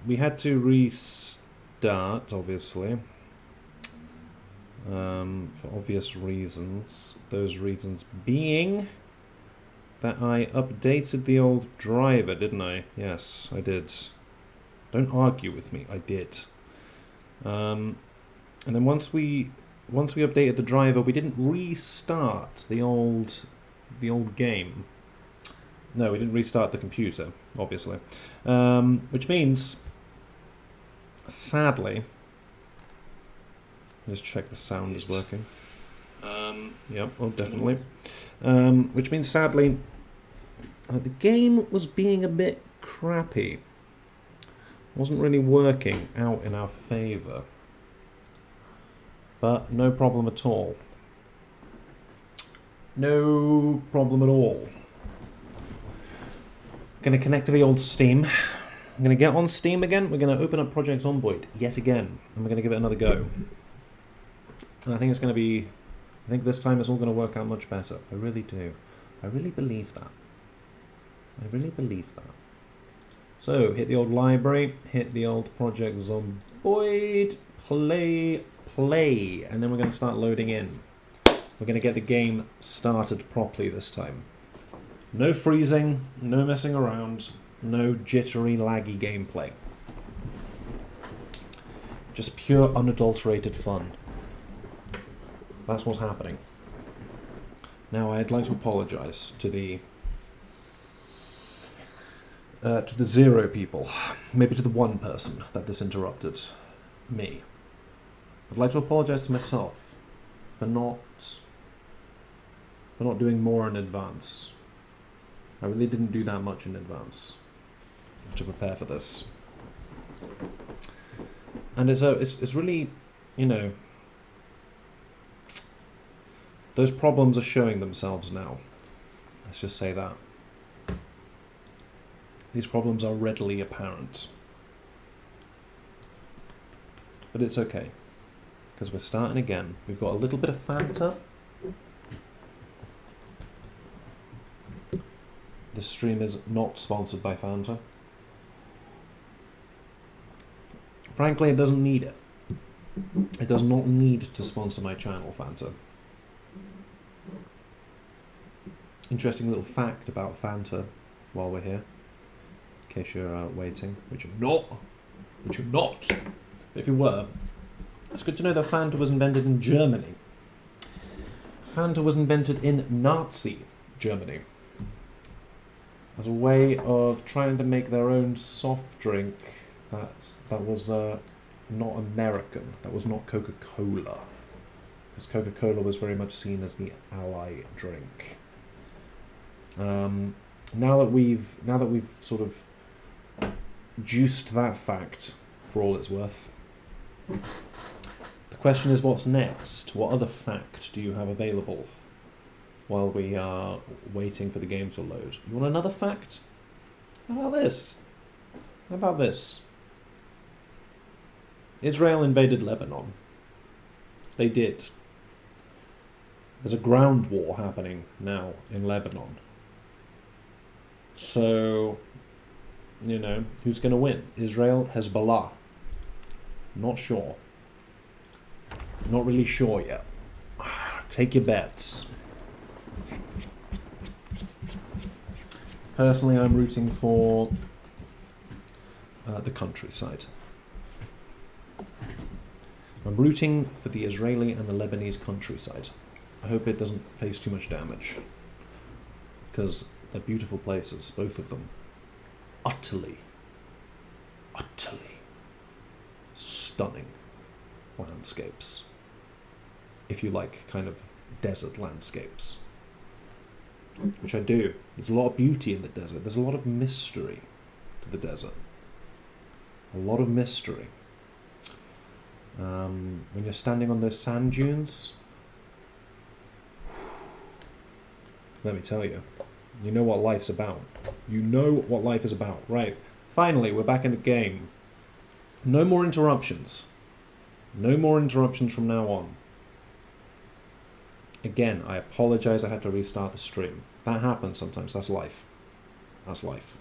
We had to restart, obviously, for obvious reasons. Those reasons being that I updated the old driver, didn't I? Yes, I did. Don't argue with me, I did. And then once we updated the driver, we didn't restart the old game. No, we didn't restart the computer, obviously. Which means, sadly, let's check the sound is working. Yep, oh, definitely. Which means, sadly, the game was being a bit crappy. Wasn't really working out in our favour. But no problem at all. No problem at all. Going to connect to the old Steam. I'm going to get on Steam again. We're going to open up Project Zomboid yet again. And we're going to give it another go. And I think it's going to be... I think this time it's all going to work out much better. I really do. I really believe that. I really believe that. So, hit the old library. Hit the old Project Zomboid. Play. And then we're going to start loading in. We're going to get the game started properly this time. No freezing, no messing around, no jittery, laggy gameplay. Just pure, unadulterated fun. That's what's happening. Now, I'd like to apologise to the 0 people, maybe to the 1 person that this interrupted me. I'd like to apologise to myself for not doing more in advance. I really didn't do that much in advance to prepare for this. And it's really, you know, those problems are showing themselves now. Let's just say that. These problems are readily apparent. But it's okay, because we're starting again. We've got a little bit of Fanta. This stream is not sponsored by Fanta. Frankly, it doesn't need it. It does not need to sponsor my channel, Fanta. Interesting little fact about Fanta while we're here, in case you're waiting, which you're not. But if you were, it's good to know that Fanta was invented in Germany. Fanta was invented in Nazi Germany as a way of trying to make their own soft drink that was not American, that was not Coca-Cola, because Coca-Cola was very much seen as the ally drink. Now that we've sort of juiced that fact for all it's worth, the question is, what's next? What other fact do you have available while we are waiting for the game to load? You want another fact? How about this? How about this? Israel invaded Lebanon. They did. There's a ground war happening now in Lebanon. So, you know, who's going to win? Israel, Hezbollah? Not sure. Not really sure yet. Take your bets. Personally, I'm rooting for the countryside. I'm rooting for the Israeli and the Lebanese countryside. I hope it doesn't face too much damage, because they're beautiful places, both of them. Utterly stunning landscapes. If you like kind of desert landscapes. Which I do. There's a lot of beauty in the desert. There's a lot of mystery to the desert. A lot of mystery. When you're standing on those sand dunes, let me tell you, you know what life's about. You know what life is about. Right. Finally, we're back in the game. No more interruptions. No more interruptions from now on. Again, I apologise I had to restart the stream. That happens sometimes. That's life. That's life.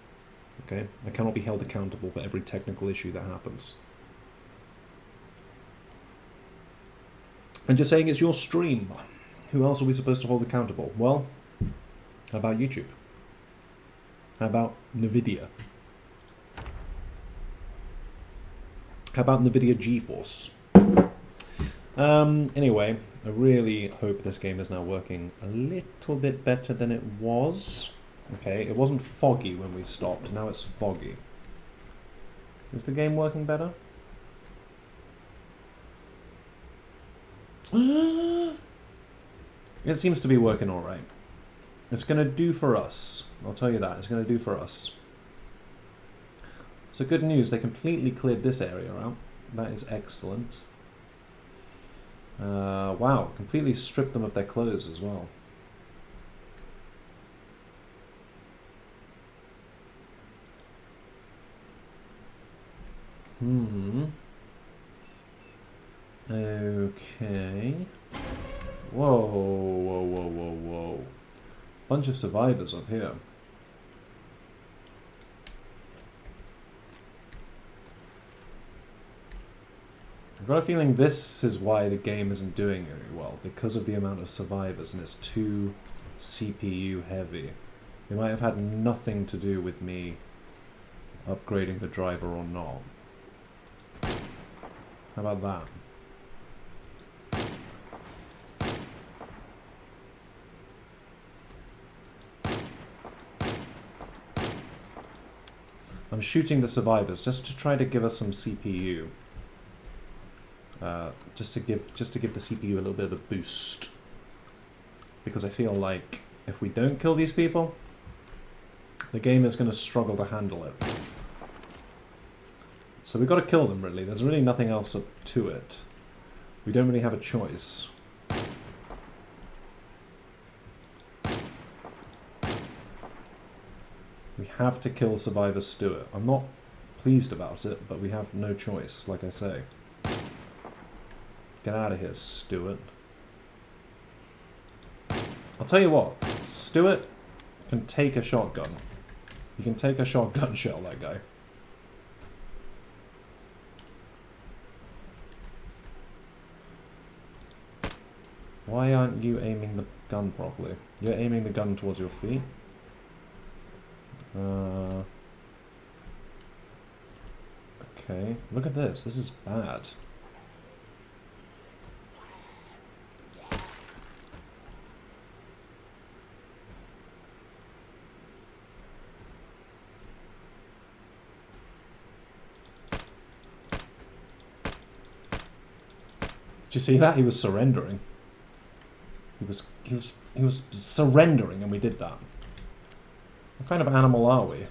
Okay? I cannot be held accountable for every technical issue that happens. And just saying it's your stream. Who else are we supposed to hold accountable? Well, how about YouTube? How about NVIDIA? How about NVIDIA GeForce? Anyway, I really hope this game is now working a little bit better than it was. Okay, it wasn't foggy when we stopped, now it's foggy. Is the game working better? It seems to be working alright. It's going to do for us. I'll tell you that. It's going to do for us. So good news, they completely cleared this area out. That is excellent. Wow, completely stripped them of their clothes as well. Okay. Whoa, whoa, whoa, whoa, whoa. Bunch of survivors up here. I've got a feeling this is why the game isn't doing very well, because of the amount of survivors, and it's too CPU heavy. It might have had nothing to do with me upgrading the driver or not. How about that? I'm shooting the survivors just to try to give us some CPU. Just to give the CPU a little bit of a boost. Because I feel like if we don't kill these people, the game is going to struggle to handle it. So we've got to kill them, really. There's really nothing else up to it. We don't really have a choice. We have to kill Survivor Stewart. I'm not pleased about it, but we have no choice, like I say. Get out of here, Stewart. I'll tell you what, Stewart can take a shotgun. He can take a shotgun shell, that guy. Why aren't you aiming the gun properly? You're aiming the gun towards your feet. Okay, look at this. This is bad. Did you see that? He was surrendering. He was surrendering, and we did that. What kind of animal are we?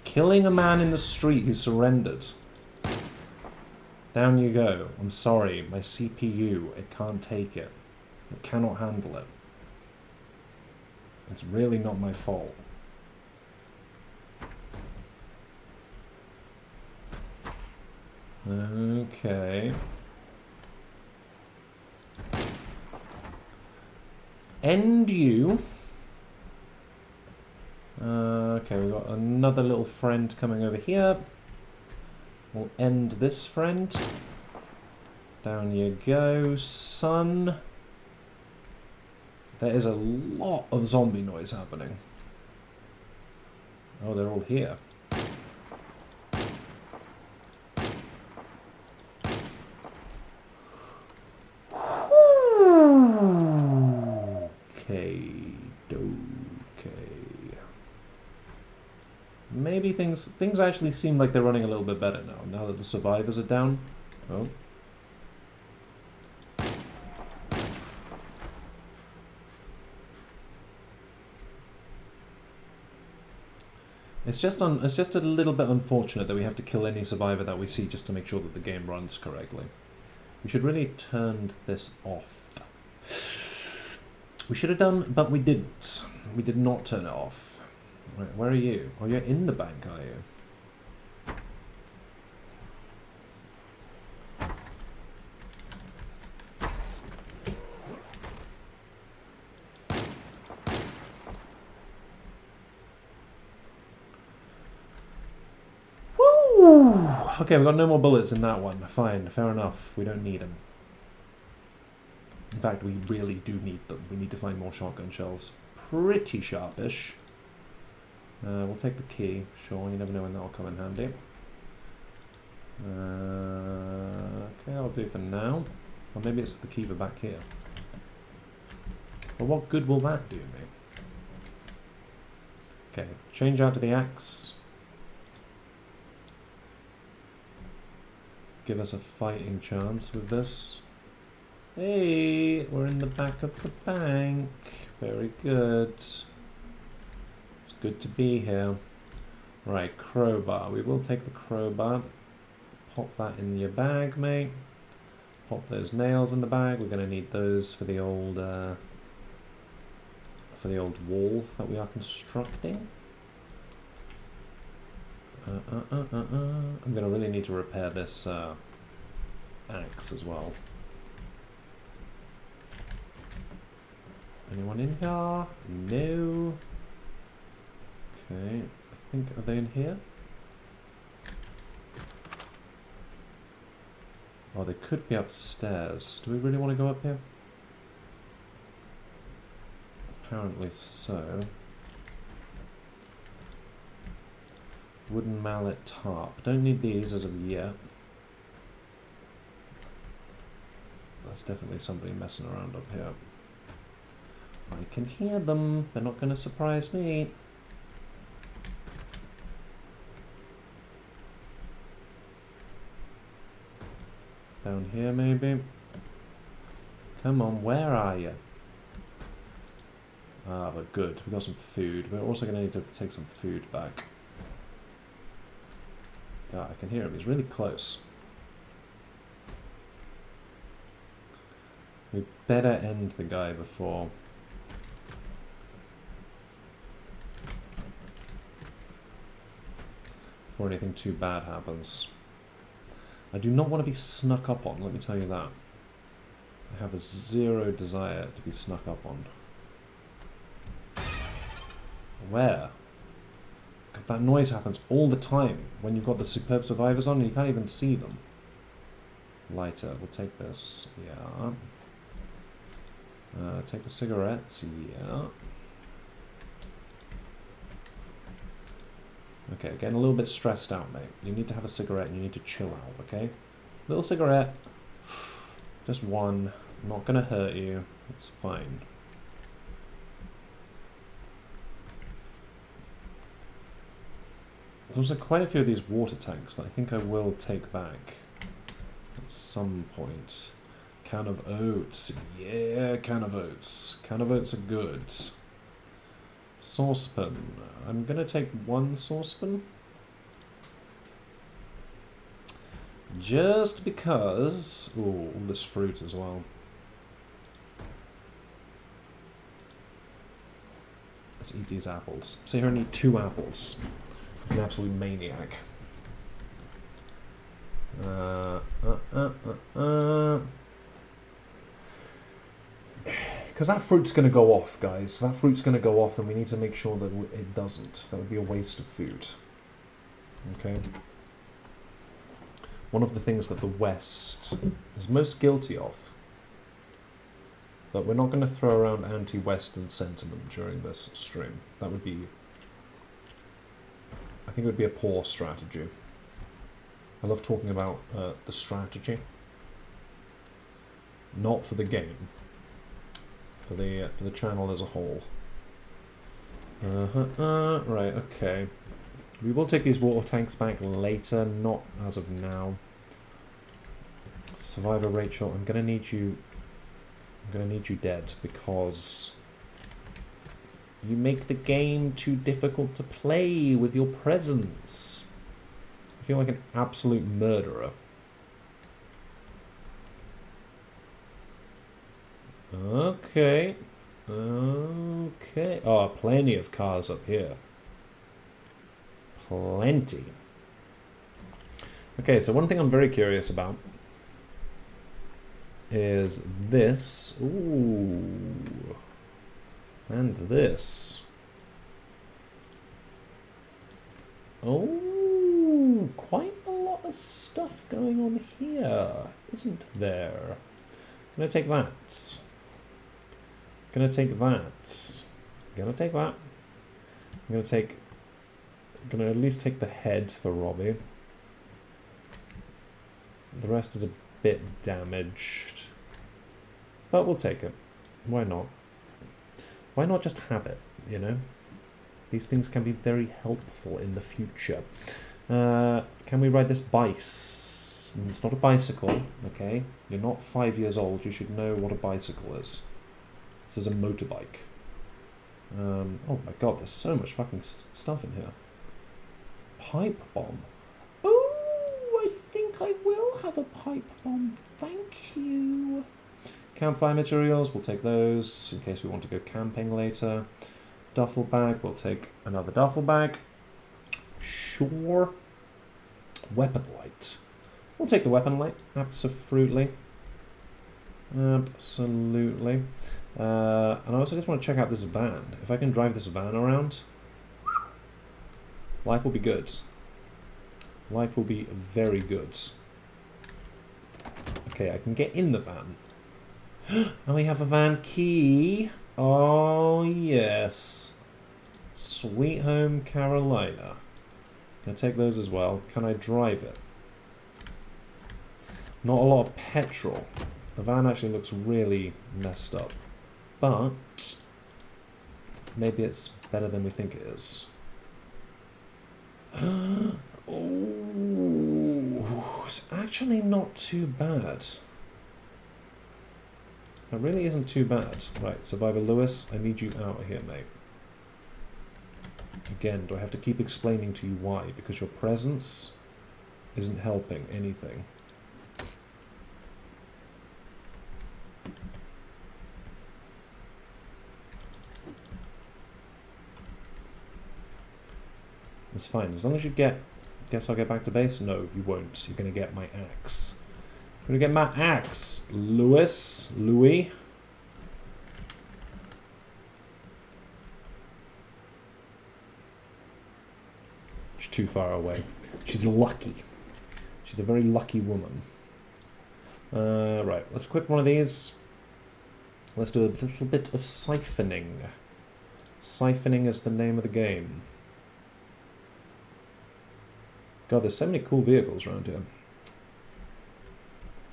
Killing a man in the street who surrendered. Down you go. I'm sorry, my CPU, it can't take it. It cannot handle it. It's really not my fault. Okay. End you. Okay, we've got another little friend coming over here. We'll end this friend. Down you go, son. There is a lot of zombie noise happening. Oh, they're all here. Maybe things actually seem like they're running a little bit better now that the survivors are down. Oh. It's just a little bit unfortunate that we have to kill any survivor that we see just to make sure that the game runs correctly. We should really turn this off. We should have done, but we didn't. We did not turn it off. Right, where are you? Oh, you're in the bank, are you? Okay, we've got no more bullets in that one. Fine, fair enough. We don't need them. In fact, we really do need them. We need to find more shotgun shells. Pretty sharpish. We'll take the key. Sure, you never know when that'll come in handy. Okay, I'll do for now. Or maybe it's the key for back here. Well, what good will that do me? Okay, change out to the axe. Give us a fighting chance with this. Hey, we're in the back of the bank. Very good. It's good to be here. Right, crowbar. We will take the crowbar. Pop that in your bag, mate. Pop those nails in the bag. We're going to need those for the old wall that we are constructing. I'm going to really need to repair this axe as well. Anyone in here? No. Okay, I think, are they in here? Oh, they could be upstairs. Do we really want to go up here? Apparently so. Wooden mallet tarp. Don't need these as of yet. There's definitely somebody messing around up here. I can hear them. They're not going to surprise me. Down here, maybe? Come on, where are you? Ah, but good. We've got some food. We're also going to need to take some food back. God, I can hear him. He's really close. We better end the guy before anything too bad happens. I do not want to be snuck up on, let me tell you that. I have a zero desire to be snuck up on. Where? God, that noise happens all the time when you've got the superb survivors on and you can't even see them. Lighter, we'll take this, yeah. Take the cigarettes, yeah. Okay, getting a little bit stressed out, mate. You need to have a cigarette and you need to chill out, okay? Little cigarette. Just one. Not gonna hurt you. It's fine. There's also quite a few of these water tanks that I think I will take back at some point. Can of oats. Yeah, can of oats. Can of oats are good. Saucepan. I'm going to take one saucepan. Just because... Ooh, all this fruit as well. Let's eat these apples. So here I need 2 apples. I'm an absolute maniac. Because that fruit's going to go off, guys. That fruit's going to go off and we need to make sure that it doesn't. That would be a waste of food. Okay? One of the things that the West is most guilty of, but we're not going to throw around anti-Western sentiment during this stream. That would be... I think it would be a poor strategy. I love talking about the strategy. Not for the game. For the channel as a whole. Right, okay. We will take these water tanks back later, not as of now. Survivor Rachel, I'm gonna need you dead because you make the game too difficult to play with your presence. I feel like an absolute murderer. Okay. Okay. Oh, plenty of cars up here. Plenty. Okay, so one thing I'm very curious about is this. Ooh. And this. Oh, quite a lot stuff going on here, isn't there? Gonna take that. Gonna take that. Gonna take that. I'm gonna at least take the head for Robbie. The rest is a bit damaged, but we'll take it. Why not? Why not just have it, you know? These things can be very helpful in the future. Can we ride this bice? It's not a bicycle, okay? You're not 5 years old, you should know what a bicycle is. This is a motorbike. Oh my god, there's so much fucking stuff in here. Pipe bomb. Oh, I think I will have a pipe bomb. Thank you. Campfire materials, we'll take those in case we want to go camping later. Duffel bag, we'll take another duffel bag. Sure. Weapon light. We'll take the weapon light, absolutely. Absolutely. And I also just want to check out this van. If I can drive this van around, life will be good. Life will be very good. Okay, I can get in the van. And we have a van key. Oh, yes. Sweet Home Carolina. Can I take those as well? Can I drive it? Not a lot of petrol. The van actually looks really messed up. But maybe it's better than we think it is. Oh, it's actually not too bad. That really isn't too bad. Right, Survivor Lewis, I need you out of here, mate. Again, do I have to keep explaining to you why? Because your presence isn't helping anything. It's fine. As long as you get... Guess I'll get back to base? No, you won't. You're going to get my axe. You're going to get my axe, Louis. She's too far away. She's lucky. She's a very lucky woman. Right, let's equip one of these. Let's do a little bit of siphoning. Siphoning is the name of the game. God, there's so many cool vehicles around here.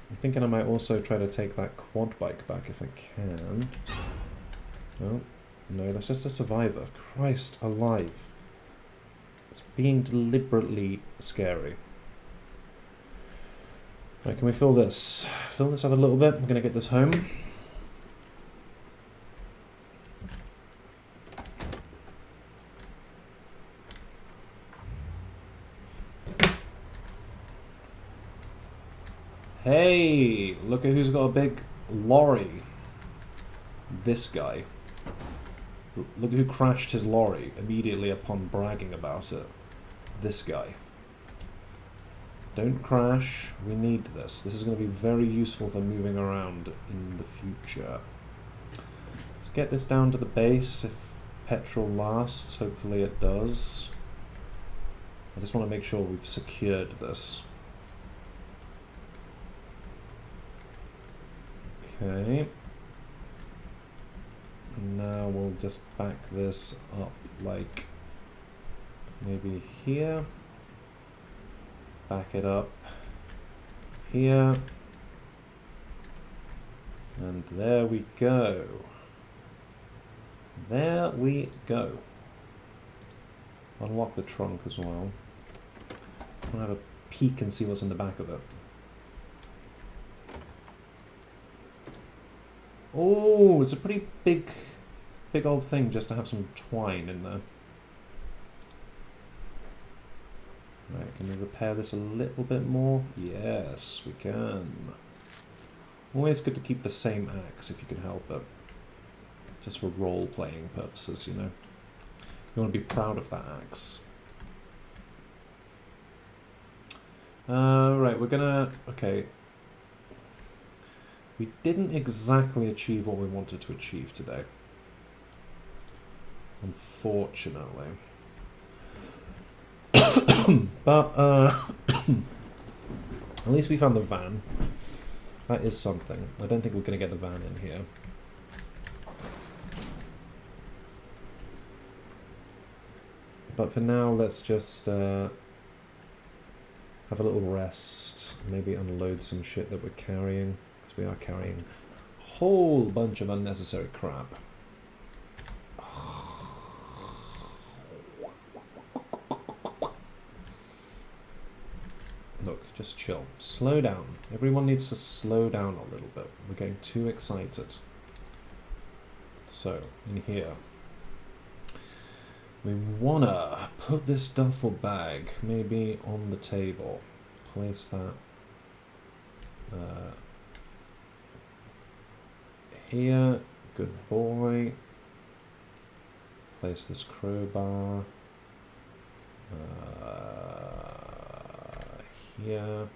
I'm thinking I might also try to take that quad bike back if I can. Oh, no, that's just a survivor. Christ alive. It's being deliberately scary. Right, can we fill this? Fill this up a little bit. We're going to get this home. Hey, look at who's got a big lorry. This guy. Look at who crashed his lorry immediately upon bragging about it. This guy. Don't crash. We need this. This is going to be very useful for moving around in the future. Let's get this down to the base if petrol lasts. Hopefully it does. I just want to make sure we've secured this. Okay. And now we'll just back this up like maybe here. Back it up here. And there we go. There we go. Unlock the trunk as well. I want to have a peek and see what's in the back of it. Oh, it's a pretty big old thing just to have some twine in there. Right, can we repair this a little bit more? Yes, we can. Always good to keep the same axe if you can help it. Just for role-playing purposes, you know. You want to be proud of that axe. Right, we're gonna... Okay. We didn't exactly achieve what we wanted to achieve today. Unfortunately. But, At least we found the van. That is something. I don't think we're going to get the van in here. But for now, let's just have a little rest. Maybe unload some shit that we're carrying. Because we are carrying a whole bunch of unnecessary crap. Look, just chill. Slow down. Everyone needs to slow down a little bit. We're getting too excited. So, in here, we wanna put this duffel bag maybe on the table. Place that here. Good boy. Place this crowbar here.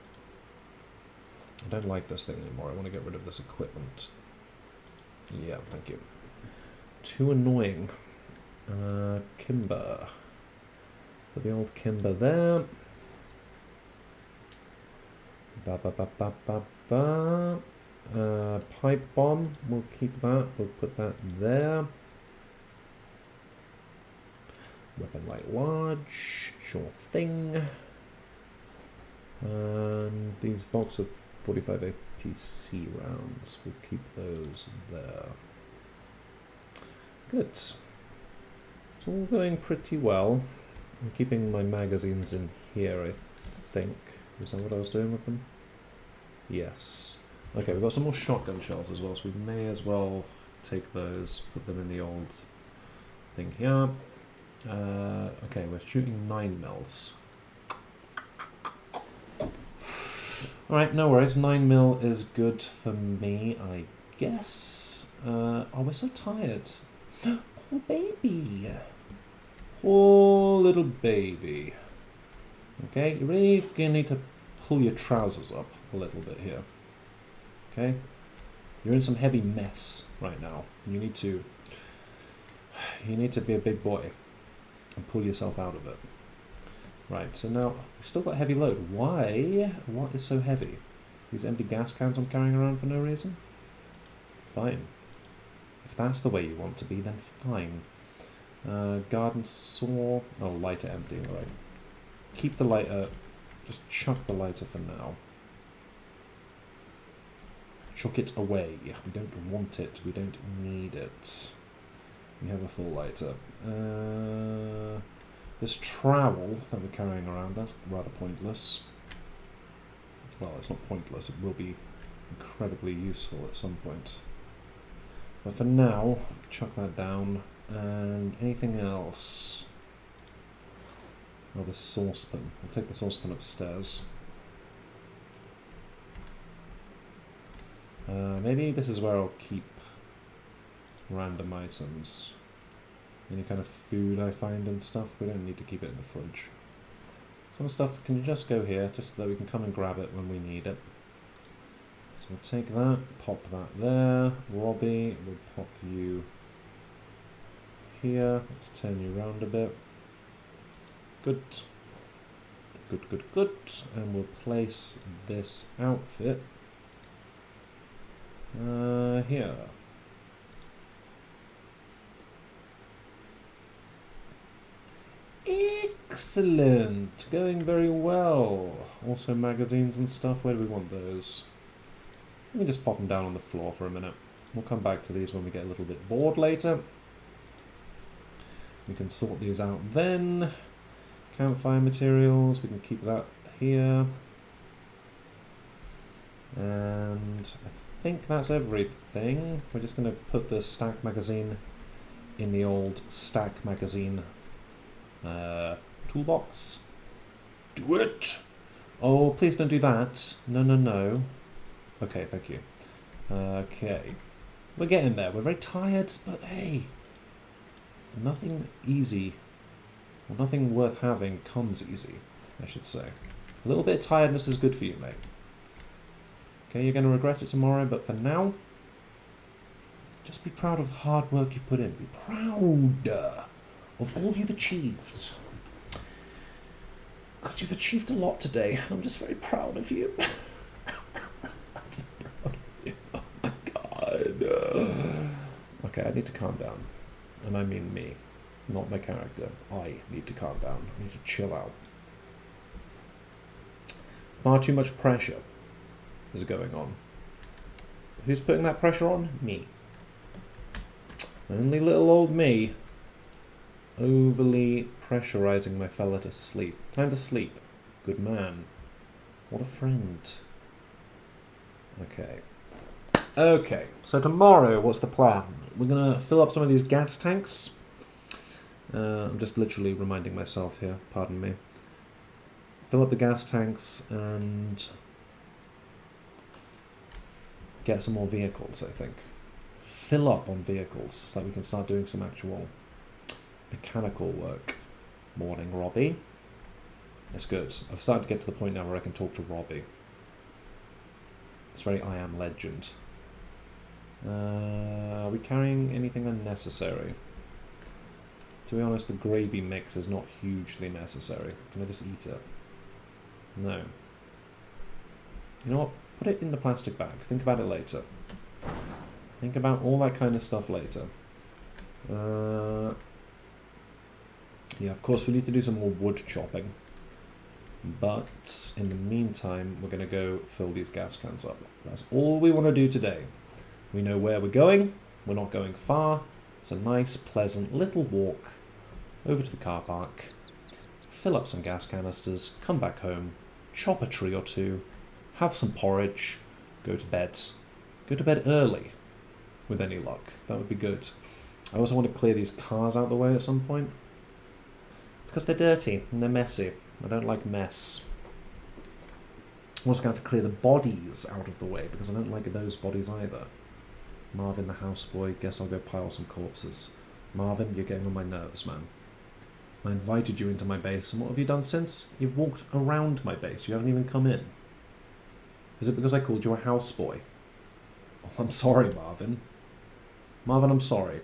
I don't like this thing anymore. I want to get rid of this equipment. Yeah, thank you. Too annoying. Kimber. Put the old Kimber there. Ba ba ba ba ba ba. Pipe bomb. We'll keep that. We'll put that there. Weapon light large. Sure thing. And these box of 45 APC rounds. We'll keep those there. Good. It's all going pretty well. I'm keeping my magazines in here, I think. Is that what I was doing with them? Yes. Okay, we've got some more shotgun shells as well, so we may as well take those, put them in the old thing here. Okay, we're shooting 9mm. Alright, no worries. 9mm is good for me, I guess. Oh, we're so tired. Poor baby. Poor little baby. Okay, you're really going to need to pull your trousers up a little bit here. Okay? You're in some heavy mess right now. You need to be a big boy and pull yourself out of it. Right, so now we've still got heavy load. Why? What is so heavy? These empty gas cans I'm carrying around for no reason? Fine. If that's the way you want to be, then fine. Garden saw. Oh, lighter empty, alright. Keep the lighter. Just chuck the lighter for now. Chuck it away. We don't want it. We don't need it. We have a full lighter. This trowel that we're carrying around, that's rather pointless. Well, it's not pointless. It will be incredibly useful at some point. But for now, chuck that down. And anything else? Oh, the saucepan. I'll take the saucepan upstairs. Maybe this is where I'll keep random items. Any kind of food I find and stuff, we don't need to keep it in the fridge. Some stuff can just go here, just so that we can come and grab it when we need it. So we'll take that, pop that there. Robbie, we'll pop you here. Let's turn you around a bit. Good. Good, good, good. And we'll place this outfit here. Excellent! Going very well. Also magazines and stuff, where do we want those? Let me just pop them down on the floor for a minute. We'll come back to these when we get a little bit bored later. We can sort these out then. Campfire materials, we can keep that here. And I think that's everything. We're just going to put the stack magazine in the old stack magazine toolbox. Do it! Oh, please don't do that. No, no, no. Okay, thank you. Okay. We're getting there. We're very tired, but hey, nothing easy, or nothing worth having comes easy, I should say. A little bit of tiredness is good for you, mate. Okay, you're going to regret it tomorrow, but for now, just be proud of the hard work you've put in. Be proud of all you've achieved. Because you've achieved a lot today, and I'm just very proud of you. Oh my god. Okay, I need to calm down. And I mean me, not my character. I need to calm down. I need to chill out. Far too much pressure is going on. Who's putting that pressure on? Me. Only little old me. Overly pressurizing my fella to sleep. Time to sleep. Good man. What a friend. Okay. Okay, so tomorrow, what's the plan? We're going to fill up some of these gas tanks. I'm just literally reminding myself here, pardon me. Fill up the gas tanks and get some more vehicles, I think. Fill up on vehicles so that we can start doing some actual mechanical work. Morning, Robbie. That's good. I've started to get to the point now where I can talk to Robbie. It's very I Am Legend. Are we carrying anything unnecessary? To be honest, the gravy mix is not hugely necessary. Can I just eat it? No. You know what? Put it in the plastic bag. Think about it later. Think about all that kind of stuff later. Yeah, of course we need to do some more wood chopping. But in the meantime, we're going to go fill these gas cans up. That's all we want to do today. We know where we're going. We're not going far. It's a nice, pleasant little walk over to the car park, fill up some gas canisters, come back home, chop a tree or two, have some porridge, go to bed. Go to bed early, with any luck. That would be good. I also want to clear these cars out of the way at some point, because they're dirty and they're messy. I don't like mess. I'm also going to have to clear the bodies out of the way, because I don't like those bodies either. Marvin the houseboy, guess I'll go pile some corpses. Marvin, you're getting on my nerves, man. I invited you into my base, and what have you done since? You've walked around my base, you haven't even come in. Is it because I called you a houseboy? Oh, I'm sorry, Marvin. Marvin, I'm sorry.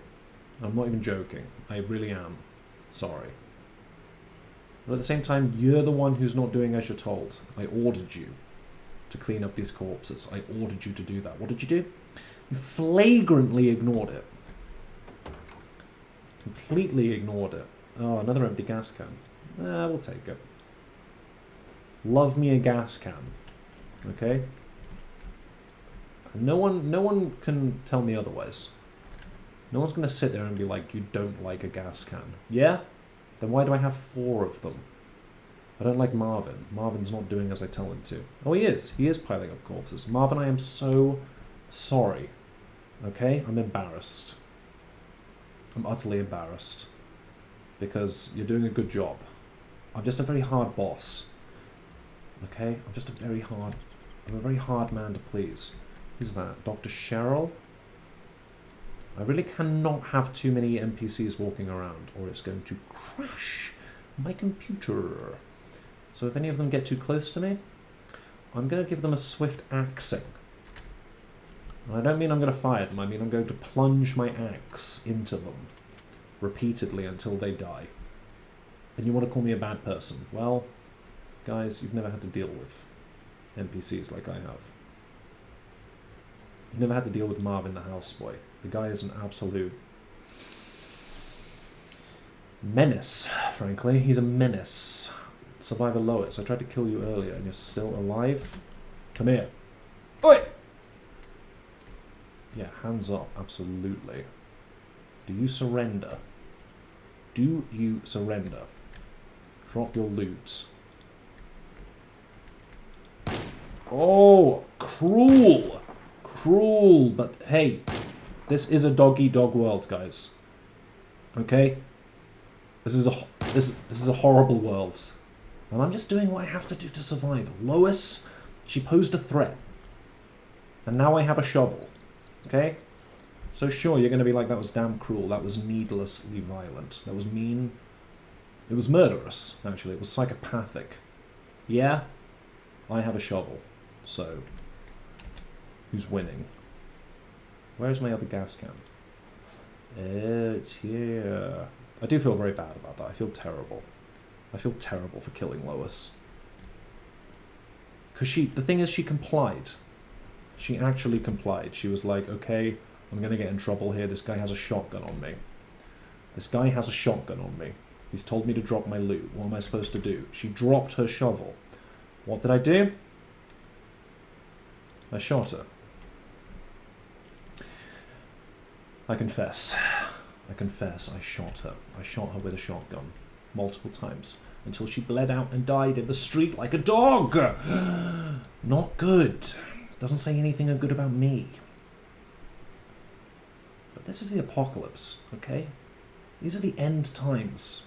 I'm not even joking. I really am. Sorry. But at the same time, you're the one who's not doing as you're told. I ordered you to clean up these corpses. I ordered you to do that. What did you do? You flagrantly ignored it. Completely ignored it. Oh, another empty gas can. We'll take it. Love me a gas can. Okay? No one can tell me otherwise. No one's going to sit there and be like, you don't like a gas can. Yeah? Then why do I have 4 of them? I don't like Marvin. Marvin's not doing as I tell him to. Oh, he is. He is piling up corpses. Marvin, I am so sorry. Okay? I'm embarrassed. I'm utterly embarrassed. Because you're doing a good job. I'm just a very hard boss. Okay? I'm a very hard man to please. Who's that? Dr. Cheryl? I really cannot have too many NPCs walking around, or it's going to crash my computer. So if any of them get too close to me, I'm going to give them a swift axing. And I don't mean I'm going to fire them, I mean I'm going to plunge my axe into them repeatedly until they die. And you want to call me a bad person? Well, guys, you've never had to deal with NPCs like I have. You've never had to deal with Marvin the houseboy. The guy is an absolute menace, frankly. He's a menace. Survivor Lois, I tried to kill you earlier and you're still alive? Come here. Oi! Yeah, hands up, absolutely. Do you surrender? Do you surrender? Drop your loot. Oh, cruel! Cruel, but hey, this is a dog-eat-dog world, guys. Okay? This is a horrible world. And I'm just doing what I have to do to survive. Lois, she posed a threat. And now I have a shovel. Okay? So sure, you're going to be like, that was damn cruel. That was needlessly violent. That was mean. It was murderous, actually. It was psychopathic. Yeah? I have a shovel. So, who's winning? Where's my other gas can? It's here. I do feel very bad about that. I feel terrible. I feel terrible for killing Lois. Because the thing is, she complied. She actually complied. She was like, okay, I'm going to get in trouble here. This guy has a shotgun on me. This guy has a shotgun on me. He's told me to drop my loot. What am I supposed to do? She dropped her shovel. What did I do? I shot her. I confess. I confess, I shot her. I shot her with a shotgun. Multiple times. Until she bled out and died in the street like a dog! Not good. Doesn't say anything good about me. But this is the apocalypse, okay? These are the end times.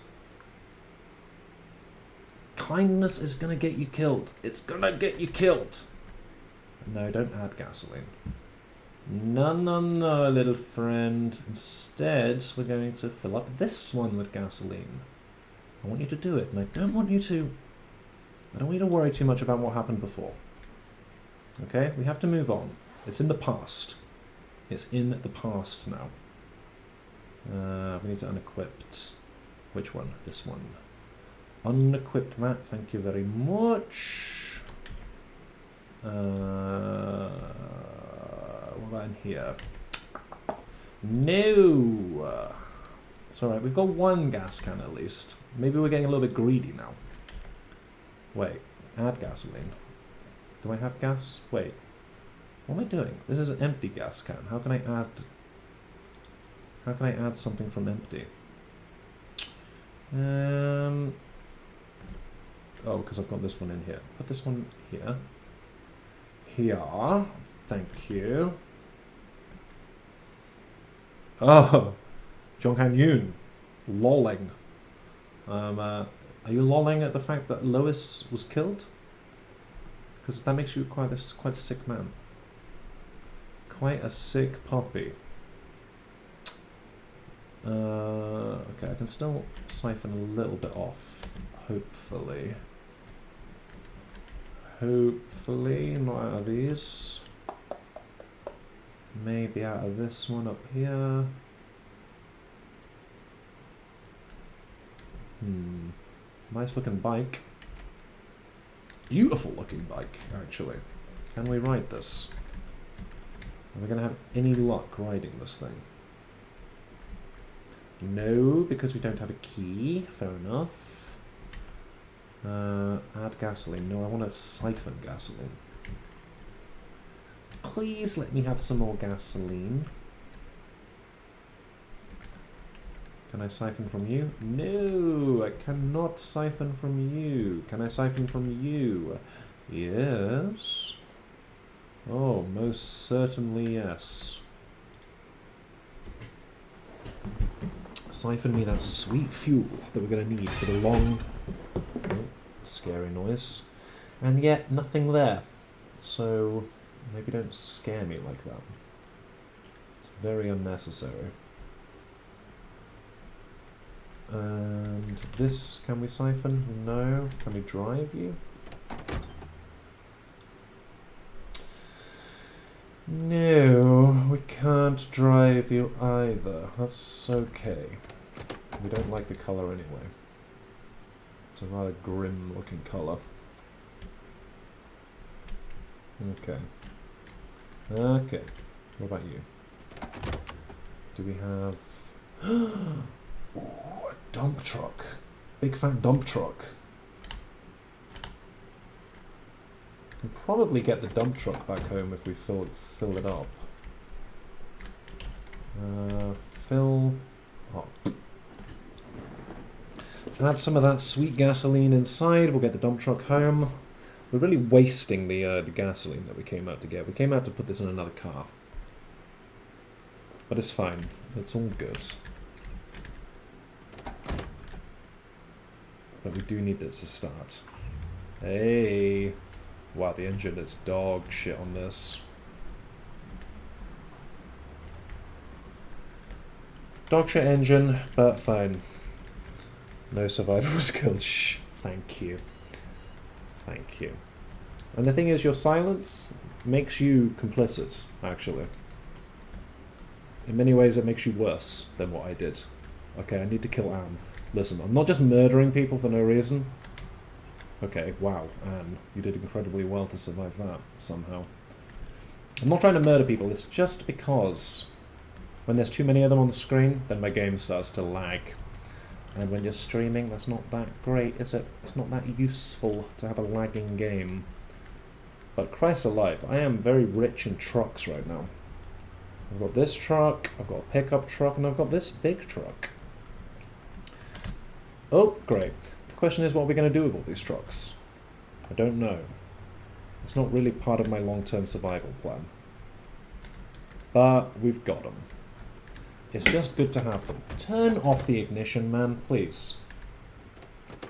Kindness is gonna get you killed. It's gonna get you killed. No, don't add gasoline. No, no, no, little friend. Instead, we're going to fill up this one with gasoline. I want you to do it, and I don't want you to worry too much about what happened before. Okay? We have to move on. It's in the past. It's in the past now. We need to unequip. Which one? This one. Unequip that, thank you very much. What about in here? No! It's alright, we've got one gas can at least. Maybe we're getting a little bit greedy now. Wait, add gasoline. Do I have gas? Wait. What am I doing? This is an empty gas can. How can I add something from empty? Oh, because I've got this one in here. Put this one here. Here. Thank you. Oh, Jong Han Yoon, lolling. Are you lolling at the fact that Lois was killed? Because that makes you quite a sick man. Quite a sick puppy. Okay, I can still siphon a little bit off. Hopefully. Hopefully, not out of these. Maybe out of this one up here. Nice looking bike. Beautiful looking bike, actually. Can we ride this? Are we going to have any luck riding this thing? No, because we don't have a key. Fair enough. Add gasoline. No, I want to siphon gasoline. Please let me have some more gasoline. Can I siphon from you? No, I cannot siphon from you. Can I siphon from you? Yes. Oh, most certainly yes. Siphon me that sweet fuel that we're going to need for the long... Oh, scary noise. And yet, nothing there. So, maybe don't scare me like that. It's very unnecessary. And this, can we siphon? No. Can we drive you? No, we can't drive you either. That's okay. We don't like the colour anyway. It's a rather grim looking colour. Okay. Okay. What about you? Do we have... Ooh, a dump truck. Big fat dump truck. Can probably get the dump truck back home if we fill it up. Fill up. Add some of that sweet gasoline inside. We'll get the dump truck home. We're really wasting the gasoline that we came out to get. We came out to put this in another car. But it's fine. It's all good. But we do need this to start. Hey! Wow, the engine is dog shit on this. Dog shit engine, but fine. No survivor was killed. Shh. Thank you. Thank you. And the thing is, your silence makes you complicit, actually. In many ways, it makes you worse than what I did. Okay, I need to kill Anne. Listen, I'm not just murdering people for no reason. Okay, wow, Anne, you did incredibly well to survive that, somehow. I'm not trying to murder people, it's just because when there's too many of them on the screen, then my game starts to lag. And when you're streaming, that's not that great, is it? It's not that useful to have a lagging game. But Christ alive, I am very rich in trucks right now. I've got this truck, I've got a pickup truck, and I've got this big truck. Oh, great. The question is, what are we going to do with all these trucks? I don't know. It's not really part of my long-term survival plan. But we've got them. It's just good to have them. Turn off the ignition, man, please.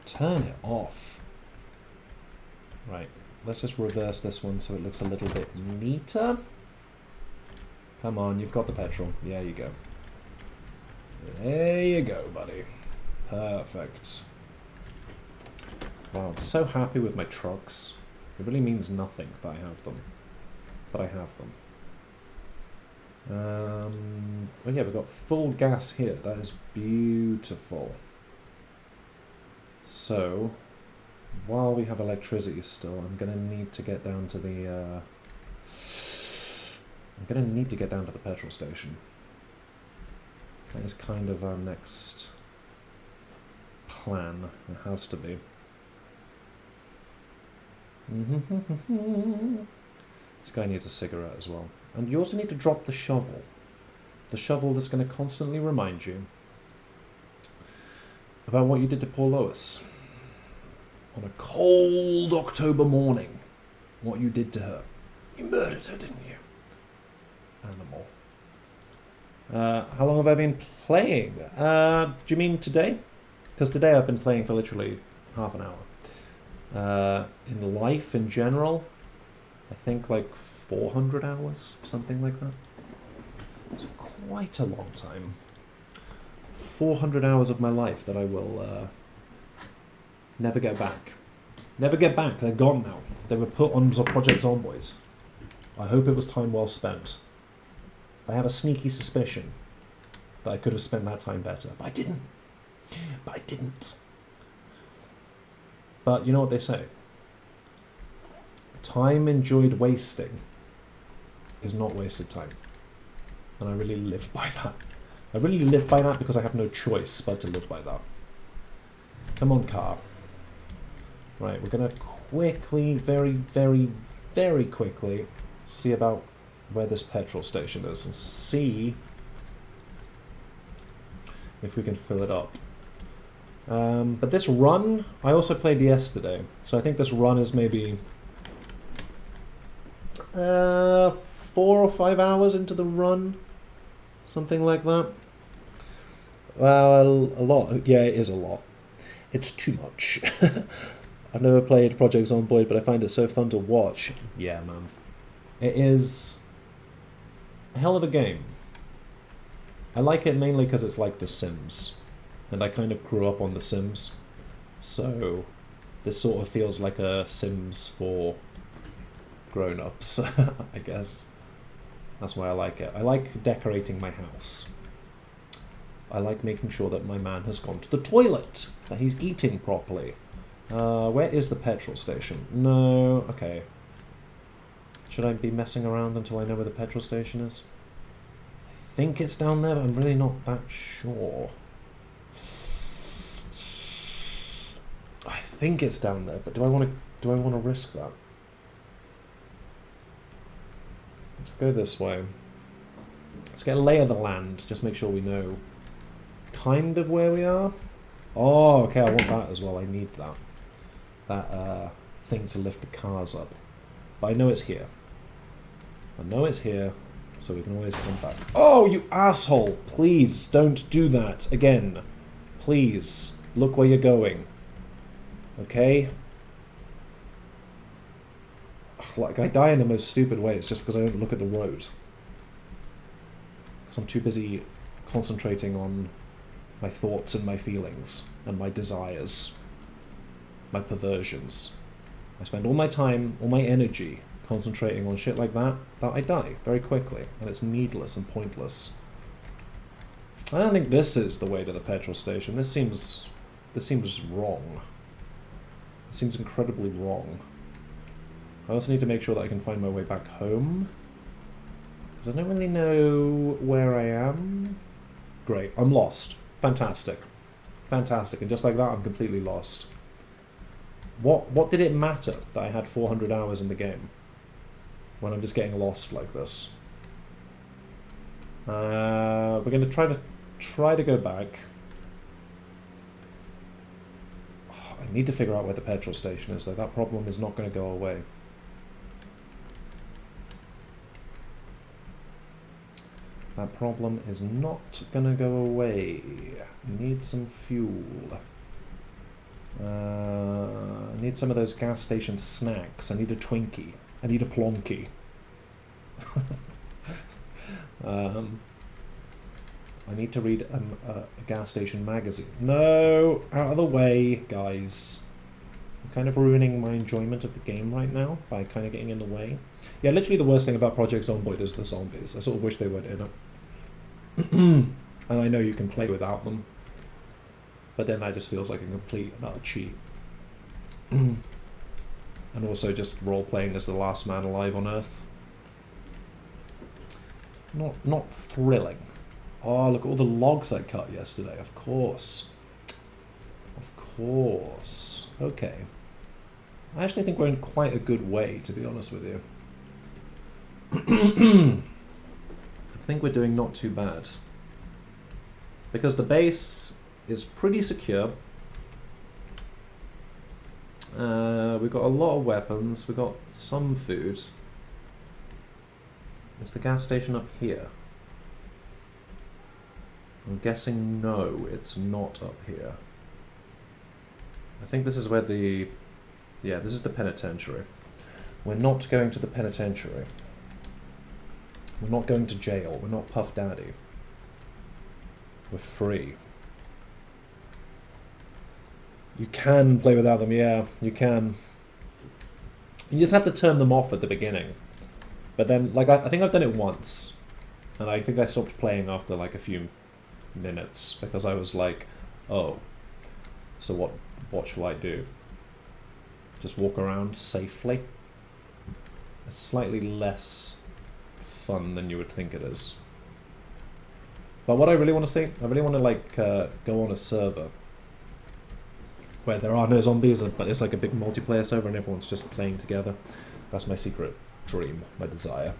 Turn it off. Right, let's just reverse this one so it looks a little bit neater. Come on, you've got the petrol. There you go. There you go, buddy. Perfect. Wow, I'm so happy with my trucks. It really means nothing that I have them. But I have them. Oh yeah, we've got full gas here. That is beautiful. So, while we have electricity still, I'm going to need to get down to the... I'm going to need to get down to the petrol station. That is kind of our next plan. It has to be. This guy needs a cigarette as well. And you also need to drop the shovel. The shovel that's going to constantly remind you about what you did to poor Lois. On a cold October morning. What you did to her. You murdered her, didn't you? Animal. How long have I been playing? Do you mean today? Because today I've been playing for literally half an hour. In life in general, I think like 400 hours, something like that. It's quite a long time. 400 hours of my life that I will never get back. Never get back, they're gone now. They were put on Project Zomboid. I hope it was time well spent. I have a sneaky suspicion that I could have spent that time better, but I didn't. But I didn't. But you know what they say? Time enjoyed wasting is not wasted time. And I really live by that. I really live by that because I have no choice but to live by that. Come on, car. Right, we're going to quickly, very, very, very quickly see about where this petrol station is and see if we can fill it up. But this run, I also played yesterday, so I think this run is maybe 4 or 5 hours into the run, something like that. Well, a lot. Yeah, it is a lot. It's too much. I've never played Project Zomboid, but I find it so fun to watch. Yeah, man. It is a hell of a game. I like it mainly because it's like The Sims. And I kind of grew up on The Sims. So this sort of feels like a Sims for grown-ups, I guess. That's why I like it. I like decorating my house. I like making sure that my man has gone to the toilet, that he's eating properly. Where is the petrol station? No, okay. Should I be messing around until I know where the petrol station is? I think it's down there, but I'm really not that sure. I think it's down there, but do I want to risk that? Let's go this way. Let's get a lay of the land, just make sure we know kind of where we are. Oh, okay, I want that as well. I need that. That thing to lift the cars up. But I know it's here. I know it's here, so we can always come back. Oh, you asshole! Please, don't do that again. Please, look where you're going. Okay? Like, I die in the most stupid ways just because I don't look at the road. Because I'm too busy concentrating on my thoughts and my feelings and my desires. My perversions. I spend all my time, all my energy concentrating on shit like that I die very quickly, and it's needless and pointless. I don't think this is the way to the petrol station. This seems This seems wrong. It seems incredibly wrong. I also need to make sure that I can find my way back home. Because I don't really know where I am. Great, I'm lost. Fantastic. Fantastic, and just like that I'm completely lost. What did it matter that I had 400 hours in the game? When I'm just getting lost like this. We're going to try to go back. Oh, I need to figure out where the petrol station is, though. That problem is not going to go away. That problem is not going to go away. Need some fuel. I need some of those gas station snacks. I need a Twinkie. I need a Plonky. I need to read a gas station magazine. No! Out of the way, guys. I'm kind of ruining my enjoyment of the game right now by kind of getting in the way. Yeah, literally the worst thing about Project Zomboid is the zombies. I sort of wish they weren't in it. And I know you can play without them. But then that just feels like a complete and utter cheat. And also just role-playing as the last man alive on Earth. Not thrilling. Oh, look at all the logs I cut yesterday. Of course. Of course. Okay. I actually think we're in quite a good way, to be honest with you. I think we're doing not too bad. Because the base is pretty secure. We've got a lot of weapons. We've got some food. Is the gas station up here? I'm guessing no, it's not up here. I think this is where the... Yeah, this is the penitentiary. We're not going to the penitentiary. We're not going to jail. We're not Puff Daddy. We're free. You can play without them, yeah, you can. You just have to turn them off at the beginning. But then, like, I think I've done it once. And I think I stopped playing after, like, a few minutes. Because I was like, oh, so what shall I do? Just walk around safely? It's slightly less fun than you would think it is. But what I really want to see, I really want to, like, go on a server where there are no zombies, but it's like a big multiplayer server and everyone's just playing together. That's my secret dream, my desire.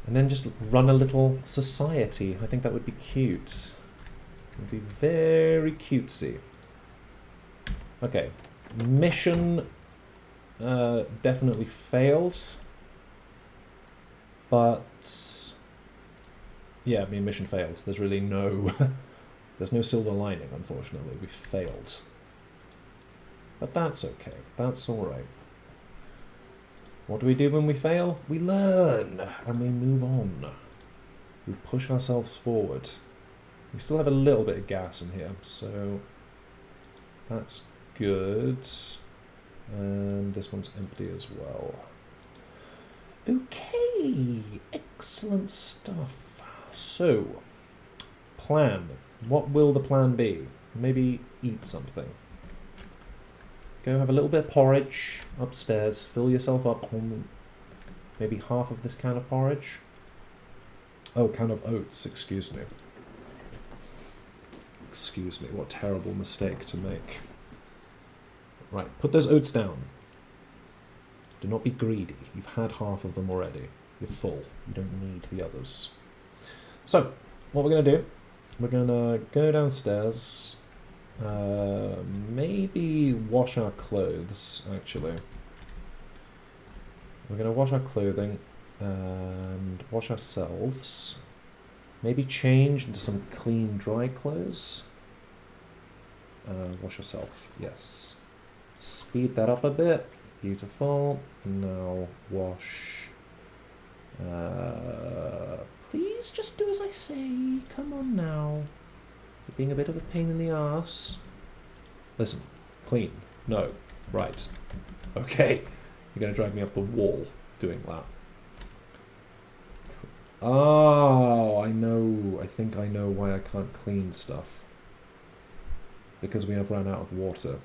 And then just run a little society. I think that would be cute. It would be very cutesy. Okay, mission definitely failed. But yeah, I mean, mission failed. There's really no there's no silver lining, unfortunately. We failed. But that's okay. That's alright. What do we do when we fail? We learn and we move on. We push ourselves forward. We still have a little bit of gas in here, so that's good. And this one's empty as well. Okay, excellent stuff. So, plan. What will the plan be? Maybe eat something. Go have a little bit of porridge upstairs. Fill yourself up on maybe half of this can of porridge. Oh, can of oats, excuse me. Excuse me, what terrible mistake to make. Right, put those oats down. Do not be greedy. You've had half of them already. You're full. You don't need the others. So, what we're going to do, we're going to go downstairs, maybe wash our clothes, actually. We're going to wash our clothing and wash ourselves. Maybe change into some clean, dry clothes. Wash yourself, yes. Speed that up a bit. Beautiful. And now wash. Please just do as I say. Come on now. You're being a bit of a pain in the arse. Listen. Clean. No. Right. Okay. You're going to drag me up the wall doing that. Oh, I know. I think I know why I can't clean stuff. because we have run out of water.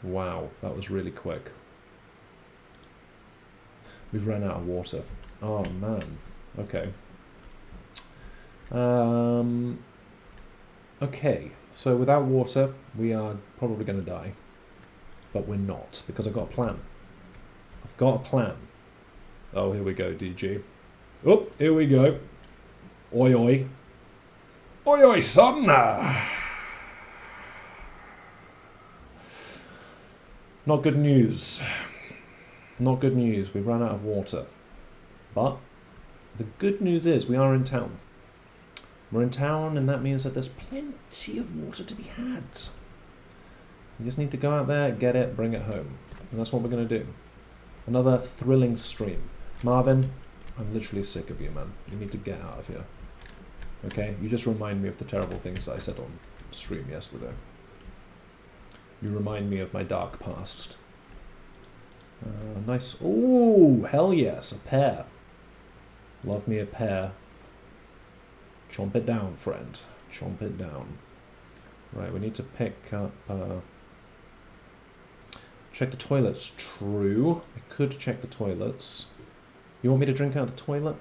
Wow, that was really quick. We've run out of water. Oh man. Okay. Okay, so without water, we are probably going to die. But we're not, because I've got a plan. I've got a plan. Oh, here we go, DG. Oh, here we go. Oi, oi. Oi, oi, son! Not good news. Not good news. We've run out of water. But the good news is we are in town. We're in town, and that means that there's plenty of water to be had. You just need to go out there, get it, bring it home. And that's what we're going to do. Another thrilling stream. Marvin, I'm literally sick of you, man. You need to get out of here. Okay? You just remind me of the terrible things I said on stream yesterday. You remind me of my dark past. Nice. Ooh, hell yes, a pear. Love me a pear. Chomp it down, friend. Chomp it down. Right, we need to pick up... check the toilets. True. I could check the toilets. You want me to drink out the toilet?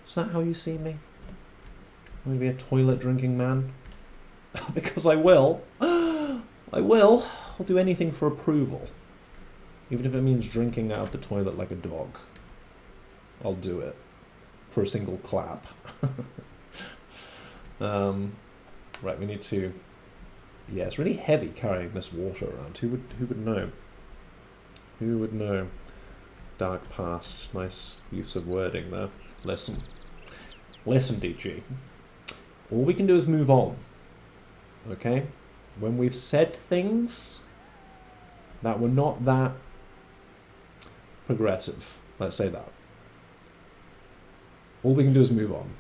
Is that how you see me? I'm going to be a toilet drinking man? Because I will. I will. I'll do anything for approval. Even if it means drinking out of the toilet like a dog. I'll do it. For a single clap. Right, we need to... Yeah, it's really heavy carrying this water around. Who would know? Who would know? Dark past. Nice use of wording there. Listen. Listen, DG. All we can do is move on. Okay? When we've said things that were not that progressive, let's say that. All we can do is move on.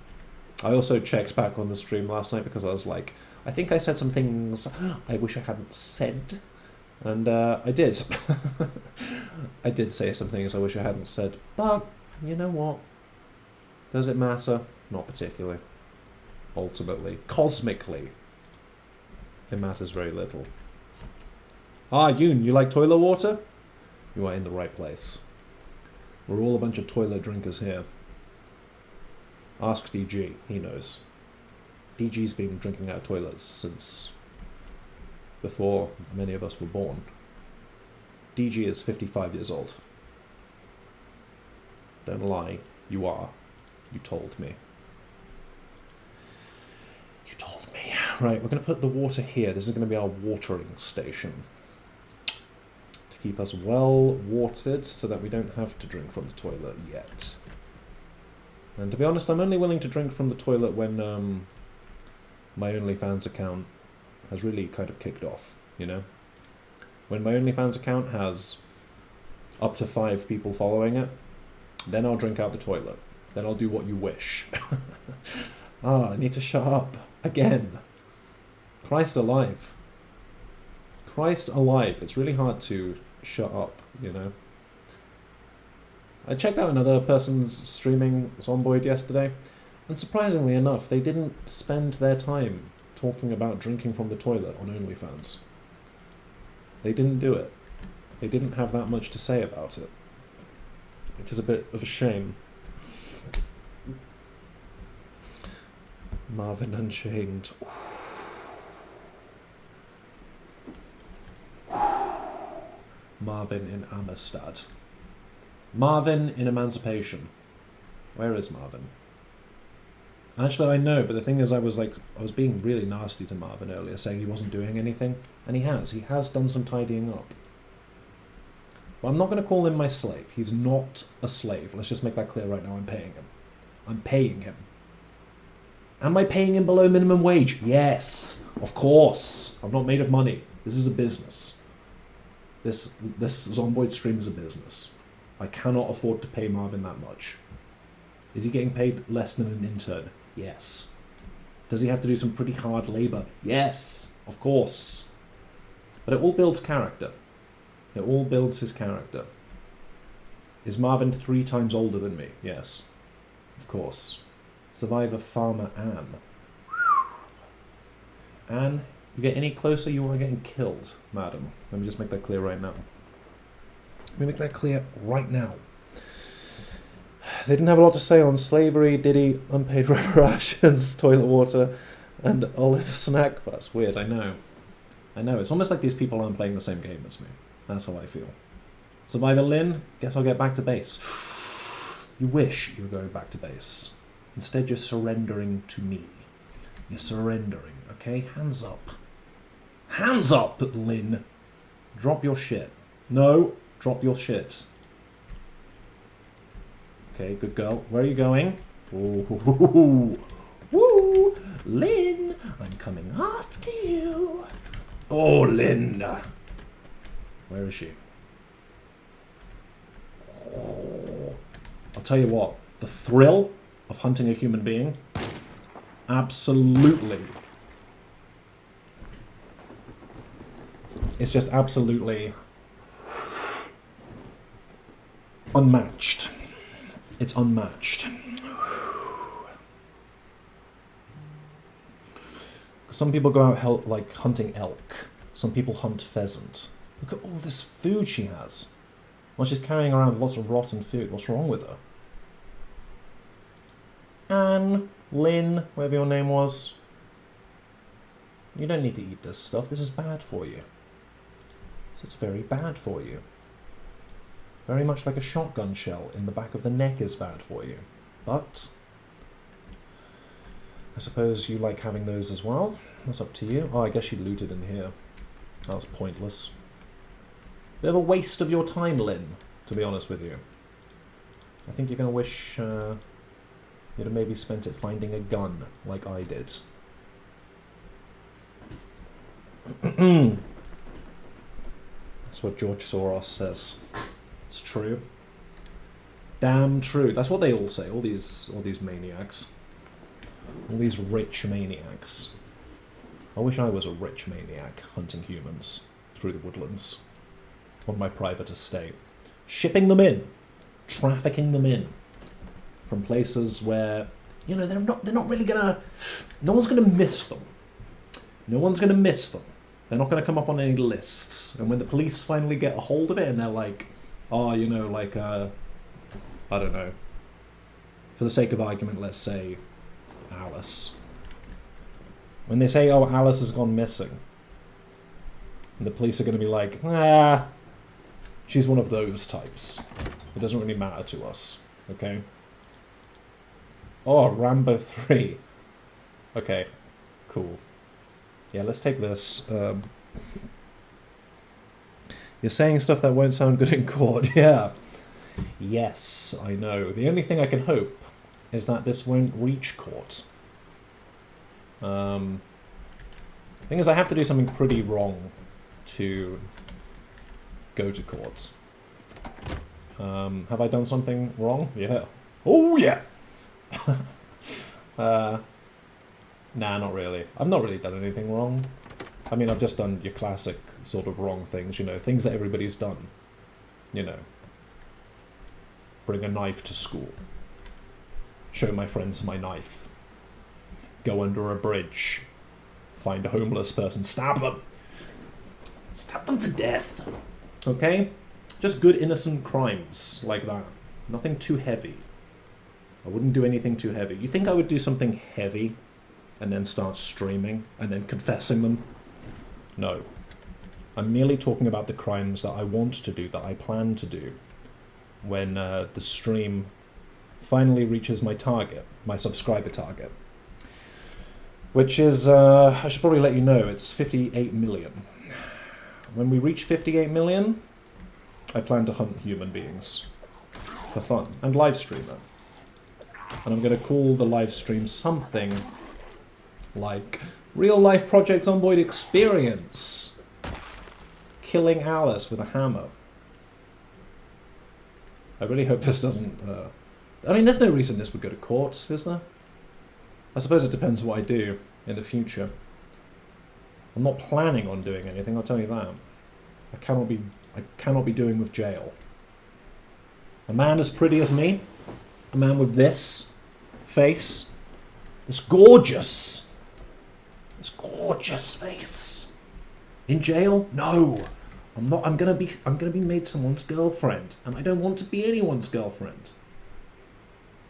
I also checked back on the stream last night because I was like, I think I said some things I wish I hadn't said. And I did. I did say some things I wish I hadn't said. But, you know what? Does it matter? Not particularly. Ultimately. Cosmically. It matters very little. Ah, Yoon, you like toilet water? You are in the right place. We're all a bunch of toilet drinkers here. Ask DG, he knows. DG's been drinking out of toilets since before many of us were born. DG is 55 years old. Don't lie, you are. You told me. You told me. Right, we're going to put the water here. This is going to be our watering station. To keep us well watered so that we don't have to drink from the toilet yet. And to be honest, I'm only willing to drink from the toilet when my OnlyFans account has really kind of kicked off, you know? When my OnlyFans account has up to 5 people following it, then I'll drink out the toilet. Then I'll do what you wish. I need to shut up. Again. Christ alive. Christ alive. It's really hard to shut up, you know? I checked out another person's streaming Zomboid yesterday, and surprisingly enough, they didn't spend their time talking about drinking from the toilet on OnlyFans. They didn't do it. They didn't have that much to say about it, which is a bit of a shame. Marvin Unchained. Marvin in Amistad. Marvin in Emancipation. Where is Marvin? Actually, I know, but the thing is, I was being really nasty to Marvin earlier, saying he wasn't doing anything, and he has. He has done some tidying up. But I'm not going to call him my slave. He's not a slave. Let's just make that clear right now. I'm paying him. I'm paying him. Am I paying him below minimum wage? Yes, of course. I'm not made of money. This is a business. This Zomboid stream is a business. I cannot afford to pay Marvin that much. Is he getting paid less than an intern? Yes. Does he have to do some pretty hard labour? Yes, of course. But it all builds character. It all builds his character. Is Marvin 3 times older than me? Yes. Of course. Survivor Farmer Anne. Anne, you get any closer, you are getting killed, madam. Let me just make that clear right now. Let me make that clear right now. They didn't have a lot to say on slavery, Diddy, unpaid reparations, toilet water, and olive snack. That's weird, I know. I know, it's almost like these people aren't playing the same game as me. That's how I feel. Survivor Lynn, guess I'll get back to base. You wish you were going back to base. Instead, you're surrendering to me. You're surrendering, okay? Hands up. Hands up, Lynn! Drop your shit. No, drop your shit. Okay, good girl. Where are you going? Ooh, woo! Lynn, I'm coming after you. Oh, Lynn. Where is she? I'll tell you what, the thrill of hunting a human being, absolutely. It's just absolutely unmatched. It's unmatched. Some people go out like hunting elk. Some people hunt pheasant. Look at all this food she has. Well, she's carrying around lots of rotten food. What's wrong with her? Anne, Lynn, whatever your name was. You don't need to eat this stuff. This is bad for you. This is very bad for you. Very much like a shotgun shell in the back of the neck is bad for you. But I suppose you like having those as well. That's up to you. Oh, I guess she looted in here. That was pointless. Bit of a waste of your time, Lynn, to be honest with you. I think you're going to wish you'd have maybe spent it finding a gun, like I did. That's what George Soros says. It's true. Damn true. That's what they all say, all these maniacs. All these rich maniacs. I wish I was a rich maniac hunting humans through the woodlands on my private estate. Shipping them in. Trafficking them in. From places where, you know, they're not really gonna... No one's gonna miss them. No one's gonna miss them. They're not gonna come up on any lists. And when the police finally get a hold of it and they're like, oh, you know, like, I don't know. For the sake of argument, let's say Alice. When they say, oh, Alice has gone missing, and the police are going to be like, ah, she's one of those types. It doesn't really matter to us, okay? Oh, Rambo 3. Okay, cool. Yeah, let's take this. You're saying stuff that won't sound good in court, yeah. Yes, I know. The only thing I can hope is that this won't reach court. The thing is, I have to do something pretty wrong to go to court. Have I done something wrong? Yeah. Oh, yeah! Nah, not really. I've not really done anything wrong. I mean, I've just done your classic sort of wrong things, you know, things that everybody's done. You know. Bring a knife to school. Show my friends my knife. Go under a bridge. Find a homeless person. Stab them. Stab them to death. Okay? Just good innocent crimes like that. Nothing too heavy. I wouldn't do anything too heavy. You think I would do something heavy and then start streaming and then confessing them? No. I'm merely talking about the crimes that I want to do, that I plan to do, when the stream finally reaches my target, my subscriber target. Which is, I should probably let you know, it's 58 million. When we reach 58 million, I plan to hunt human beings for fun and live stream it. And I'm going to call the live stream something like Real Life Project Zomboid Experience. Killing Alice with a hammer. I really hope this doesn't... I mean, there's no reason this would go to court, is there? I suppose it depends what I do in the future. I'm not planning on doing anything, I'll tell you that. I cannot be doing with jail. A man as pretty as me, a man with this face, this gorgeous This gorgeous face. In jail? No. I'm not. I'm gonna be made someone's girlfriend, and I don't want to be anyone's girlfriend.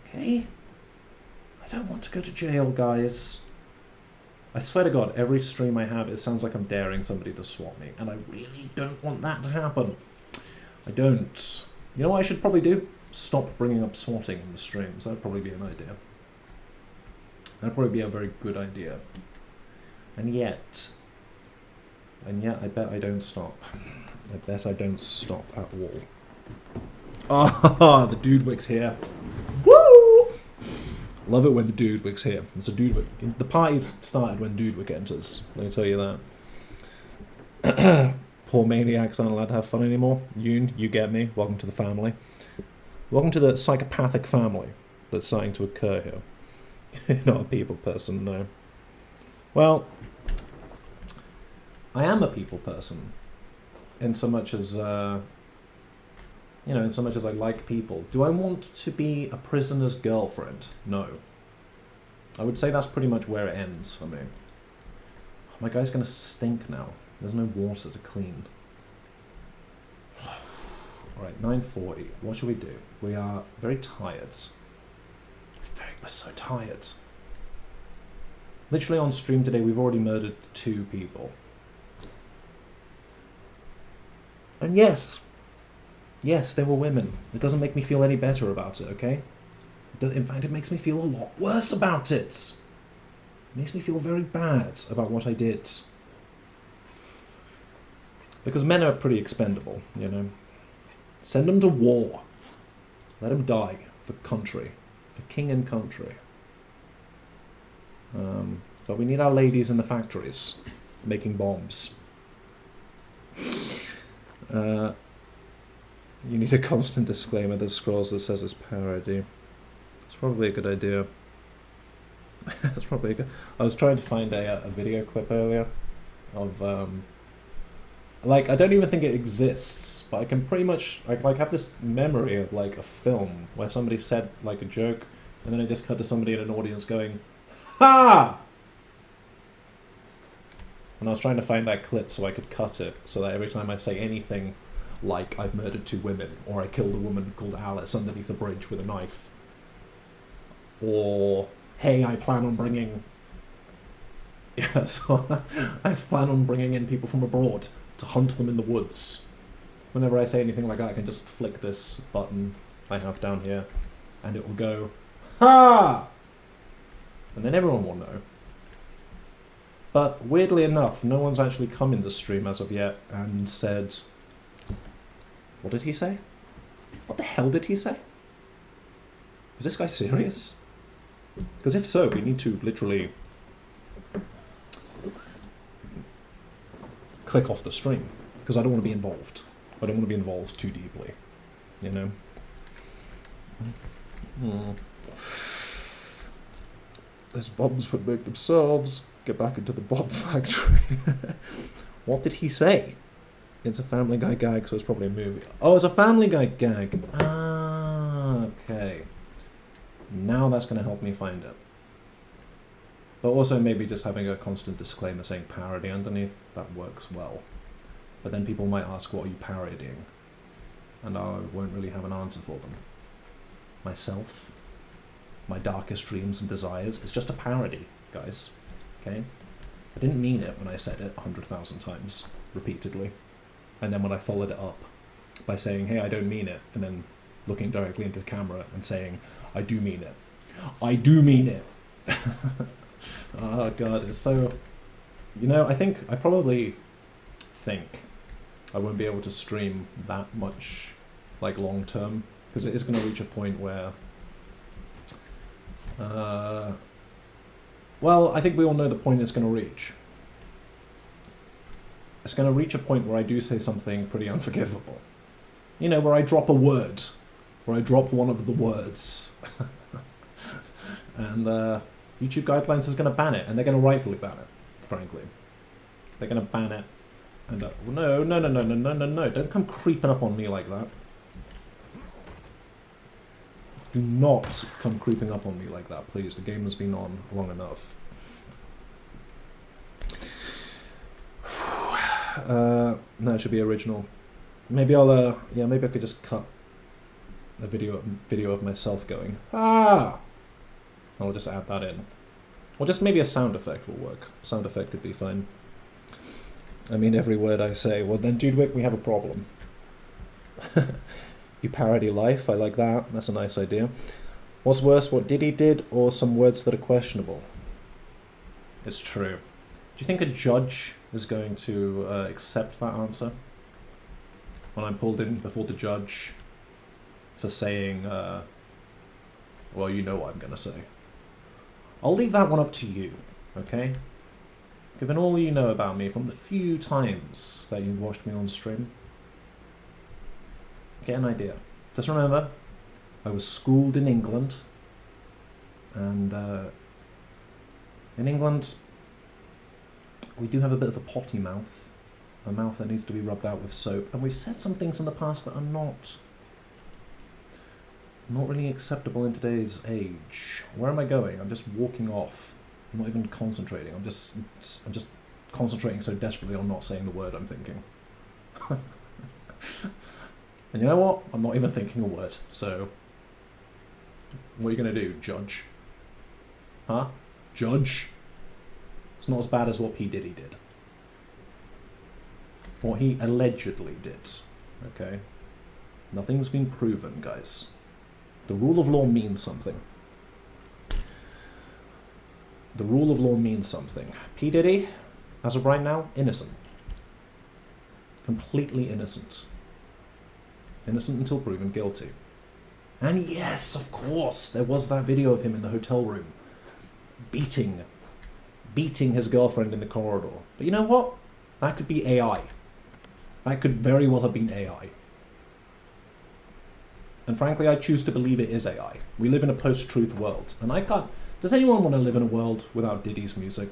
Okay? I don't want to go to jail, guys. I swear to God, every stream I have, it sounds like I'm daring somebody to swat me, and I really don't want that to happen. I don't. You know what I should probably do? Stop bringing up swatting in the streams. That'd probably be an idea. That'd probably be a very good idea. And yet, I bet I don't stop. I bet I don't stop at all. Ah, the Dudewick's here. Woo! Love it when the Dudewick's here. It's a Dudewick. The party's started when Dudewick enters. Let me tell you that. Poor maniacs aren't allowed to have fun anymore. Yoon, you get me. Welcome to the family. Welcome to the psychopathic family that's starting to occur here. Not a people person, no. Well, I am a people person, in so much as, in so much as I like people. Do I want to be a prisoner's girlfriend? No. I would say that's pretty much where it ends for me. Oh, my guy's gonna stink now. There's no water to clean. Alright, 9:40. What should we do? We are very tired. We're so tired. Literally on stream today, we've already murdered 2 people. And yes, they were women. It doesn't make me feel any better about it, okay? In fact, it makes me feel a lot worse about it. It makes me feel very bad about what I did. Because men are pretty expendable, you know. Send them to war. Let them die for country. For king and country. But we need our ladies in the factories making bombs. You need a constant disclaimer that scrolls that says it's parody. It's probably a good idea. That's probably a good... I was trying to find a video clip earlier of like, I don't even think it exists, but I can pretty much I have this memory of like a film where somebody said like a joke, and then I just cut to somebody in an audience going, "Ha!" And I was trying to find that clip so I could cut it, so that every time I say anything like I've murdered 2 women, or I killed a woman called Alice underneath a bridge with a knife, or hey, I plan on bringing... Yeah, so I plan on bringing in people from abroad to hunt them in the woods. Whenever I say anything like that, I can just flick this button I have down here, and it will go, "Ha!" And then everyone will know. But weirdly enough, no one's actually come in the stream as of yet and said, what did he say? What the hell did he say? Is this guy serious? Because if so, we need to literally click off the stream, because I don't want to be involved. I don't want to be involved too deeply, you know? Those bombs would make themselves. Get back into the bomb factory. What did he say? It's a Family Guy gag, so it's probably a movie. Oh, it's a Family Guy gag. Ah, okay. Now that's going to help me find it. But also maybe just having a constant disclaimer saying parody underneath, that works well. But then people might ask, what are you parodying? And I won't really have an answer for them. Myself, my darkest dreams and desires, it's just a parody, guys. Okay? I didn't mean it when I said it 100,000 times, repeatedly. And then when I followed it up by saying, hey, I don't mean it, and then looking directly into the camera and saying, I do mean it. I do mean it. Oh, God, it's so... You know, I probably think I won't be able to stream that much, like, long term, because it is going to reach a point where... well, I think we all know the point it's going to reach. It's going to reach a point where I do say something pretty unforgivable. You know, where I drop a word. Where I drop one of the words. And YouTube Guidelines is going to ban it, and they're going to rightfully ban it, frankly. They're going to ban it. And no, don't come creeping up on me like that. Do not come creeping up on me like that, please. The game has been on long enough. No, it should be original. Maybe I'll, yeah, maybe I could just cut a video of myself going, ah! I'll just add that in. Or just maybe a sound effect will work. Sound effect could be fine. I mean every word I say. Well then, Dudwick, we have a problem. You parody life, I like that. That's a nice idea. What's worse, what Diddy did, or some words that are questionable? It's true. Do you think a judge is going to accept that answer? When I'm pulled in before the judge for saying, well, you know what I'm going to say. I'll leave that one up to you, okay? Given all you know about me from the few times that you've watched me on stream, get an idea. Just remember, I was schooled in England, and in England, we do have a bit of a potty mouth, a mouth that needs to be rubbed out with soap, and we've said some things in the past that are not really acceptable in today's age. Where am I going? I'm just walking off. I'm not even concentrating. I'm just concentrating so desperately on not saying the word I'm thinking. And you know what? I'm not even thinking a word. So, what are you gonna do, judge? Huh? Judge? It's not as bad as what P. Diddy did. What he allegedly did. Okay? Nothing's been proven, guys. The rule of law means something. The rule of law means something. P. Diddy, as of right now, innocent. Completely innocent. Innocent until proven guilty. And yes, of course, there was that video of him in the hotel room beating his girlfriend in the corridor. But you know what? That could be AI. That could very well have been AI. And frankly, I choose to believe it is AI. We live in a post-truth world, and I can't... Does anyone want to live in a world without Diddy's music?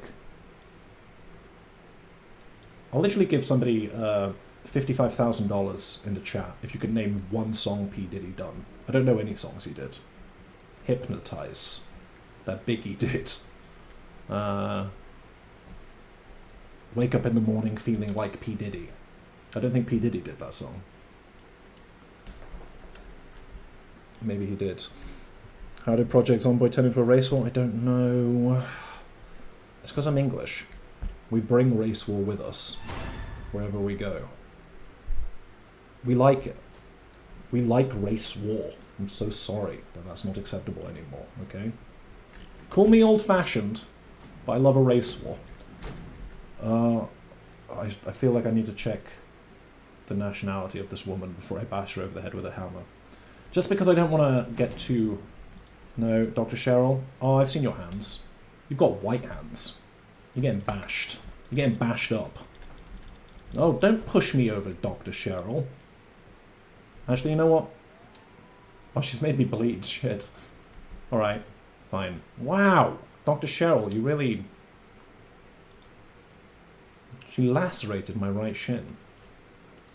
I'll literally give somebody $55,000 in the chat if you could name one song P. Diddy done. I don't know any songs he did. Hypnotize. That Biggie did. Wake up in the morning feeling like P. Diddy. I don't think P. Diddy did that song. Maybe he did. How did Project Zomboid turn into a race war? I don't know. It's because I'm English. We bring race war with us wherever we go. We like it. We like race war. I'm so sorry that that's not acceptable anymore, okay? Call me old-fashioned, but I love a race war. I feel like I need to check the nationality of this woman before I bash her over the head with a hammer. Just because I don't want to get too... No, Dr. Cheryl? Oh, I've seen your hands. You've got white hands. You're getting bashed. You're getting bashed up. Oh, don't push me over, Dr. Cheryl. Actually, you know what? Oh, she's made me bleed. Shit. Alright, fine. Wow! Dr. Cheryl, you really... She lacerated my right shin.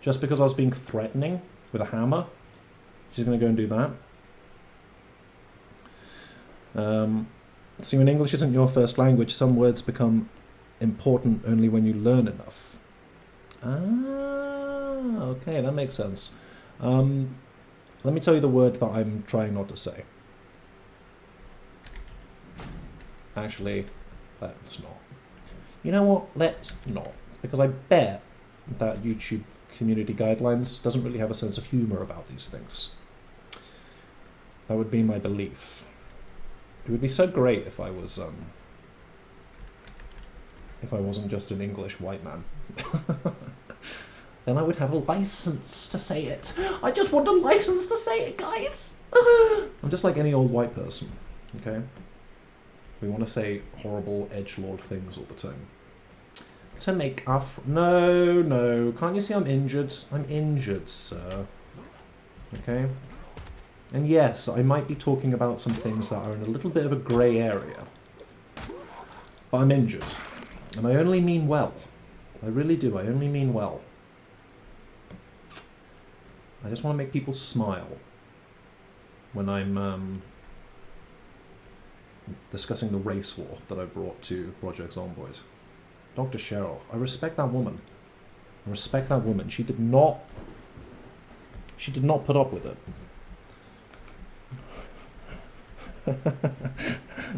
Just because I was being threatening with a hammer? She's going to go and do that. See, when English isn't your first language, some words become important only when you learn enough. Ah, okay, that makes sense. Let me tell you the word that I'm trying not to say. Actually, let's not. You know what? Let's not. Because I bet that YouTube community guidelines doesn't really have a sense of humor about these things. That would be my belief. It would be so great if I was, if I wasn't just an English white man. Then I would have a license to say it. I just want a license to say it, guys! I'm just like any old white person, okay? We want to say horrible edgelord things all the time. To make our... No, no. Can't you see I'm injured? I'm injured, sir. Okay? And yes, I might be talking about some things that are in a little bit of a grey area. But I'm injured. And I only mean well. I really do. I only mean well. I just want to make people smile when I'm discussing the race war that I brought to Project Zomboid. Dr. Cheryl, I respect that woman. I respect that woman. She did not put up with it.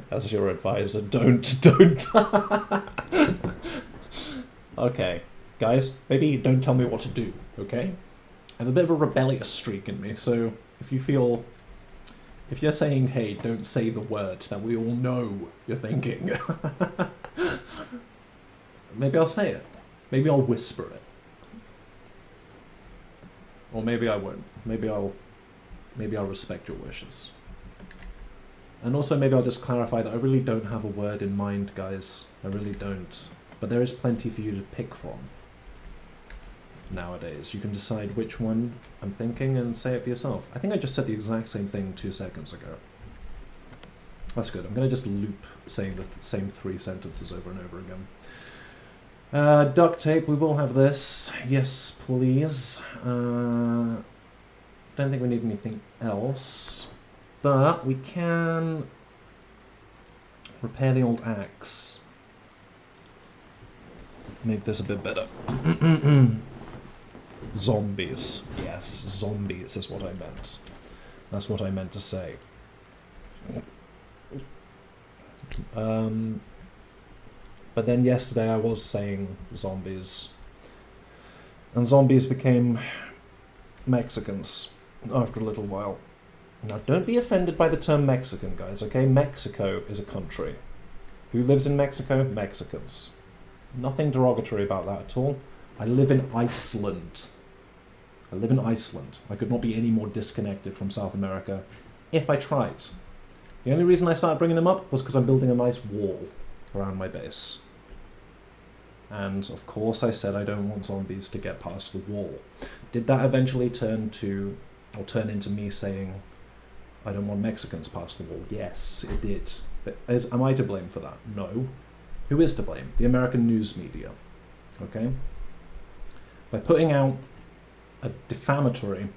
That's your advisor. Don't. Okay, guys, maybe don't tell me what to do, okay? I have a bit of a rebellious streak in me, so if you're saying, hey, don't say the word that we all know you're thinking, maybe I'll say it. Maybe I'll whisper it. Or maybe I won't. Maybe I'll respect your wishes. And also maybe I'll just clarify that I really don't have a word in mind, guys. I really don't. But there is plenty for you to pick from nowadays. You can decide which one I'm thinking and say it for yourself. I think I just said the exact same thing 2 seconds ago. That's good. I'm going to just loop saying the same 3 sentences over and over again. Duct tape, we will have this. Yes, please. Don't think we need anything else. But we can repair the old axe. Make this a bit better. Zombies. Yes, zombies is what I meant. That's what I meant to say. But then yesterday I was saying zombies. And zombies became Mexicans after a little while. Now don't be offended by the term Mexican, guys, okay? Mexico is a country. Who lives in Mexico? Mexicans. Nothing derogatory about that at all. I live in Iceland. I live in Iceland. I could not be any more disconnected from South America if I tried. The only reason I started bringing them up was because I'm building a nice wall around my base. And of course I said I don't want zombies to get past the wall. Did that eventually turn into me saying I don't want Mexicans past the wall? Yes, it did. But am I to blame for that? No. Who is to blame? The American news media. Okay? By putting out a defamatory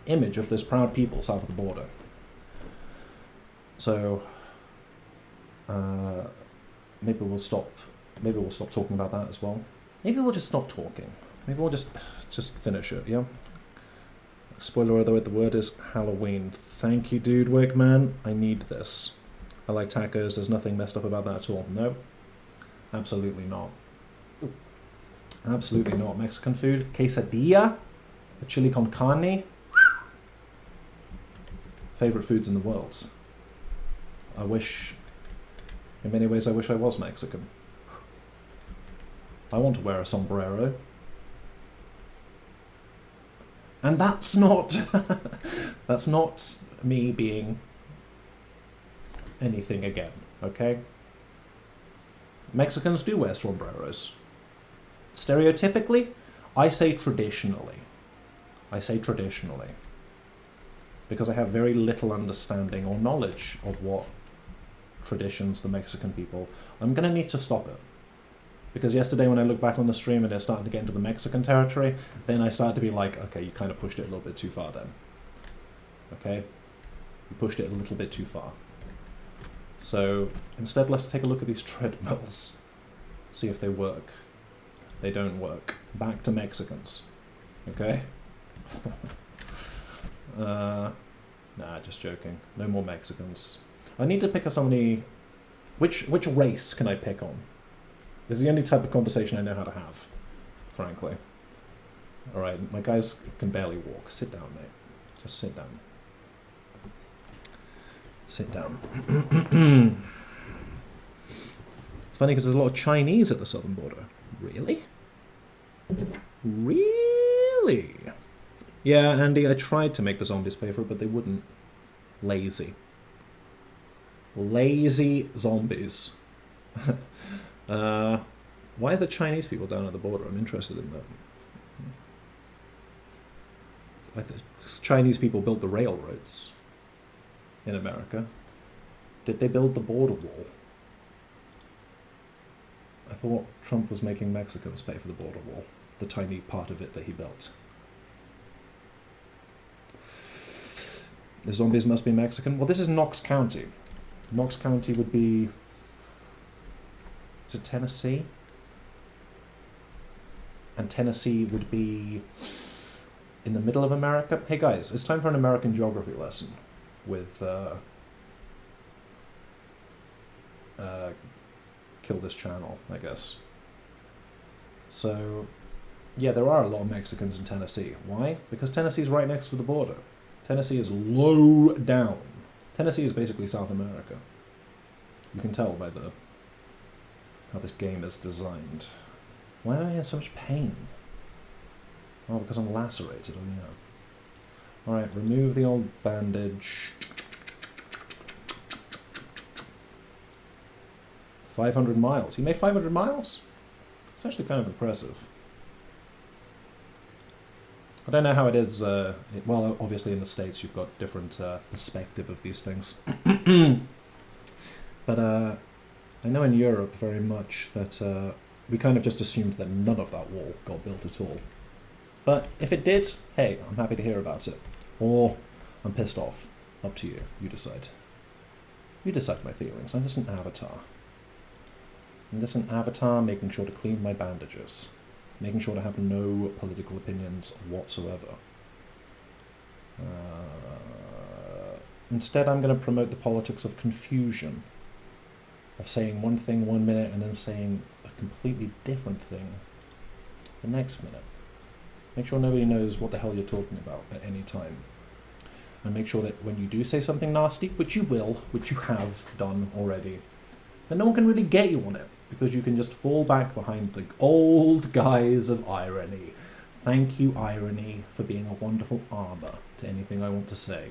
image of this proud people south of the border. So maybe we'll stop talking about that as well. Maybe we'll just stop talking. Maybe we'll just finish it, yeah? Spoiler alert, the word is Halloween. Thank you, dude, Wigman. I need this. I like tacos, there's nothing messed up about that at all. No, absolutely not. Absolutely not. Mexican food, quesadilla, a chili con carne. Favorite foods in the world. In many ways I wish I was Mexican. I want to wear a sombrero. And that's not me being anything again, okay? Mexicans do wear sombreros. Stereotypically, I say traditionally. Because I have very little understanding or knowledge of what traditions the Mexican people... I'm going to need to stop it. Because yesterday when I looked back on the stream and they're starting to get into the Mexican territory, then I started to be like, okay, you kind of pushed it a little bit too far then. Okay? You pushed it a little bit too far. So instead, let's take a look at these treadmills. See if they work. They don't work. Back to Mexicans. Okay? Nah, just joking. No more Mexicans. I need to pick up somebody... Which race can I pick on? This is the only type of conversation I know how to have, frankly. Alright, my guys can barely walk. Sit down, mate. Just sit down. Sit down. Funny because there's a lot of Chinese at the southern border. Really? Really? Yeah, Andy, I tried to make the zombies pay for it, but they wouldn't. Lazy. Lazy zombies. Why is there Chinese people down at the border? I'm interested in that. Chinese people built the railroads in America. Did they build the border wall? I thought Trump was making Mexicans pay for the border wall, the tiny part of it that he built. The zombies must be Mexican. Well, this is Knox County. Knox County would be... Is it Tennessee? and Tennessee would be in the middle of America. Hey guys, it's time for an American geography lesson with Kill This Channel, I guess. So, yeah, there are a lot of Mexicans in Tennessee. Why? Because Tennessee's right next to the border. Tennessee is low down. Tennessee is basically South America. You can tell by how this game is designed. Why am I in so much pain? Oh, because I'm lacerated, oh yeah. Alright, remove the old bandage. 500 miles. He made 500 miles? It's actually kind of impressive. I don't know how it is, well, obviously in the States you've got different perspective of these things. But I know in Europe very much that we kind of just assumed that none of that wall got built at all. But if it did, hey, I'm happy to hear about it. Or I'm pissed off. Up to you. You decide. You decide my feelings. I'm just an avatar. I'm just an avatar making sure to clean my bandages. Making sure to have no political opinions whatsoever. Instead, I'm going to promote the politics of confusion. Of saying one thing 1 minute and then saying a completely different thing the next minute. Make sure nobody knows what the hell you're talking about at any time. And make sure that when you do say something nasty, which you will, which you have done already, then no one can really get you on it, because you can just fall back behind the old guise of irony. Thank you, irony, for being a wonderful armor to anything I want to say.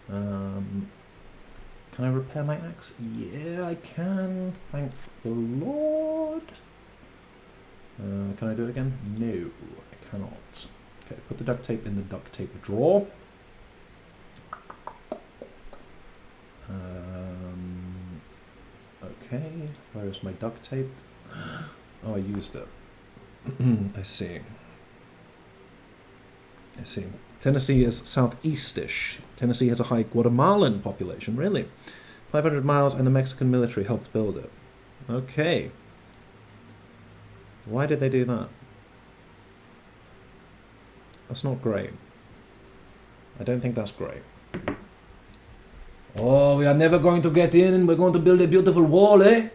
Can I repair my axe? Yeah, I can. Thank the Lord. Can I do it again? No, I cannot. Okay, put the duct tape in the duct tape drawer. Okay, where is my duct tape? Oh, I used it. I see. I see. Tennessee is southeastish. Tennessee has a high Guatemalan population, really. 500 miles, and the Mexican military helped build it. Okay. Why did they do that? That's not great. I don't think that's great. Oh, we are never going to get in, and we're going to build a beautiful wall, eh?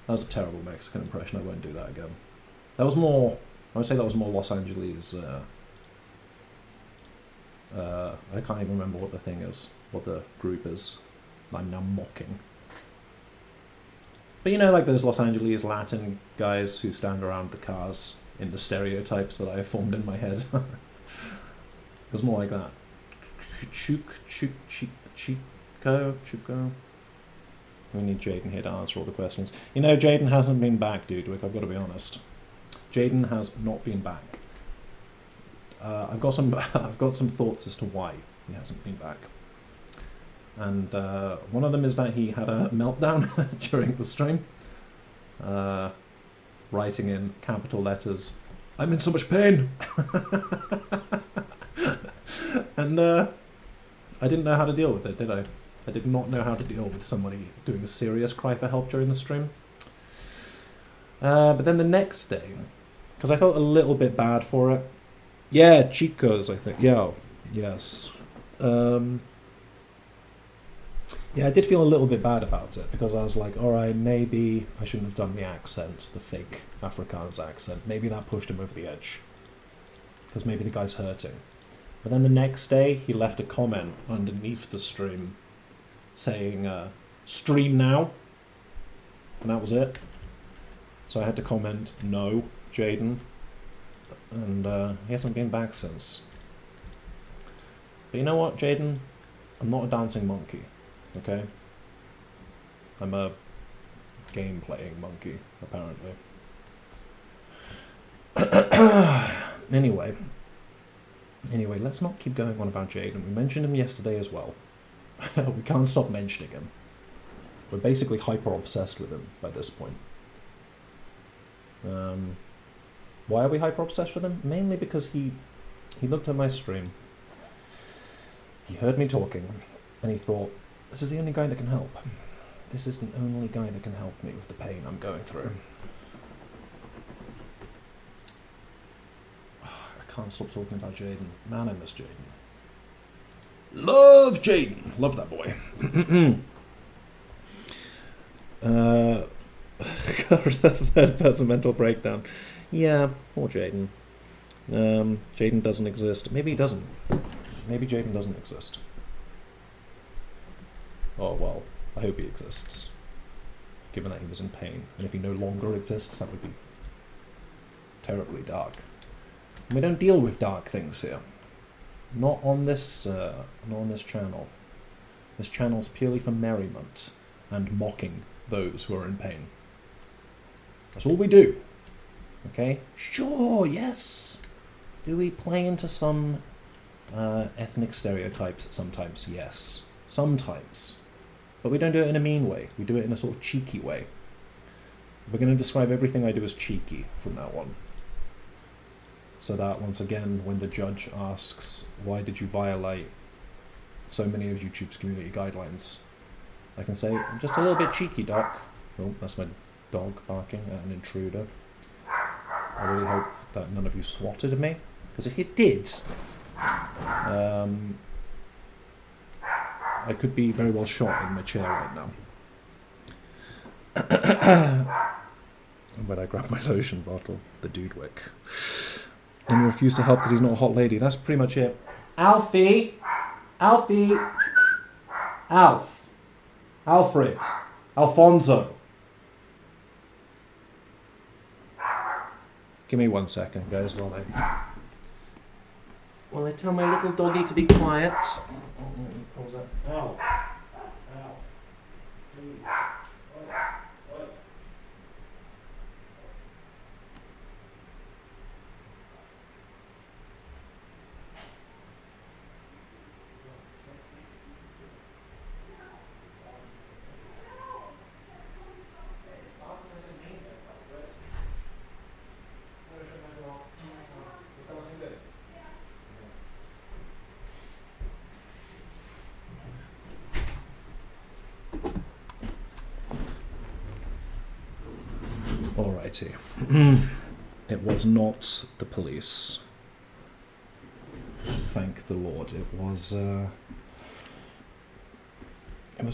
That was a terrible Mexican impression. I won't do that again. That was more... I would say that was more Los Angeles... I can't even remember what the thing is, what the group is. I'm now mocking. But you know, like those Los Angeles Latin guys who stand around the cars in the stereotypes that I have formed in my head. It was more like that. Chuko. We need Jaden here to answer all the questions. You know, Jaden hasn't been back, dude. I've got to be honest. Jaden has not been back. I've got some thoughts as to why he hasn't been back, and one of them is that he had a meltdown during the stream, writing in capital letters, "I'm in so much pain," and I didn't know how to deal with it, did I? I did not know how to deal with somebody doing a serious cry for help during the stream. But then the next day, because I felt a little bit bad for it. Yeah, Chicos, I think. Yeah, yes. Yeah, I did feel a little bit bad about it, because I was like, alright, maybe I shouldn't have done the accent, the fake Afrikaans accent. Maybe that pushed him over the edge. Because maybe the guy's hurting. But then the next day, he left a comment underneath the stream saying, stream now. And that was it. So I had to comment, no, Jaden. And he hasn't been back since. But you know what, Jaden? I'm not a dancing monkey, okay? I'm a game-playing monkey, apparently. Anyway, let's not keep going on about Jaden. We mentioned him yesterday as well. We can't stop mentioning him. We're basically hyper-obsessed with him by this point. Why are we hyper-obsessed with him? Mainly because he looked at my stream, he heard me talking, and he thought, this is the only guy that can help. This is the only guy that can help me with the pain I'm going through. can't stop talking about Jaden. Man, I miss Jaden. Love Jaden. Love that boy. The third person mental breakdown. Yeah, poor Jaden. Jaden doesn't exist. Maybe he doesn't. Maybe Jaden doesn't exist. Oh, well, I hope he exists. Given that he was in pain. And if he no longer exists, that would be terribly dark. And we don't deal with dark things here. Not on this channel. This channel's purely for merriment and mocking those who are in pain. That's all we do. Okay? Sure, yes. Do we play into some ethnic stereotypes sometimes? Yes. Sometimes. But we don't do it in a mean way. We do it in a sort of cheeky way. We're going to describe everything I do as cheeky from now on. So that, once again, when the judge asks, why did you violate so many of YouTube's community guidelines, I can say, I'm just a little bit cheeky, Doc. Oh, that's my dog barking at an intruder. I really hope that none of you swatted me, because if you did, I could be very well shot in my chair right now. When I grab my lotion bottle, the dude wick. And you refuse to help because he's not a hot lady. That's pretty much it. Alfie! Alfie! Alf! Alfred! Alfonso! Give me 1 second, guys, while I tell my little doggy to be quiet. What was that? Ow. Ow. Please. Oi. Alrighty. It was not the police. Thank the Lord. It was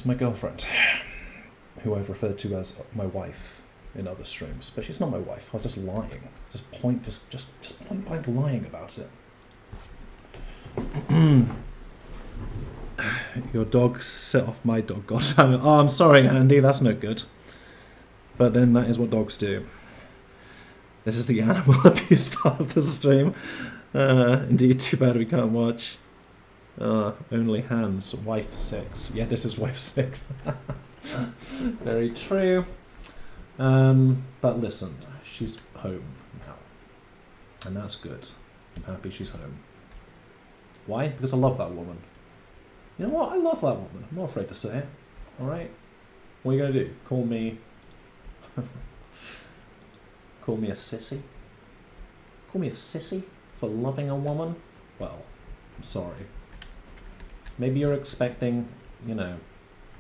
my girlfriend, who I've referred to as my wife in other streams. But she's not my wife. I was just lying. Just point blank lying about it. Your dog set off my dog. God damn it. Oh, I'm sorry, Andy. That's no good. But then that is what dogs do. This is the animal abuse part of the stream. Indeed, too bad we can't watch. Only hands. Wife 6. Yeah, this is wife 6. Very true. But listen, she's home now. And that's good. I'm happy she's home. Why? Because I love that woman. You know what? I love that woman. I'm not afraid to say it. Alright? What are you going to do? Call me... Call me a sissy? Call me a sissy for loving a woman? Well, I'm sorry. Maybe you're expecting, you know,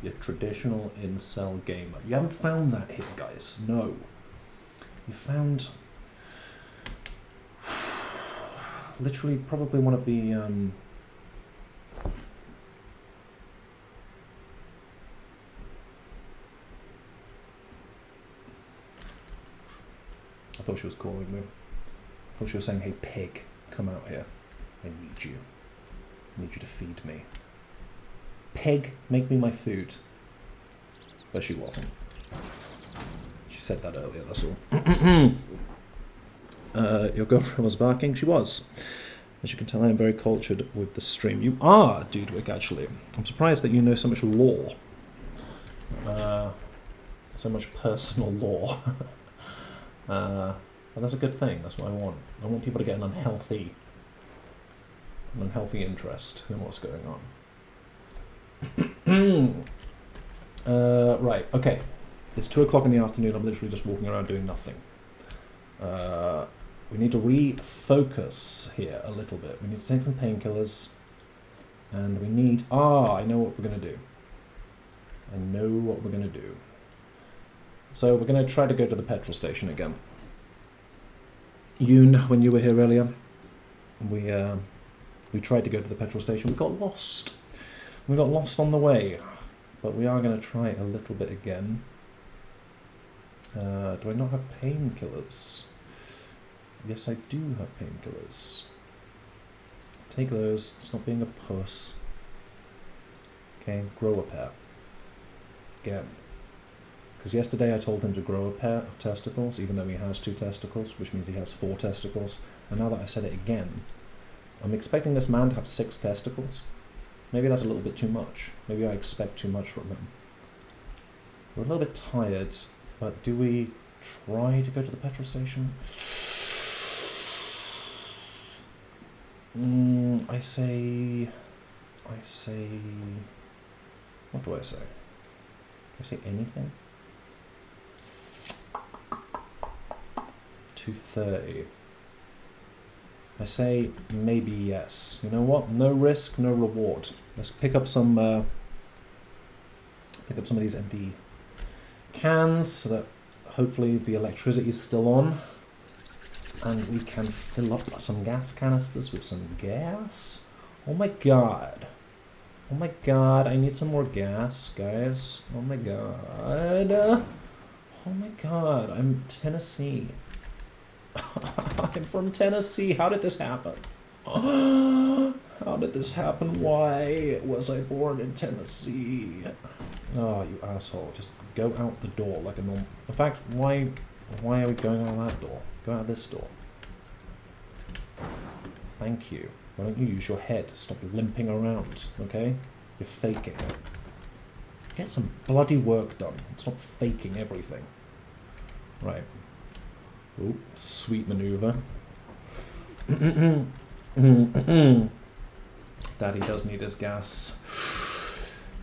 your traditional incel gamer. You haven't found that here, guys. No. You found... literally probably one of the... I thought she was calling me. I thought she was saying, hey pig, come out here. I need you. I need you to feed me. Pig, make me my food. But she wasn't. She said that earlier, that's all. Your girlfriend was barking? She was. As you can tell, I am very cultured with the stream. You are, Dudewick, actually. I'm surprised that you know so much law. So much personal law. But that's a good thing. That's what I want. I want people to get an unhealthy interest in what's going on. Right, okay. It's 2 o'clock in the afternoon. I'm literally just walking around doing nothing. We need to refocus here a little bit. We need to take some painkillers. And we need... I know what we're going to do. I know what we're going to do. So we're going to try to go to the petrol station again. Yoon, when you were here earlier, we tried to go to the petrol station. We got lost. We got lost on the way. But we are going to try it a little bit again. Do I not have painkillers? Yes, I do have painkillers. Take those. Stop being a puss. Okay, grow a pair. Again. Because yesterday I told him to grow a pair of testicles, even though he has 2 testicles, which means he has 4 testicles. And now that I said it again, I'm expecting this man to have 6 testicles. Maybe that's a little bit too much. Maybe I expect too much from him. We're a little bit tired, but do we try to go to the petrol station? I say... What do I say? Do I say anything? 2:30. I say maybe yes. You know what? No risk, no reward. Let's pick up some of these empty cans so that hopefully the electricity is still on, and we can fill up some gas canisters with some gas. Oh my god! Oh my god! I need some more gas, guys. Oh my god! Oh my god! I'm Tennessee. I'm from Tennessee. How did this happen? How did this happen? Why was I born in Tennessee? Oh, you asshole. Just go out the door like a normal... In fact, why are we going out that door? Go out this door. Thank you. Why don't you use your head? Stop limping around, okay? You're faking it. Get some bloody work done. Stop faking everything. Right. Oh, sweet maneuver. Daddy does need his gas.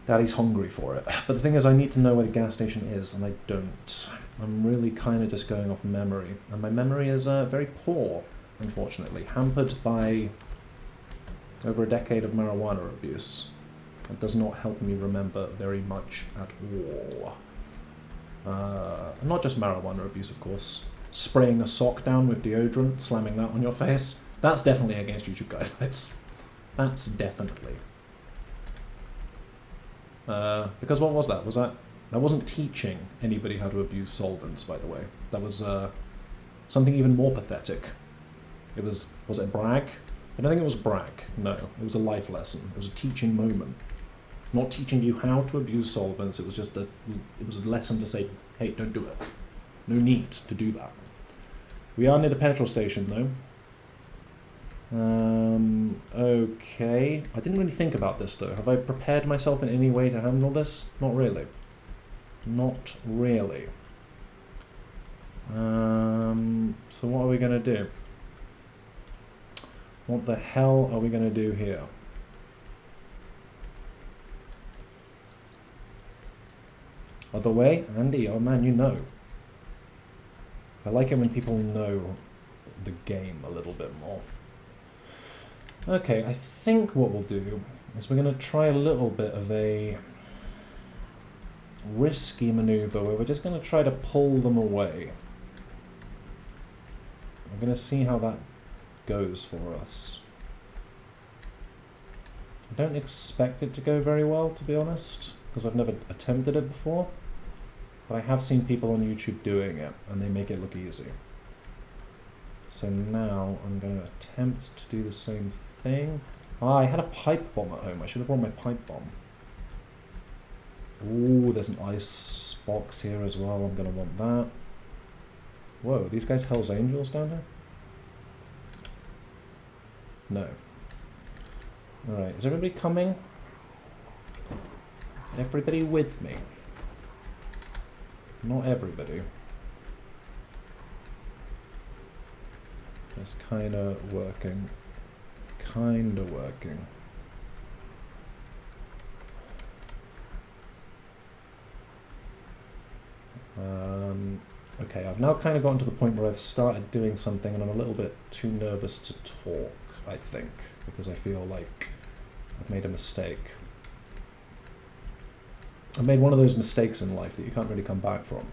Daddy's hungry for it. But the thing is, I need to know where the gas station is, and I don't. I'm really kind of just going off memory. And my memory is very poor, unfortunately. Hampered by over a decade of marijuana abuse. It does not help me remember very much at all. Not just marijuana abuse, of course. Spraying a sock down with deodorant, slamming that on your face. That's definitely against YouTube guidelines. That's definitely. Because what was that? That wasn't teaching anybody how to abuse solvents, by the way. That was something even more pathetic. It was it brag? I don't think it was brag. No, it was a life lesson. It was a teaching moment. Not teaching you how to abuse solvents. It was just a lesson to say, hey, don't do it. No need to do that. We are near the petrol station, though. Okay. I didn't really think about this, though. Have I prepared myself in any way to handle this? Not really. Not really. So what are we going to do? What the hell are we going to do here? Other way? Andy, oh man, you know. I like it when people know the game a little bit more. Okay, I think what we'll do is we're going to try a little bit of a risky maneuver where we're just going to try to pull them away. We're going to see how that goes for us. I don't expect it to go very well, to be honest, because I've never attempted it before. But I have seen people on YouTube doing it, and they make it look easy. So now I'm going to attempt to do the same thing. Ah, I had a pipe bomb at home. I should have brought my pipe bomb. Ooh, there's an ice box here as well. I'm going to want that. Whoa, are these guys Hell's Angels down here? No. Alright, is everybody coming? Is everybody with me? Not everybody. Just kind of working. Kind of working. Okay, I've now kind of gotten to the point where I've started doing something and I'm a little bit too nervous to talk, I think, because I feel like I've made a mistake. I made one of those mistakes in life that you can't really come back from.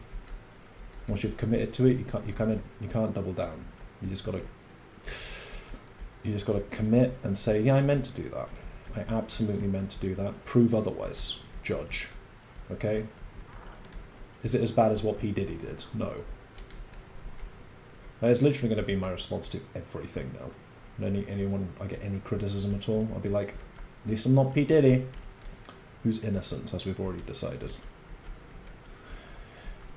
Once you've committed to it, you can't double down. You You just got to commit and say, yeah, I meant to do that. I absolutely meant to do that. Prove otherwise. Judge. Okay? Is it as bad as what P. Diddy did? No. It's literally going to be my response to everything now. Anyone I get any criticism at all, I'll be like, at least I'm not P. Diddy. Who's innocent, as we've already decided.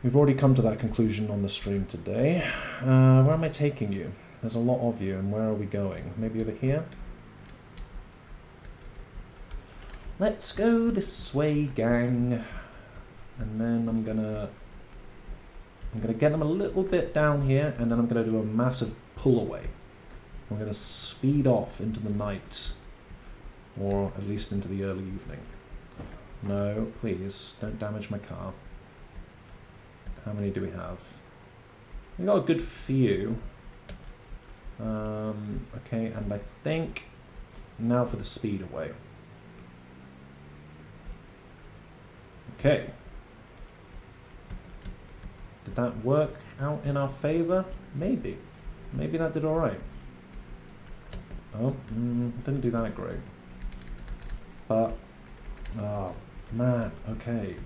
We've already come to that conclusion on the stream today. Where am I taking you? There's a lot of you, and where are we going? Maybe over here? Let's go this way, gang. And then I'm gonna get them a little bit down here, and then I'm gonna do a massive pull away. I'm gonna speed off into the night, or at least into the early evening. No, please, don't damage my car. How many do we have? We got a good few. Okay, and I think now for the speed away. Okay. Did that work out in our favor? Maybe. Maybe that did alright. Oh, didn't do that great. But, oh, man, okay.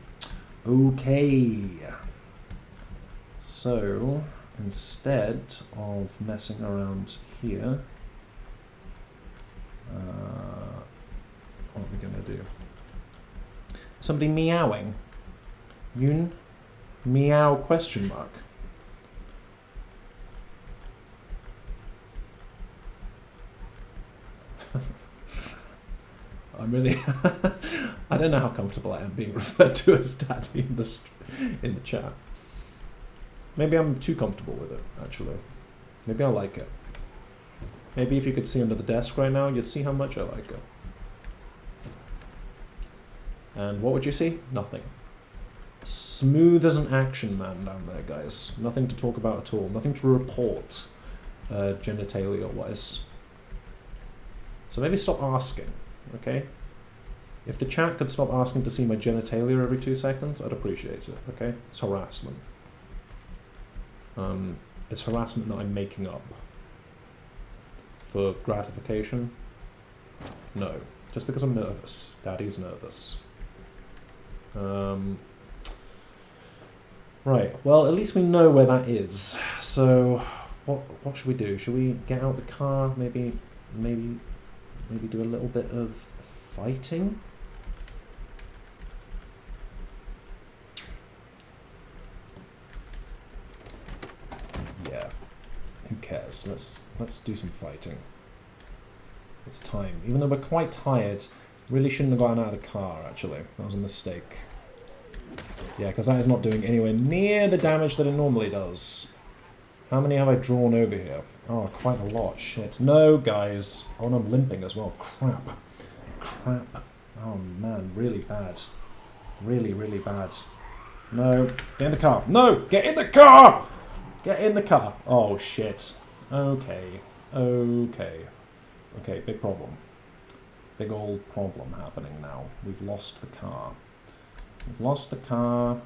Okay. So, instead of messing around here, what are we going to do? Somebody meowing. Yoon? Meow question mark. I'm really I don't know how comfortable I am being referred to as daddy in the chat. Maybe I'm too comfortable with it, actually. Maybe I like it. Maybe if you could see under the desk right now, you'd see how much I like it. And what would you see? Nothing. Smooth as an action man down there, guys. Nothing to talk about at all. Nothing to report, genitalia-wise. So maybe stop asking, okay? If the chat could stop asking to see my genitalia every 2 seconds, I'd appreciate it, okay? It's harassment. It's harassment that I'm making up. For gratification? No. Just because I'm nervous. Daddy's nervous. Right, well, at least we know where that is. So, what should we do? Should we get out the car? Maybe do a little bit of fighting? Yeah. Who cares? Let's do some fighting. It's time. Even though we're quite tired, really shouldn't have gotten out of the car, actually. That was a mistake. Yeah, because that is not doing anywhere near the damage that it normally does. How many have I drawn over here? Oh, quite a lot. Shit. No, guys. Oh, and I'm limping as well. Crap. Crap. Oh, man. Really bad. Really, really bad. No. Get in the car. No! Get in the car! Get in the car. Oh, shit. Okay. Okay. Okay, big problem. Big old problem happening now. We've lost the car. We've lost the car.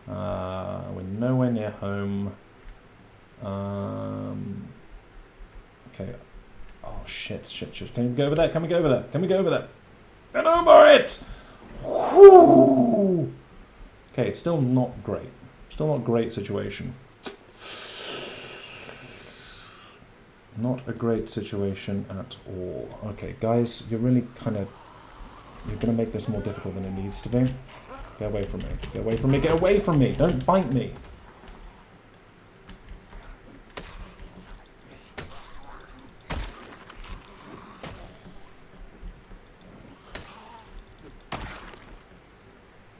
We're nowhere near home. Okay. Oh, shit, shit, shit. Can we go over there? Can we go over there? Can we go over there? Get over it! Woo! Okay, it's still not great. Still not a great situation. Not a great situation at all. Okay, guys, you're really kind of... You're going to make this more difficult than it needs to be. Get away from me. Get away from me. Get away from me. Don't bite me.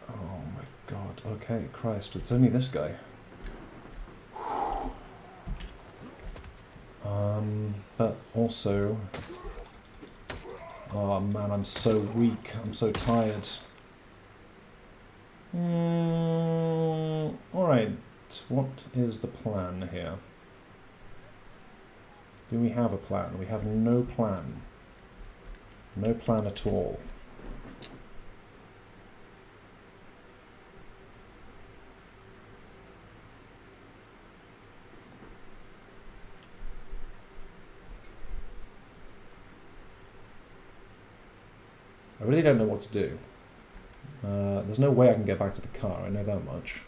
Oh my god. Okay, Christ. It's only this guy. But also... Oh man, I'm so weak. I'm so tired. Alright, what is the plan here? Do we have a plan? We have no plan. No plan at all. really don't know what to do. There's no way I can get back to the car, I know that much.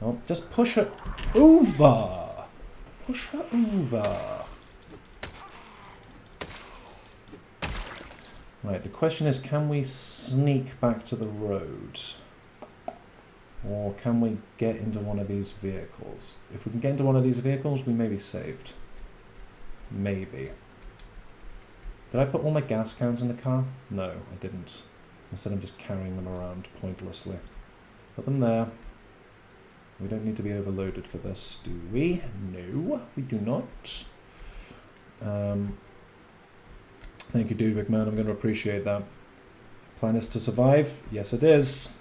Oh, just push her over! Push her over! Right, the question is, can we sneak back to the road? Or can we get into one of these vehicles? If we can get into one of these vehicles, we may be saved. Maybe. Did I put all my gas cans in the car? No, I didn't. Instead I'm just carrying them around pointlessly. Put them there. We don't need to be overloaded for this, do we? No, we do not. Thank you, Dude Big Man. I'm going to appreciate that. Plan is to survive? Yes, it is.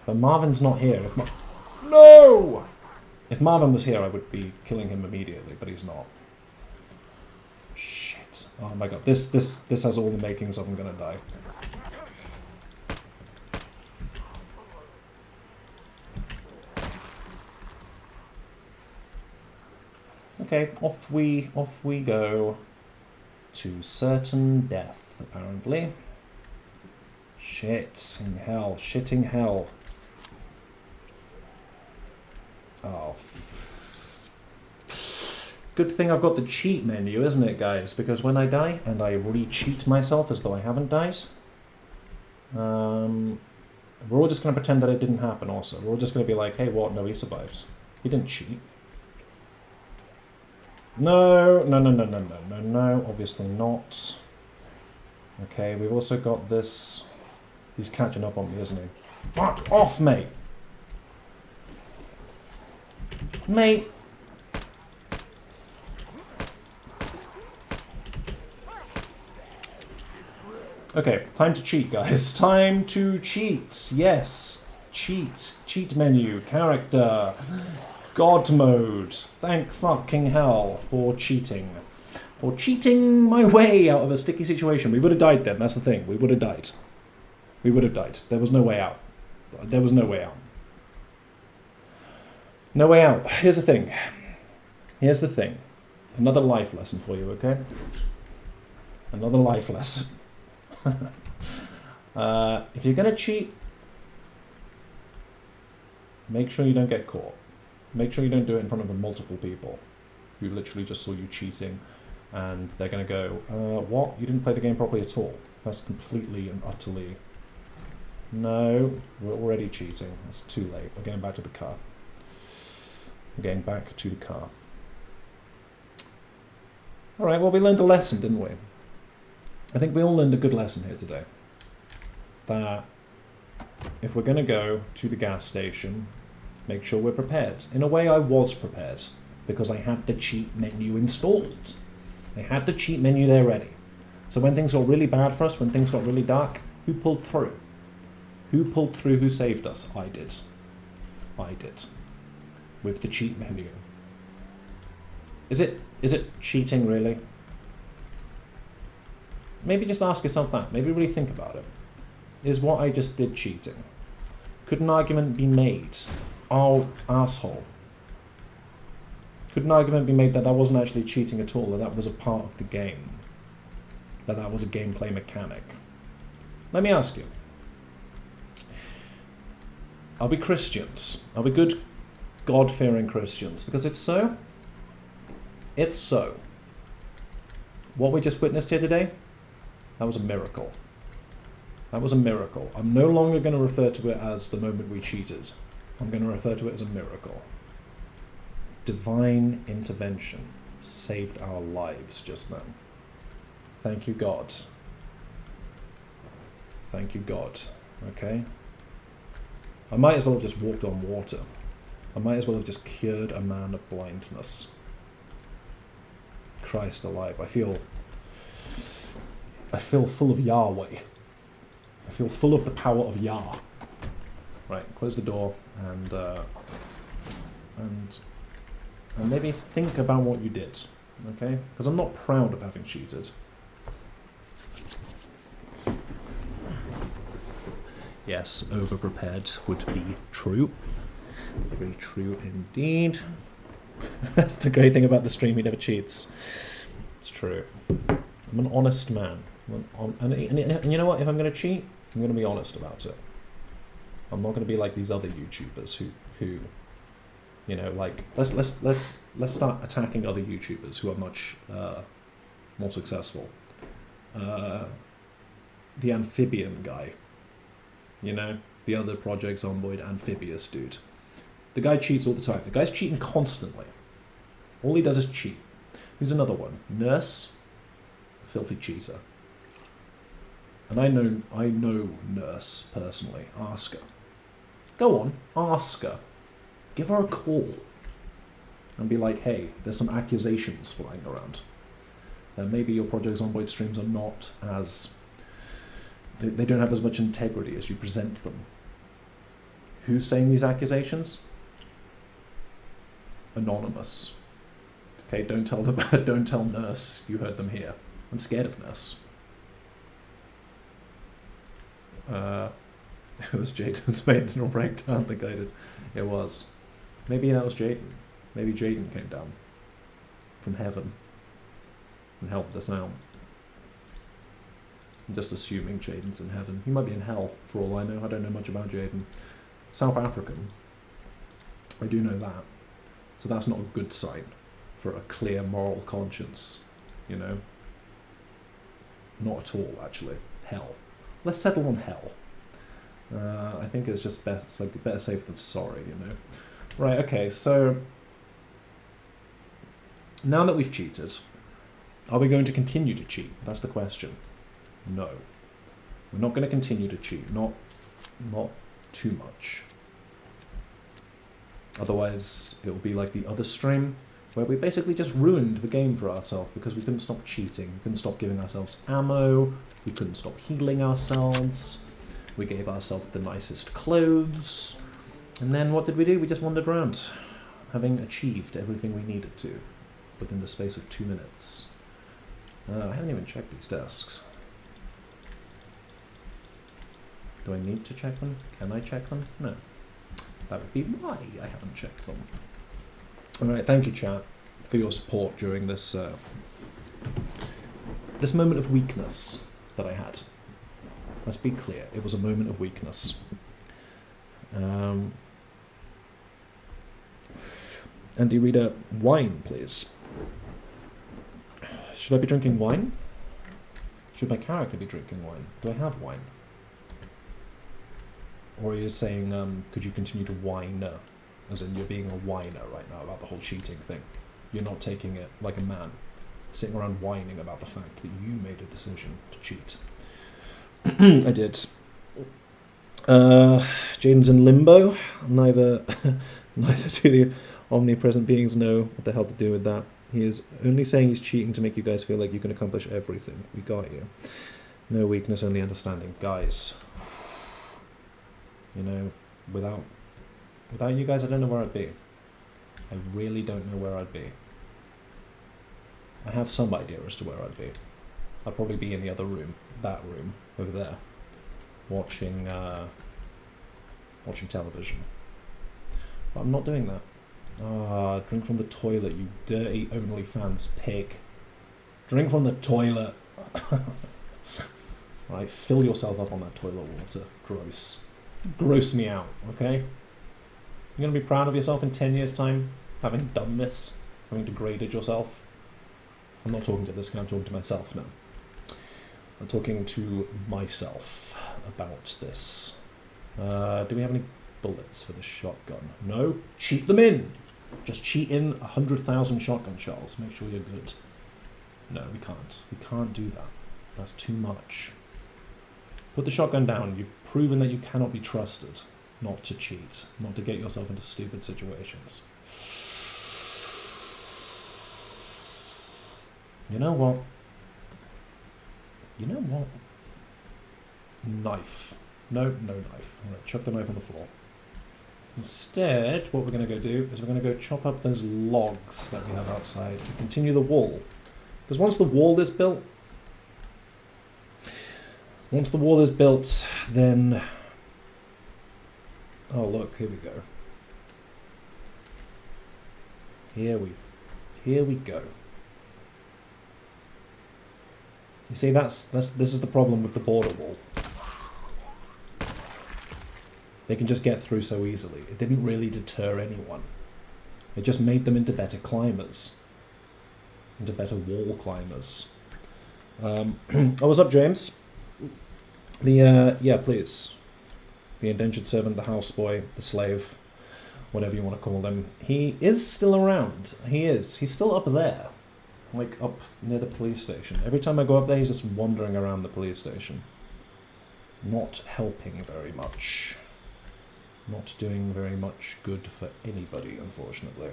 But Marvin's not here. No! If Marvin was here, I would be killing him immediately, but he's not. Shit. Oh my god. This has all the makings of I'm going to die. Okay, off we go to certain death, apparently. Shitting hell, shitting hell. Oh. Good thing I've got the cheat menu, isn't it, guys? Because when I die, and I re-cheat myself as though I haven't died, we're all just going to pretend that it didn't happen also. We're all just going to be like, hey, what? No, he survived. He didn't cheat. No, no, no, no, no, no, no, no, obviously not. Okay, we've also got this. He's catching up on me, isn't he? Fuck off, mate! Mate! Okay, time to cheat, guys. Time to cheat. Yes. Cheat. Cheat menu. Character. God mode. Thank fucking hell for cheating. For cheating my way out of a sticky situation. We would have died then, that's the thing. We would have died. We would have died. There was no way out. There was no way out. No way out. Here's the thing. Here's the thing. Another life lesson for you, okay? Another life lesson. If you're going to cheat, make sure you don't get caught. Make sure you don't do it in front of multiple people who literally just saw you cheating and they're going to go, what? You didn't play the game properly at all. That's completely and utterly... No, we're already cheating. It's too late. We're going back to the car. We're getting back to the car. Alright, well, we learned a lesson, didn't we? I think we all learned a good lesson here today. That if we're going to go to the gas station, make sure we're prepared. In a way, I was prepared, because I had the cheat menu installed. I had the cheat menu there ready. So when things got really bad for us, when things got really dark, who pulled through? Who pulled through, who saved us? I did. I did. With the cheat menu. Is it cheating, really? Maybe just ask yourself that. Maybe really think about it. Is what I just did cheating? Could an argument be made? Oh, asshole. Could an argument be made that that wasn't actually cheating at all, that that was a part of the game? That that was a gameplay mechanic? Let me ask you. Are we Christians? Are we good, God-fearing Christians? Because if so, what we just witnessed here today, that was a miracle. That was a miracle. I'm no longer going to refer to it as the moment we cheated. I'm going to refer to it as a miracle. Divine intervention saved our lives just then. Thank you, God. Thank you, God. Okay? I might as well have just walked on water. I might as well have just cured a man of blindness. Christ alive. I feel full of Yahweh. I feel full of the power of Yah. Right, close the door and maybe think about what you did, okay? Because I'm not proud of having cheated. Yes, over-prepared would be true. Very true indeed. That's the great thing about the stream, he never cheats. It's true. I'm an honest man. And you know what? If I'm going to cheat, I'm going to be honest about it. I'm not going to be like these other YouTubers who, you know, like let's start attacking other YouTubers who are much more successful. The amphibian guy, you know, the other Project Zomboid amphibious dude. The guy cheats all the time. The guy's cheating constantly. All he does is cheat. Who's another one? Nurse, filthy cheater. And I know Nurse personally. Ask her. Go on, ask her. Give her a call. And be like, hey, there's some accusations flying around. Maybe your Project Zomboid streams are not as... They don't have as much integrity as you present them. Who's saying these accusations? Anonymous. Okay, don't tell them. Don't tell Nurse you heard them here. I'm scared of Nurse. It was Jaden's maiden breakdown. The guy did. It was. Maybe that was Jaden. Maybe Jaden came down from heaven and helped us out. I'm just assuming Jaden's in heaven. He might be in hell, for all I know. I don't know much about Jaden. South African. I do know that. So that's not a good sign for a clear moral conscience, you know? Not at all, actually. Hell. Let's settle on hell. I think it's just better, it's like better safe than sorry, you know? Right, okay, so... Now that we've cheated, are we going to continue to cheat? That's the question. No. We're not going to continue to cheat. Not too much. Otherwise, it will be like the other stream, where we basically just ruined the game for ourselves because we couldn't stop cheating. We couldn't stop giving ourselves ammo. We couldn't stop healing ourselves. We gave ourselves the nicest clothes. And then what did we do? We just wandered around, having achieved everything we needed to within the space of 2 minutes. I haven't even checked these desks. Do I need to check them? Can I check them? No. That would be why I haven't checked them. Alright, thank you, chat, for your support during this this moment of weakness that I had. Let's be clear, it was a moment of weakness. Andy Reader, wine, please. Should I be drinking wine? Should my character be drinking wine? Do I have wine? Or are you saying, could you continue to whine? As in, you're being a whiner right now about the whole cheating thing. You're not taking it like a man. Sitting around whining about the fact that you made a decision to cheat. I did. Jaden's in limbo. Neither do the omnipresent beings know what the hell to do with that. He is only saying he's cheating to make you guys feel like you can accomplish everything. We got you. No weakness, only understanding. Guys, you know, without you guys, I don't know where I'd be. I really don't know where I'd be. I have some idea as to where I'd be. I'd probably be in the other room, that room, over there, watching television. But I'm not doing that. Drink from the toilet, you dirty OnlyFans pig. Drink from the toilet. Right, fill yourself up on that toilet water. Gross. Gross me out, okay? You're going to be proud of yourself in 10 years' time, having done this, having degraded yourself? I'm not talking to this guy, I'm talking to myself now. I'm talking to myself about this. Do we have any bullets for the shotgun? No? Cheat them in! Just cheat in 100,000 shotgun shells. Make sure you're good. No, we can't. We can't do that. That's too much. Put the shotgun down. You've proven that you cannot be trusted not to cheat, not to get yourself into stupid situations. You know what? You know what? Knife. No knife. I'm going to chuck the knife on the floor. Instead, what we're going to go do is we're going to go chop up those logs that we have outside to continue the wall. Because once the wall is built, then... Oh, look, here we go. Here we go. You see, this is the problem with the border wall. They can just get through so easily. It didn't really deter anyone. It just made them into better climbers. Into better wall climbers. Oh, what's up, James? Yeah, please. The indentured servant, the houseboy, the slave, whatever you want to call them. He is still around. He is. He's still up there. Like, up near the police station. Every time I go up there, he's just wandering around the police station. Not helping very much. Not doing very much good for anybody, unfortunately.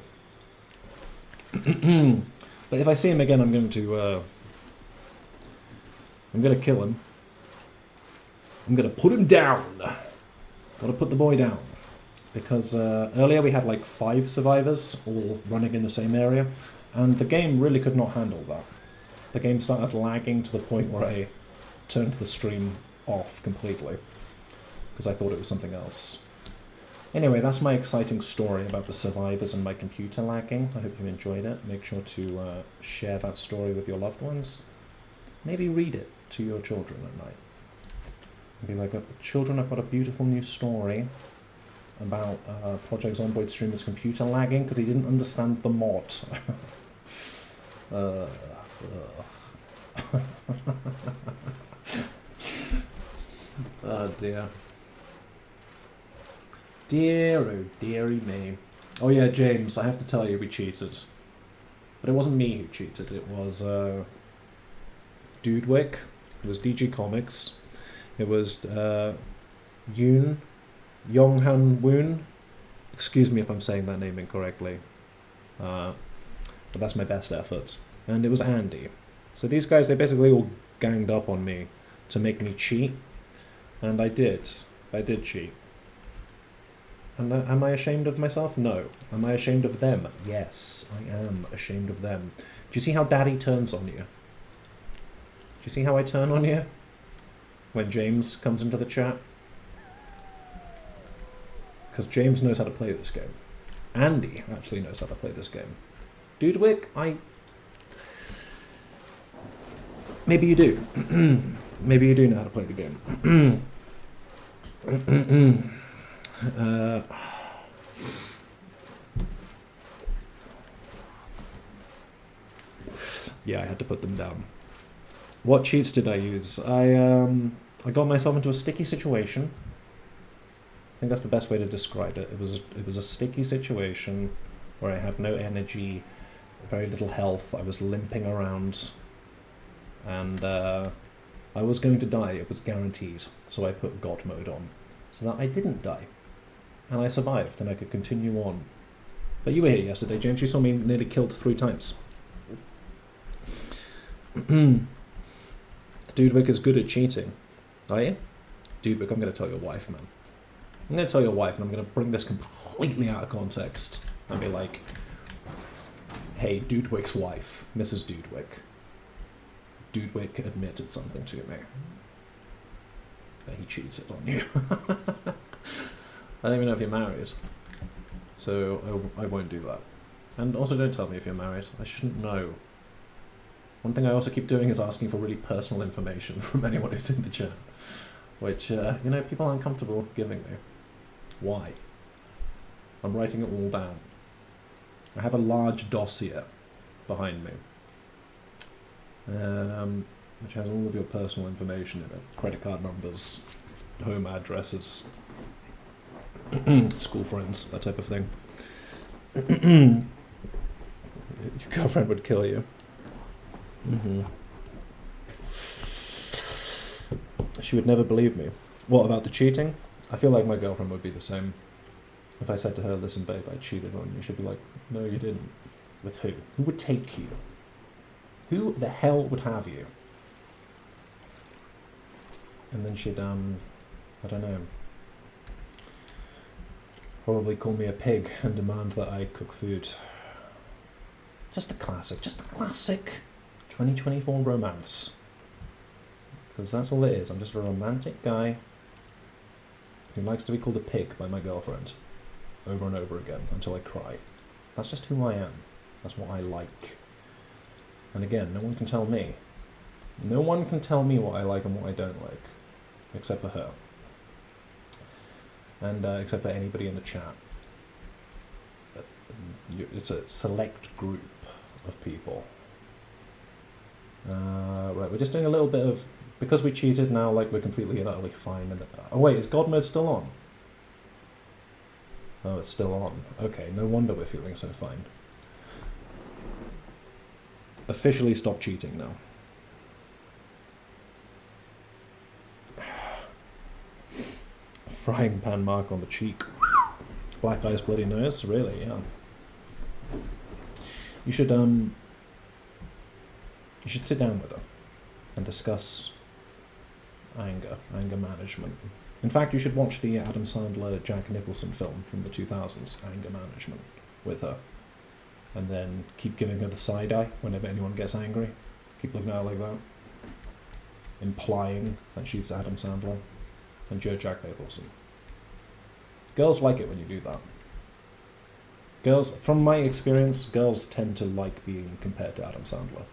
But if I see him again, I'm going to kill him. I'm going to put him down. Gotta put the boy down. Because earlier we had like 5 survivors all running in the same area, and the game really could not handle that. The game started lagging to the point where I turned the stream off completely, because I thought it was something else. Anyway, that's my exciting story about the survivors and my computer lagging. I hope you enjoyed it. Make sure to share that story with your loved ones. Maybe read it to your children at night. Be like, children, I've got a beautiful new story about Project Zomboid streamer's computer lagging because he didn't understand the mod. Oh dear. Dear, oh dearie me. Oh yeah, James, I have to tell you we cheated. But it wasn't me who cheated, it was Dudewick, it was DG Comics, it was Yonghan Woon. Excuse me if I'm saying that name incorrectly. But that's my best effort. And it was Andy. So these guys, they basically all ganged up on me to make me cheat. And I did. I did cheat. And am I ashamed of myself? No. Am I ashamed of them? Yes, I am ashamed of them. Do you see how Daddy turns on you? Do you see how I turn on you? When James comes into the chat? Because James knows how to play this game. Andy actually knows how to play this game. Dudewick, maybe you do. Maybe you do know how to play the game. Yeah, I had to put them down. What cheats did I use? I got myself into a sticky situation. I think that's the best way to describe it. It was a sticky situation where I had no energy, very little health. I was limping around, and I was going to die. It was guaranteed. So I put God mode on, so that I didn't die. And I survived, and I could continue on. But you were here yesterday, James. You saw me nearly killed 3 times. Dudewick is good at cheating. Are you? Dudewick, I'm going to tell your wife, man. I'm going to tell your wife, and I'm going to bring this completely out of context. And be like, hey, Dudewick's wife, Mrs. Dudewick. Dudewick admitted something to me. That he cheated on you. I don't even know if you're married, so I won't do that. And also don't tell me if you're married, I shouldn't know. One thing I also keep doing is asking for really personal information from anyone who's in the chat, which, you know, people aren't comfortable giving me. Why? I'm writing it all down. I have a large dossier behind me, which has all of your personal information in it. Credit card numbers, home addresses, school friends, that type of thing. Your girlfriend would kill you. She would never believe me. What about the cheating? I feel like my girlfriend would be the same. If I said to her, listen babe, I cheated on you, she'd be like, no you didn't. With who? Who would take you? Who the hell would have you? And then she'd, I don't know, probably call me a pig and demand that I cook food. Just a classic 2024 romance. Because that's all it is. I'm just a romantic guy who likes to be called a pig by my girlfriend over and over again until I cry. That's just who I am. That's what I like. And again, no one can tell me No one can tell me what I like and what I don't like, except for her. And except for anybody in the chat. It's a select group of people. Right, we're just doing a little bit of... Because we cheated now, like, we're completely and utterly fine. And, oh wait, is God mode still on? Oh, it's still on. Okay, no wonder we're feeling so fine. Officially stop cheating now. Frying pan mark on the cheek. Black eyes, bloody nose. Really, yeah. You should sit down with her and discuss anger management. In fact, you should watch the Adam Sandler, Jack Nicholson film from the 2000s, Anger Management, with her. And then keep giving her the side eye whenever anyone gets angry. Keep looking at her like that. Implying that she's Adam Sandler and you're Jack Nicholson. Girls like it when you do that. Girls, from my experience, girls tend to like being compared to Adam Sandler.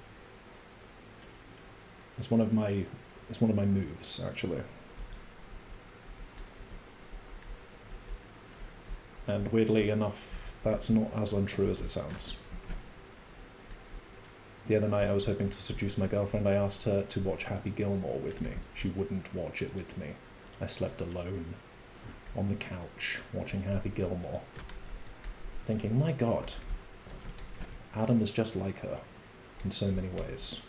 It's one of my moves, actually. And weirdly enough, that's not as untrue as it sounds. The other night I was hoping to seduce my girlfriend. I asked her to watch Happy Gilmore with me. She wouldn't watch it with me. I slept alone on the couch watching Happy Gilmore, thinking, my God, Adam is just like her in so many ways.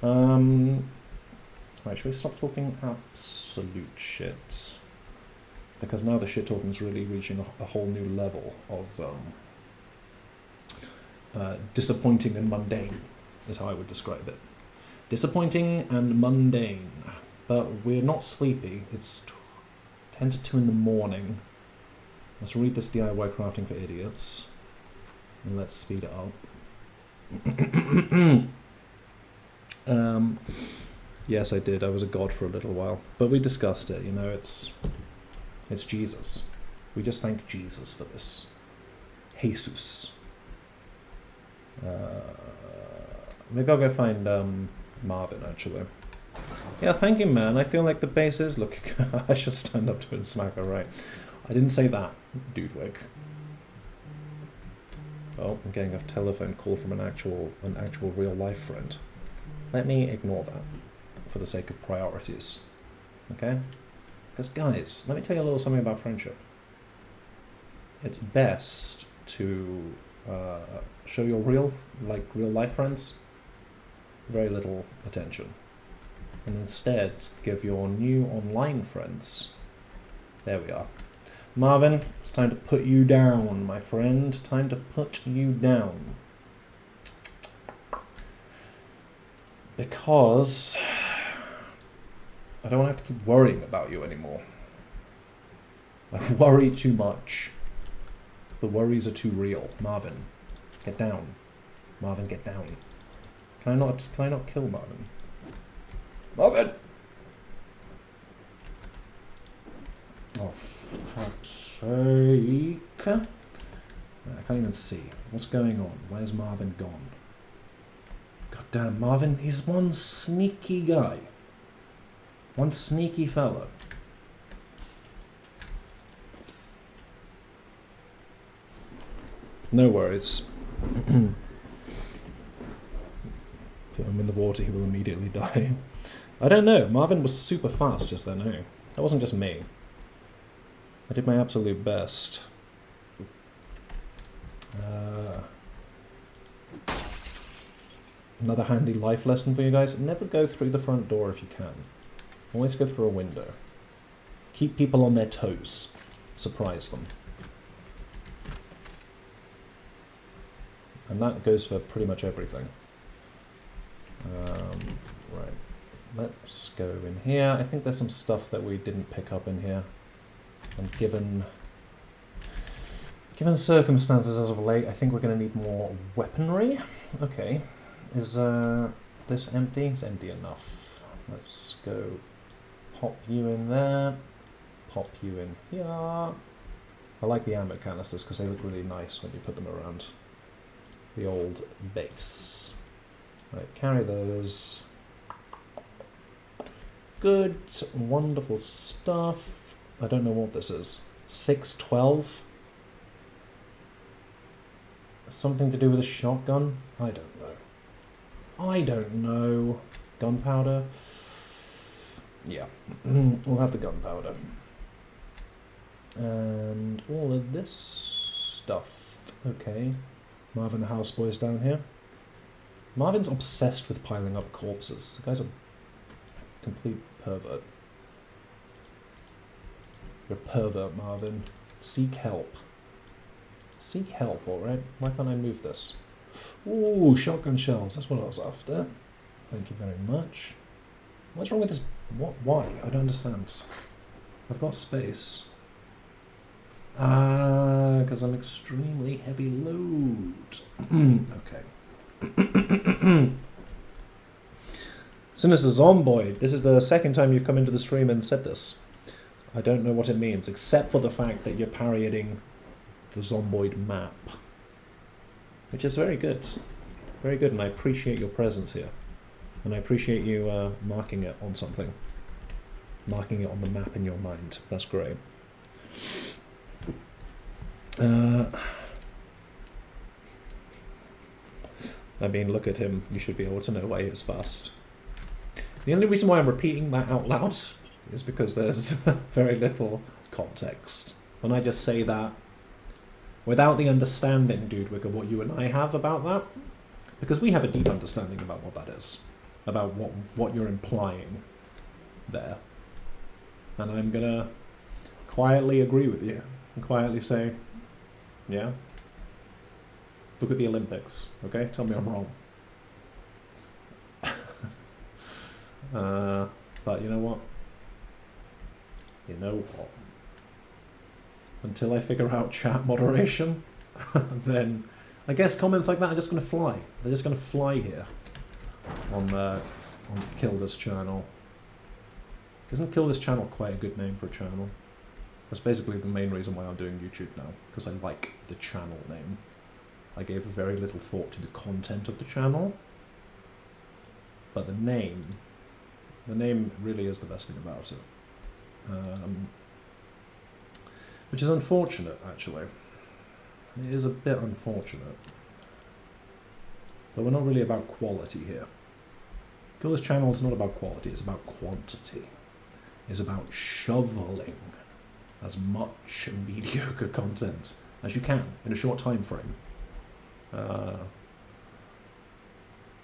Right, should we stop talking absolute shit? Because now the shit talking is really reaching a whole new level of disappointing and mundane, is how I would describe it. Disappointing and mundane. But we're not sleepy. It's 10 to 2 in the morning. Let's read this DIY Crafting for Idiots. And let's speed it up. Yes, I did. I was a god for a little while. But we discussed it, you know, it's Jesus. We just thank Jesus for this. Jesus. Maybe I'll go find Marvin, actually. Yeah, thank you, man. I feel like the bass is looking... I should stand up to it and smack her, right. I didn't say that, Dudewick. Oh, I'm getting a telephone call from an actual real-life friend. Let me ignore that for the sake of priorities. Okay? Because, guys, let me tell you a little something about friendship. It's best to show your real-life friends very little attention. And instead, give your new online friends... There we are. Marvin, it's time to put you down, my friend. Time to put you down. Because I don't have to keep worrying about you anymore. I worry too much. The worries are too real. Marvin, get down. Marvin, get down. Can I not kill Marvin? Marvin! Oh, fuck's sake. I can't even see. What's going on? Where's Marvin gone? God damn, Marvin, he's one sneaky guy. One sneaky fella. No worries. Put him in the water, he will immediately die. I don't know, Marvin was super fast just then, eh? That wasn't just me. I did my absolute best. Another handy life lesson for you guys. Never go through the front door if you can. Always go through a window. Keep people on their toes. Surprise them. And that goes for pretty much everything. Right. Let's go in here. I think there's some stuff that we didn't pick up in here. And given circumstances as of late, I think we're going to need more weaponry. Okay. Is this empty? It's empty enough. Let's go pop you in there. Pop you in here. I like the ammo canisters because they look really nice when you put them around the old base. Right, carry those. good, wonderful stuff. I don't know what this is. 612? Something to do with a shotgun? I don't know. I don't know. Gunpowder? Yeah, we'll have the gunpowder. And all of this stuff. Okay. Marvin the houseboy's down here. Marvin's obsessed with piling up corpses. The guy's a complete pervert. You're a pervert, Marvin. Seek help. Seek help, alright? Why can't I move this? Ooh, shotgun shells. That's what I was after. Thank you very much. What's wrong with this? What? Why? I don't understand. I've got space. Because I'm extremely heavy load. Okay. Sinister Zomboid, this is the second time you've come into the stream and said this. I don't know what it means, except for the fact that you're parodying the Zomboid map. Which is very good. Very good, and I appreciate your presence here. And I appreciate you marking it on something. Marking it on the map in your mind. That's great. I mean, look at him. You should be able to know why he's fast. The only reason why I'm repeating that out loud is because there's very little context. When I just say that, without the understanding, Dudwick, of what you and I have about that, because we have a deep understanding about what that is, about what you're implying there. And I'm gonna quietly agree with you, and quietly say, yeah, look at the Olympics, okay? Tell me I'm wrong. But you know what? You know what? Until I figure out chat moderation, then I guess comments like that are just going to fly. They're just going to fly here on Kill This Channel. Isn't Kill This Channel quite a good name for a channel? That's basically the main reason why I'm doing YouTube now, because I like the channel name. I gave very little thought to the content of the channel, but the name really is the best thing about it. Which is unfortunate, actually. It is a bit unfortunate. But we're not really about quality here. Kill This Channel is not about quality, it's about quantity. It's about shoveling as much mediocre content as you can in a short time frame. I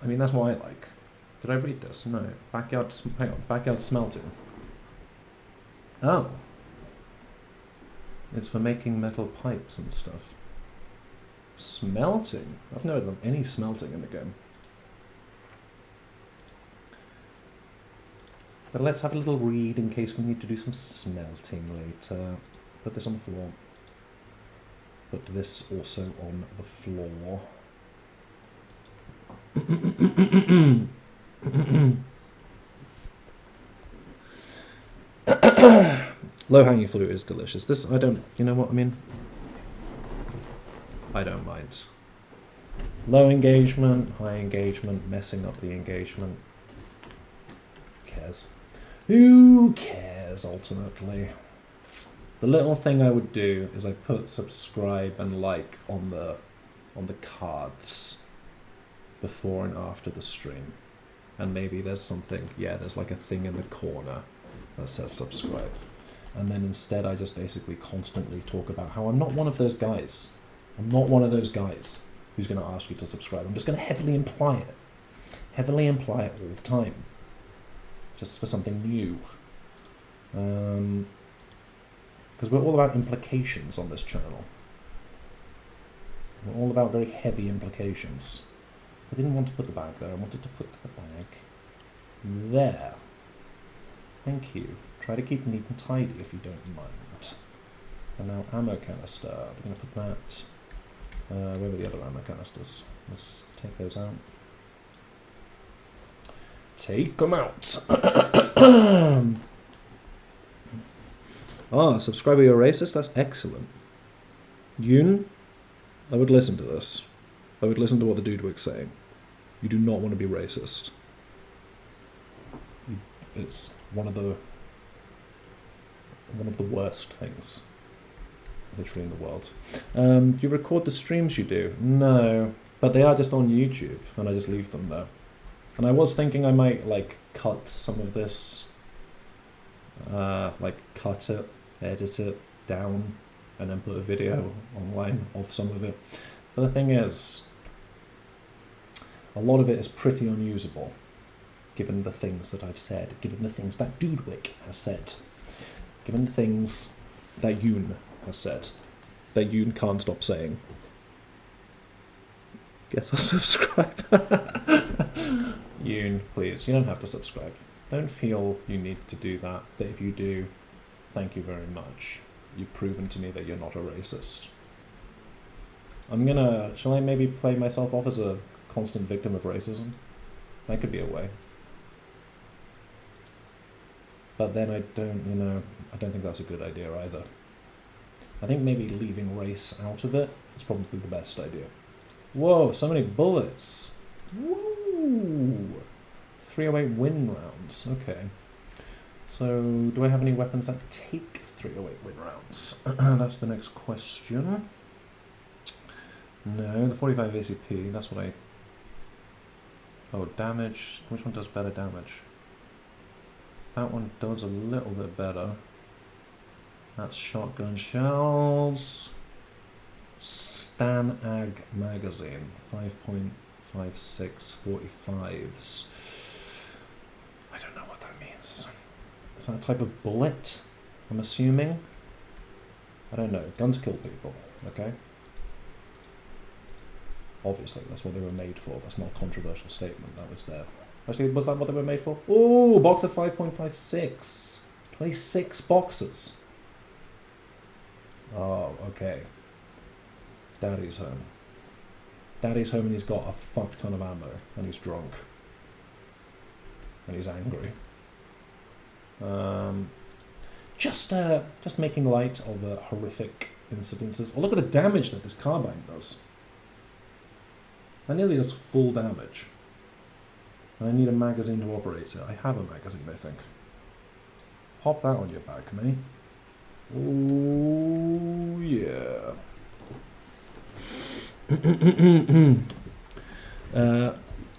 mean, that's what I like. Did I read this? No. Backyard smelting. Oh. It's for making metal pipes and stuff. Smelting? I've never done any smelting in the game. But let's have a little read in case we need to do some smelting later. Put this on the floor. Put this also on the floor. Low-hanging fruit is delicious. This, I don't, you know what I mean? I don't mind. Low engagement, high engagement, messing up the engagement. Who cares? Who cares, ultimately? The little thing I would do is I put subscribe and like on the cards before and after the stream. And maybe there's something, yeah, there's like a thing in the corner that says subscribe. And then instead I just basically constantly talk about how I'm not one of those guys. I'm not one of those guys who's going to ask you to subscribe. I'm just going to heavily imply it. Heavily imply it all the time. Just for something new. Because we're all about implications on this channel. We're all about very heavy implications. I didn't want to put the bag there. I wanted to put the bag there. Thank you. Try to keep neat and tidy if you don't mind. And now ammo canister. We're going to put that... where were the other ammo canisters? Let's take those out. Take them out! Ah, subscriber, you're racist? That's excellent. Yoon, I would listen to this. I would listen to what the Dudwick's saying. You do not want to be racist. one of the worst things, literally, in the world. Do you record the streams you do? No, but they are just on YouTube, and I just leave them there. And I was thinking I might like cut some of this, like cut it, edit it down, and then put a video online of some of it. But the thing is, a lot of it is pretty unusable, given the things that I've said, given the things that Dudwick has said, given the things that Yoon has said, that Yoon can't stop saying. Guess I'll subscribe. Yoon, please, you don't have to subscribe. Don't feel you need to do that, but if you do, thank you very much. You've proven to me that you're not a racist. Shall I maybe play myself off as a constant victim of racism? That could be a way. But then I don't think that's a good idea either. I think maybe leaving race out of it is probably the best idea. Whoa, so many bullets. Woo! 308 win rounds, okay. So, do I have any weapons that take 308 win rounds? That's the next question. No, the 45 ACP, that's what I... Oh, damage. Which one does better damage? That one does a little bit better. That's shotgun shells. Stan-Ag magazine. 5.56 45s. I don't know what that means. Is that a type of bullet? I'm assuming? I don't know. Guns kill people, okay? Obviously, that's what they were made for. That's not a controversial statement. That was there. Actually, was that what they were made for? Ooh, box of 5.56. 26 boxes. Oh, okay. Daddy's home. Daddy's home and he's got a fuck ton of ammo. And he's drunk. And he's angry. Just making light of horrific incidences. Oh, look at the damage that this carbine does. That nearly does full damage. And I need a magazine to operate it. I have a magazine, I think. Pop that on your back, mate. Oh, yeah.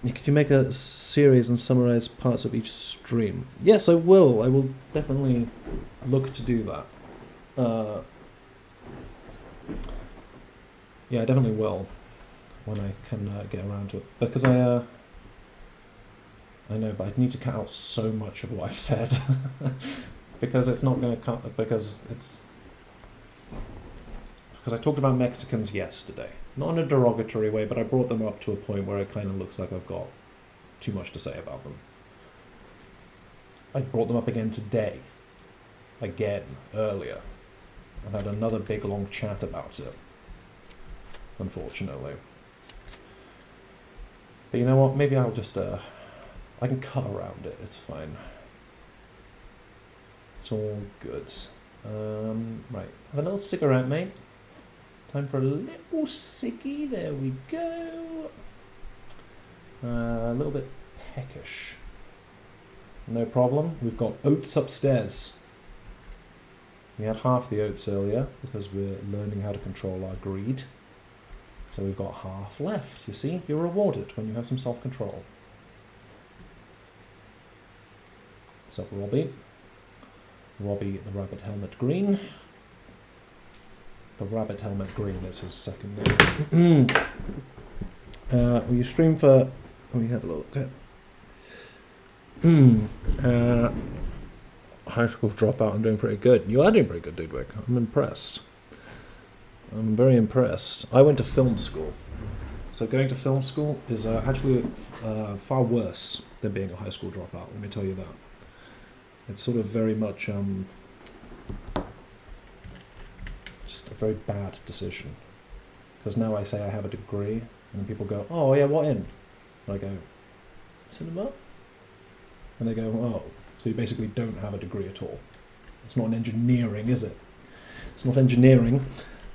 Could you make a series and summarize parts of each stream? Yes, I will. I will definitely look to do that. Yeah, I definitely will when I can get around to it. Because I know, but I need to cut out so much of what I've said. Because it's not going to cut, because I talked about Mexicans yesterday. Not in a derogatory way, but I brought them up to a point where it kind of looks like I've got too much to say about them. I brought them up again today. Again, earlier. I've had another big long chat about it. Unfortunately. But you know what, maybe I'll just, I can cut around it, it's fine. It's all good. Right, have a little cigarette, mate. Time for a little sickie, there we go. A little bit peckish. No problem, we've got oats upstairs. We had half the oats earlier because we're learning how to control our greed. So we've got half left, you see? You're rewarded when you have some self-control. What's up, Robbie? Robbie the Rabbit Helmet Green. The Rabbit Helmet Green is his second name. Will you stream for... Let me have a look. High school dropout, I'm doing pretty good. You are doing pretty good, Dudwick. I'm impressed. I'm very impressed. I went to film school. So going to film school is actually far worse than being a high school dropout, let me tell you that. It's sort of very much just a very bad decision. Because now I say I have a degree, and then people go, oh yeah, what in? And I go, cinema? And they go, oh, so you basically don't have a degree at all. It's not an engineering, is it? It's not engineering.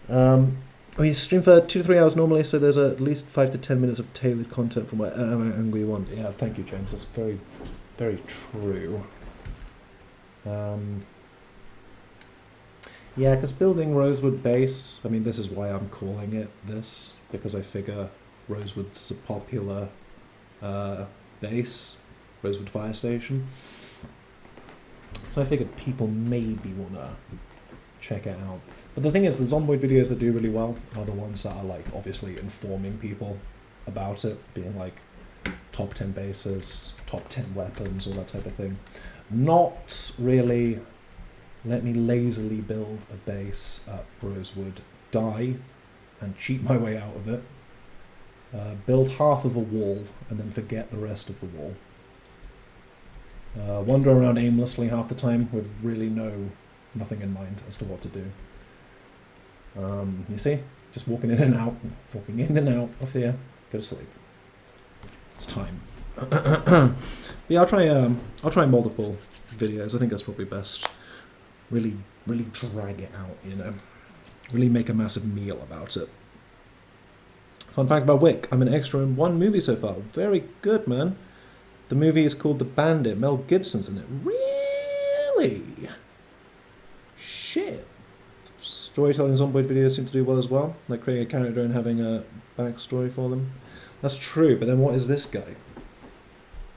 You stream for 2 to 3 hours normally, so there's at least 5 to 10 minutes of tailored content from whatever angle you want. Yeah, thank you, James. That's very, very true. Yeah, because building Rosewood base, I mean, this is why I'm calling it this, because I figure Rosewood's a popular base, Rosewood Fire Station. So I figured people maybe want to check it out. But the thing is, the Zomboid videos that do really well are the ones that are, like, obviously informing people about it, being like top 10 bases, top 10 weapons, all that type of thing. Not really, let me lazily build a base at Rosewood, die, and cheat my way out of it. Build half of a wall, and then forget the rest of the wall. Wander around aimlessly half the time with really nothing in mind as to what to do. You see? Just walking in and out of here. Go to sleep. It's time. Yeah, I'll try multiple videos. I think that's probably best. Really drag it out, you know. Really make a massive meal about it. Fun fact about Wick, I'm an extra in one movie so far. Very good, man. The movie is called The Bandit. Mel Gibson's in it. Really? Shit. Storytelling Zomboid videos seem to do well as well. Like creating a character and having a backstory for them. That's true, but then what is this guy?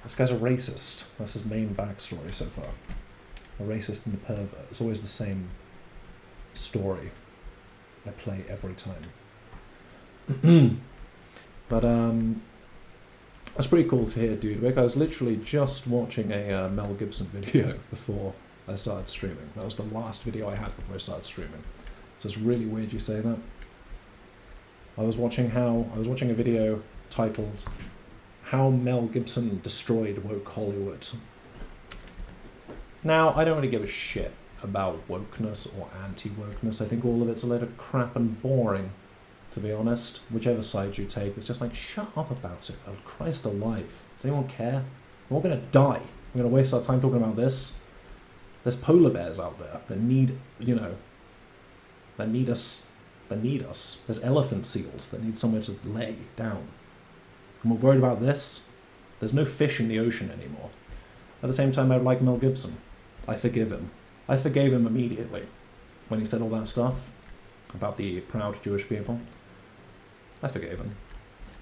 This guy's a racist. That's his main backstory so far. A racist and a pervert. It's always the same story I play every time. But that's pretty cool to hear, dude. Like, I was literally just watching a Mel Gibson video before I started streaming. That was the last video I had before I started streaming. So it's really weird you say that. I was watching a video titled "How Mel Gibson Destroyed Woke Hollywood." Now, I don't really give a shit about wokeness or anti-wokeness. I think all of it's a load of crap and boring, to be honest. Whichever side you take, it's just like, shut up about it. Oh, Christ alive. Does anyone care? We're all going to die. We're going to waste our time talking about this. There's polar bears out there that need, you know, that need us. There's elephant seals that need somewhere to lay down. And we're worried about this. There's no fish in the ocean anymore. At the same time, I like Mel Gibson. I forgive him. I forgave him immediately when he said all that stuff about the proud Jewish people. I forgave him.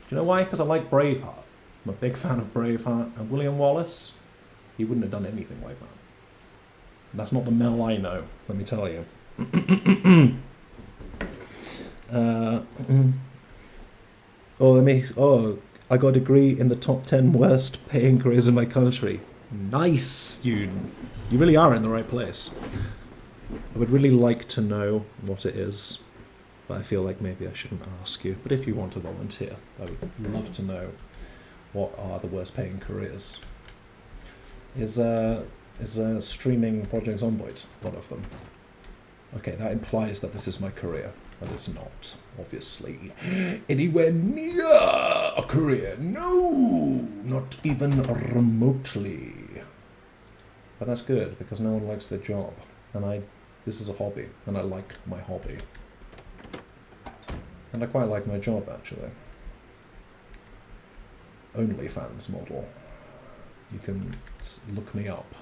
Do you know why? Because I like Braveheart. I'm a big fan of Braveheart. And William Wallace, he wouldn't have done anything like that. That's not the Mel I know, let me tell you. I got a degree in the top 10 worst paying careers in my country. Nice, you really are in the right place. I would really like to know what it is, but I feel like maybe I shouldn't ask you. But if you want to volunteer, I would love to know what are the worst paying careers. Is streaming Project Zomboid one of them? Okay, that implies that this is my career. But it's not, obviously, anywhere near a career. No, not even remotely. But that's good, because no one likes their job. And this is a hobby, and I like my hobby. And I quite like my job, actually. OnlyFans model. You can look me up.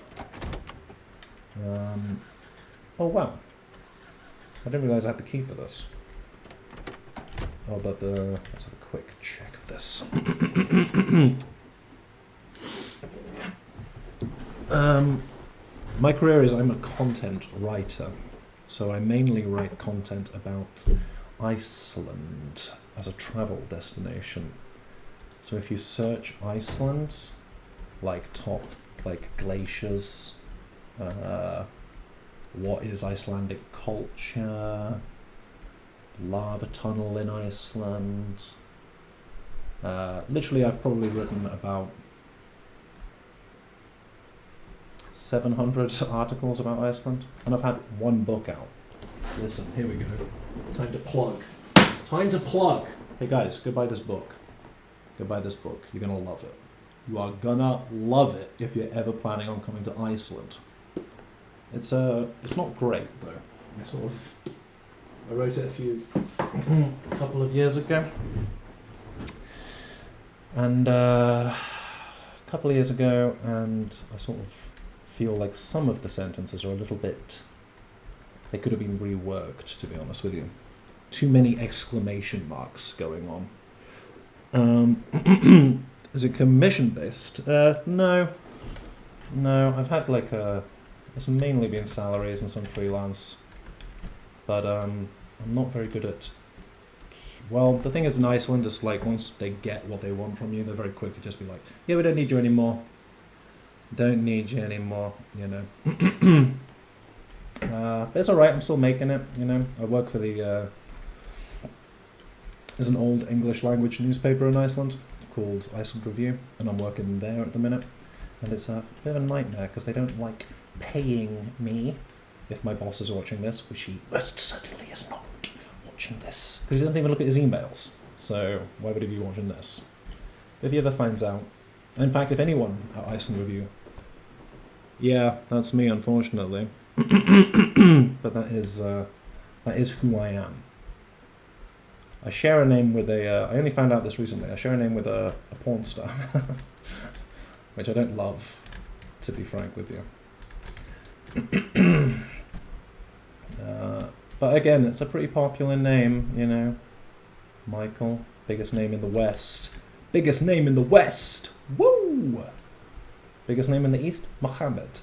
Oh, wow. I didn't realise I had the key for this. Oh, but let's have a quick check of this. My career is I'm a content writer. So I mainly write content about Iceland as a travel destination. So if you search Iceland, like glaciers, what is Icelandic culture, lava tunnel in Iceland. Literally, I've probably written about 700 articles about Iceland, and I've had one book out. Listen, here we go. Time to plug. Time to plug! Hey guys, go buy this book. Go buy this book. You're gonna love it. You are gonna love it if you're ever planning on coming to Iceland. It's not great though. I wrote it a couple of years ago, and I sort of feel like some of the sentences are a little bit... They could have been reworked, to be honest with you. Too many exclamation marks going on. Is it commission-based? No. No, I've had like a... It's mainly been salaries and some freelance. But I'm not very good at... Well, the thing is in Iceland, it's like once they get what they want from you, they're very quick to just be like, yeah, we don't need you anymore. Don't need you anymore, you know. But it's alright, I'm still making it, you know. I work for the... There's an old English language newspaper in Iceland called Iceland Review, and I'm working there at the minute. And it's a bit of a nightmare because they don't like paying me if my boss is watching this, which he most certainly is not watching this, because he doesn't even look at his emails. So why would he be watching this? If he ever finds out, in fact, if anyone at Iceland Review, yeah, that's me, unfortunately. But that is who I am. I share a name with a. I only found out this recently. I share a name with a porn star, which I don't love, to be frank with you. But again, it's a pretty popular name, you know. Michael, biggest name in the West. Biggest name in the West! Woo! Biggest name in the East? Mohammed.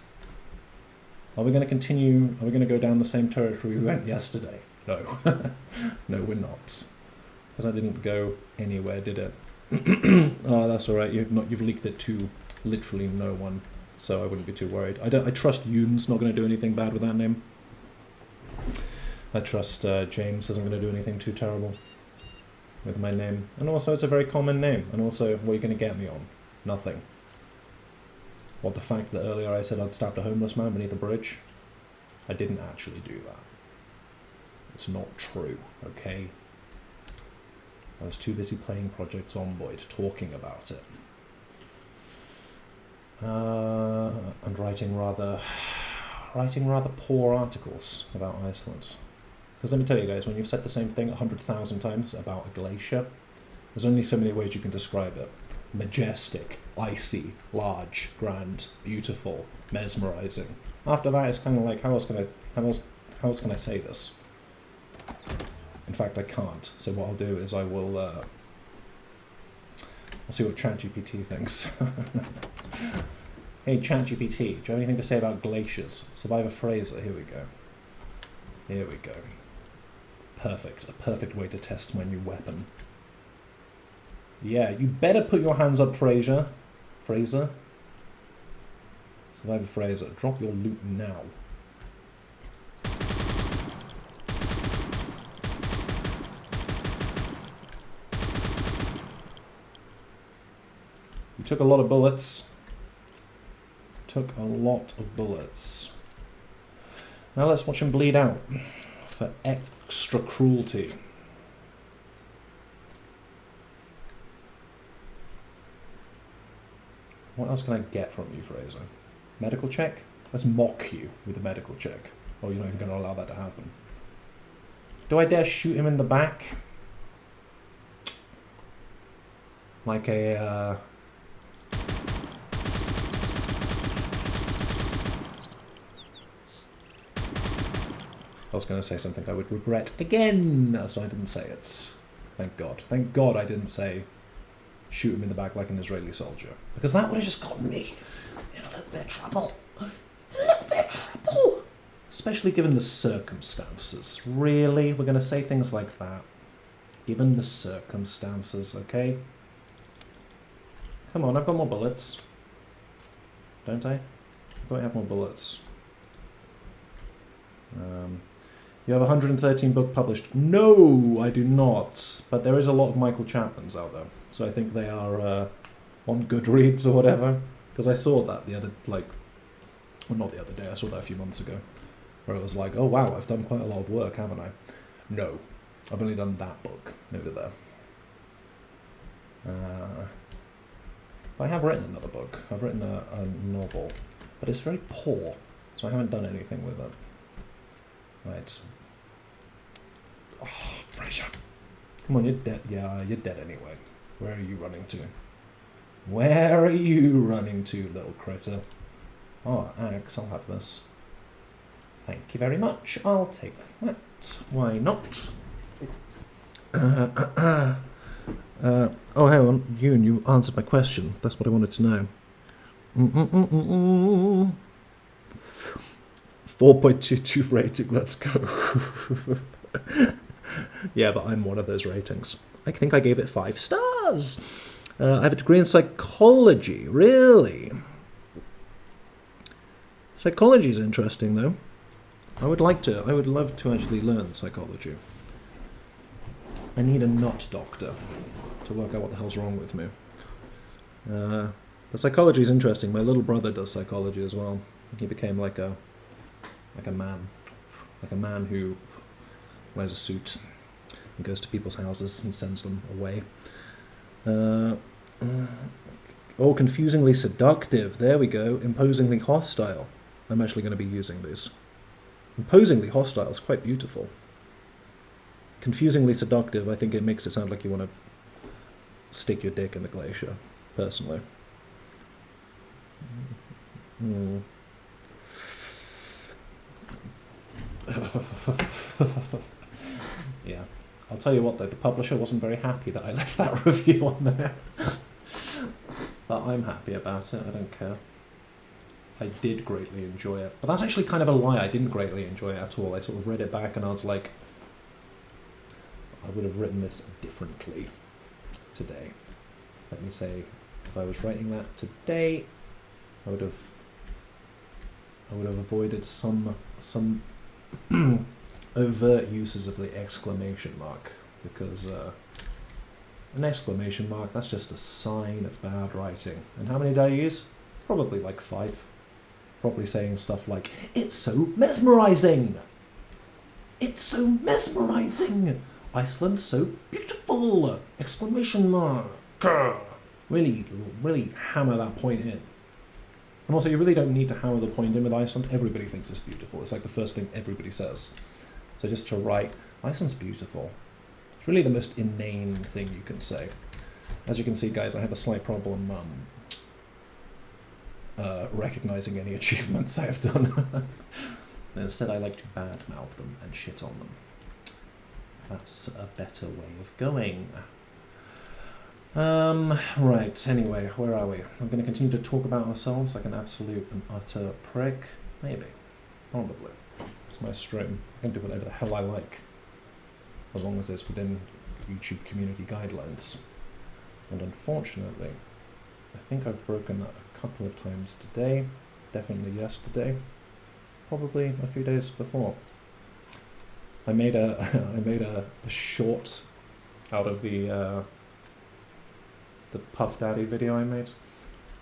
Are we going to continue? Are we going to go down the same territory we went yesterday? No. No, we're not. Because I didn't go anywhere, did it? Oh, that's alright. You've leaked it to literally no one, so I wouldn't be too worried. I trust Yoon's not going to do anything bad with that name. I trust James isn't going to do anything too terrible with my name. And also, it's a very common name. And also, what are you going to get me on? Nothing. What, the fact that earlier I said I'd stabbed a homeless man beneath a bridge? I didn't actually do that. It's not true, okay? I was too busy playing Project Zomboid, talking about it. And writing rather poor articles about Iceland. Because let me tell you guys, when you've said the same thing 100,000 times about a glacier, there's only so many ways you can describe it. Majestic, icy, large, grand, beautiful, mesmerizing. After that, it's kind of like, how else can I say this? In fact, I can't. So what I'll do is I'll see what ChatGPT thinks. Hey ChatGPT, do you have anything to say about glaciers? Survivor Fraser, here we go. Here we go. Perfect. A perfect way to test my new weapon. Yeah, you better put your hands up, Fraser. Fraser? Survivor Fraser, drop your loot now. You took a lot of bullets. Took a lot of bullets. Now let's watch him bleed out for extra cruelty. What else can I get from you, Fraser? Medical check? Let's mock you with a medical check. Oh, you're not even going to allow that to happen. Do I dare shoot him in the back? Like a, I was going to say something I would regret again, so I didn't say it. Thank God. Thank God I didn't say shoot him in the back like an Israeli soldier. Because that would have just gotten me in a little bit of trouble. A little bit of trouble! Especially given the circumstances. Really? We're going to say things like that? Given the circumstances, okay? Come on, I've got more bullets. Don't I? I thought I had more bullets. You have 113 book published. No, I do not. But there is a lot of Michael Chapmans out there. So I think they are on Goodreads or whatever. Because I saw that the other, well, not the other day. I saw that a few months ago. Where it was like, oh wow, I've done quite a lot of work, haven't I? No, I've only done that book over there. But I have written another book. I've written a novel. But it's very poor. So I haven't done anything with it. Right. Oh, Fraser. Come on, you're dead. Yeah, you're dead anyway. Where are you running to? Where are you running to, little critter? Oh, Axe, I'll have this. Thank you very much. I'll take that. Why not? Oh, hang on. You answered my question. That's what I wanted to know. 4.22 rating, let's go. Yeah, but I'm one of those ratings. I think I gave it 5 stars. I have a degree in psychology, really. Psychology is interesting, though. I would love to actually learn psychology. I need a nut doctor to work out what the hell's wrong with me. But psychology is interesting. My little brother does psychology as well. He became like a man who wears a suit and goes to people's houses and sends them away. Oh, confusingly seductive. There we go. Imposingly hostile. I'm actually going to be using these. Imposingly hostile is quite beautiful. Confusingly seductive, I think it makes it sound like you want to stick your dick in the glacier, personally. Yeah. I'll tell you what though, the publisher wasn't very happy that I left that review on there. But I'm happy about it, I don't care. I did greatly enjoy it. But that's actually kind of a lie, I didn't greatly enjoy it at all. I sort of read it back and I was like, I would have written this differently today. Let me say, if I was writing that today, I would have avoided some overt uses of the exclamation mark, because an exclamation mark, that's just a sign of bad writing. And how many did I use? Probably like 5. Probably saying stuff like, "It's so mesmerizing! It's so mesmerizing! Iceland's so beautiful!" Exclamation mark! Really, really hammer that point in. And also, you really don't need to hammer the point in with Iceland. Everybody thinks it's beautiful. It's like the first thing everybody says. So just to write, Iceland's beautiful. It's really the most inane thing you can say. As you can see, guys, I have a slight problem recognizing any achievements I have done. Instead, I like to badmouth them and shit on them. That's a better way of going. Right, anyway, where are we? I'm going to continue to talk about ourselves like an absolute and utter prick. Maybe. Probably. It's my stream. I can do whatever the hell I like. As long as it's within YouTube community guidelines. And unfortunately, I think I've broken that a couple of times today. Definitely yesterday. Probably a few days before. I made a short out of the Puff Daddy video I made,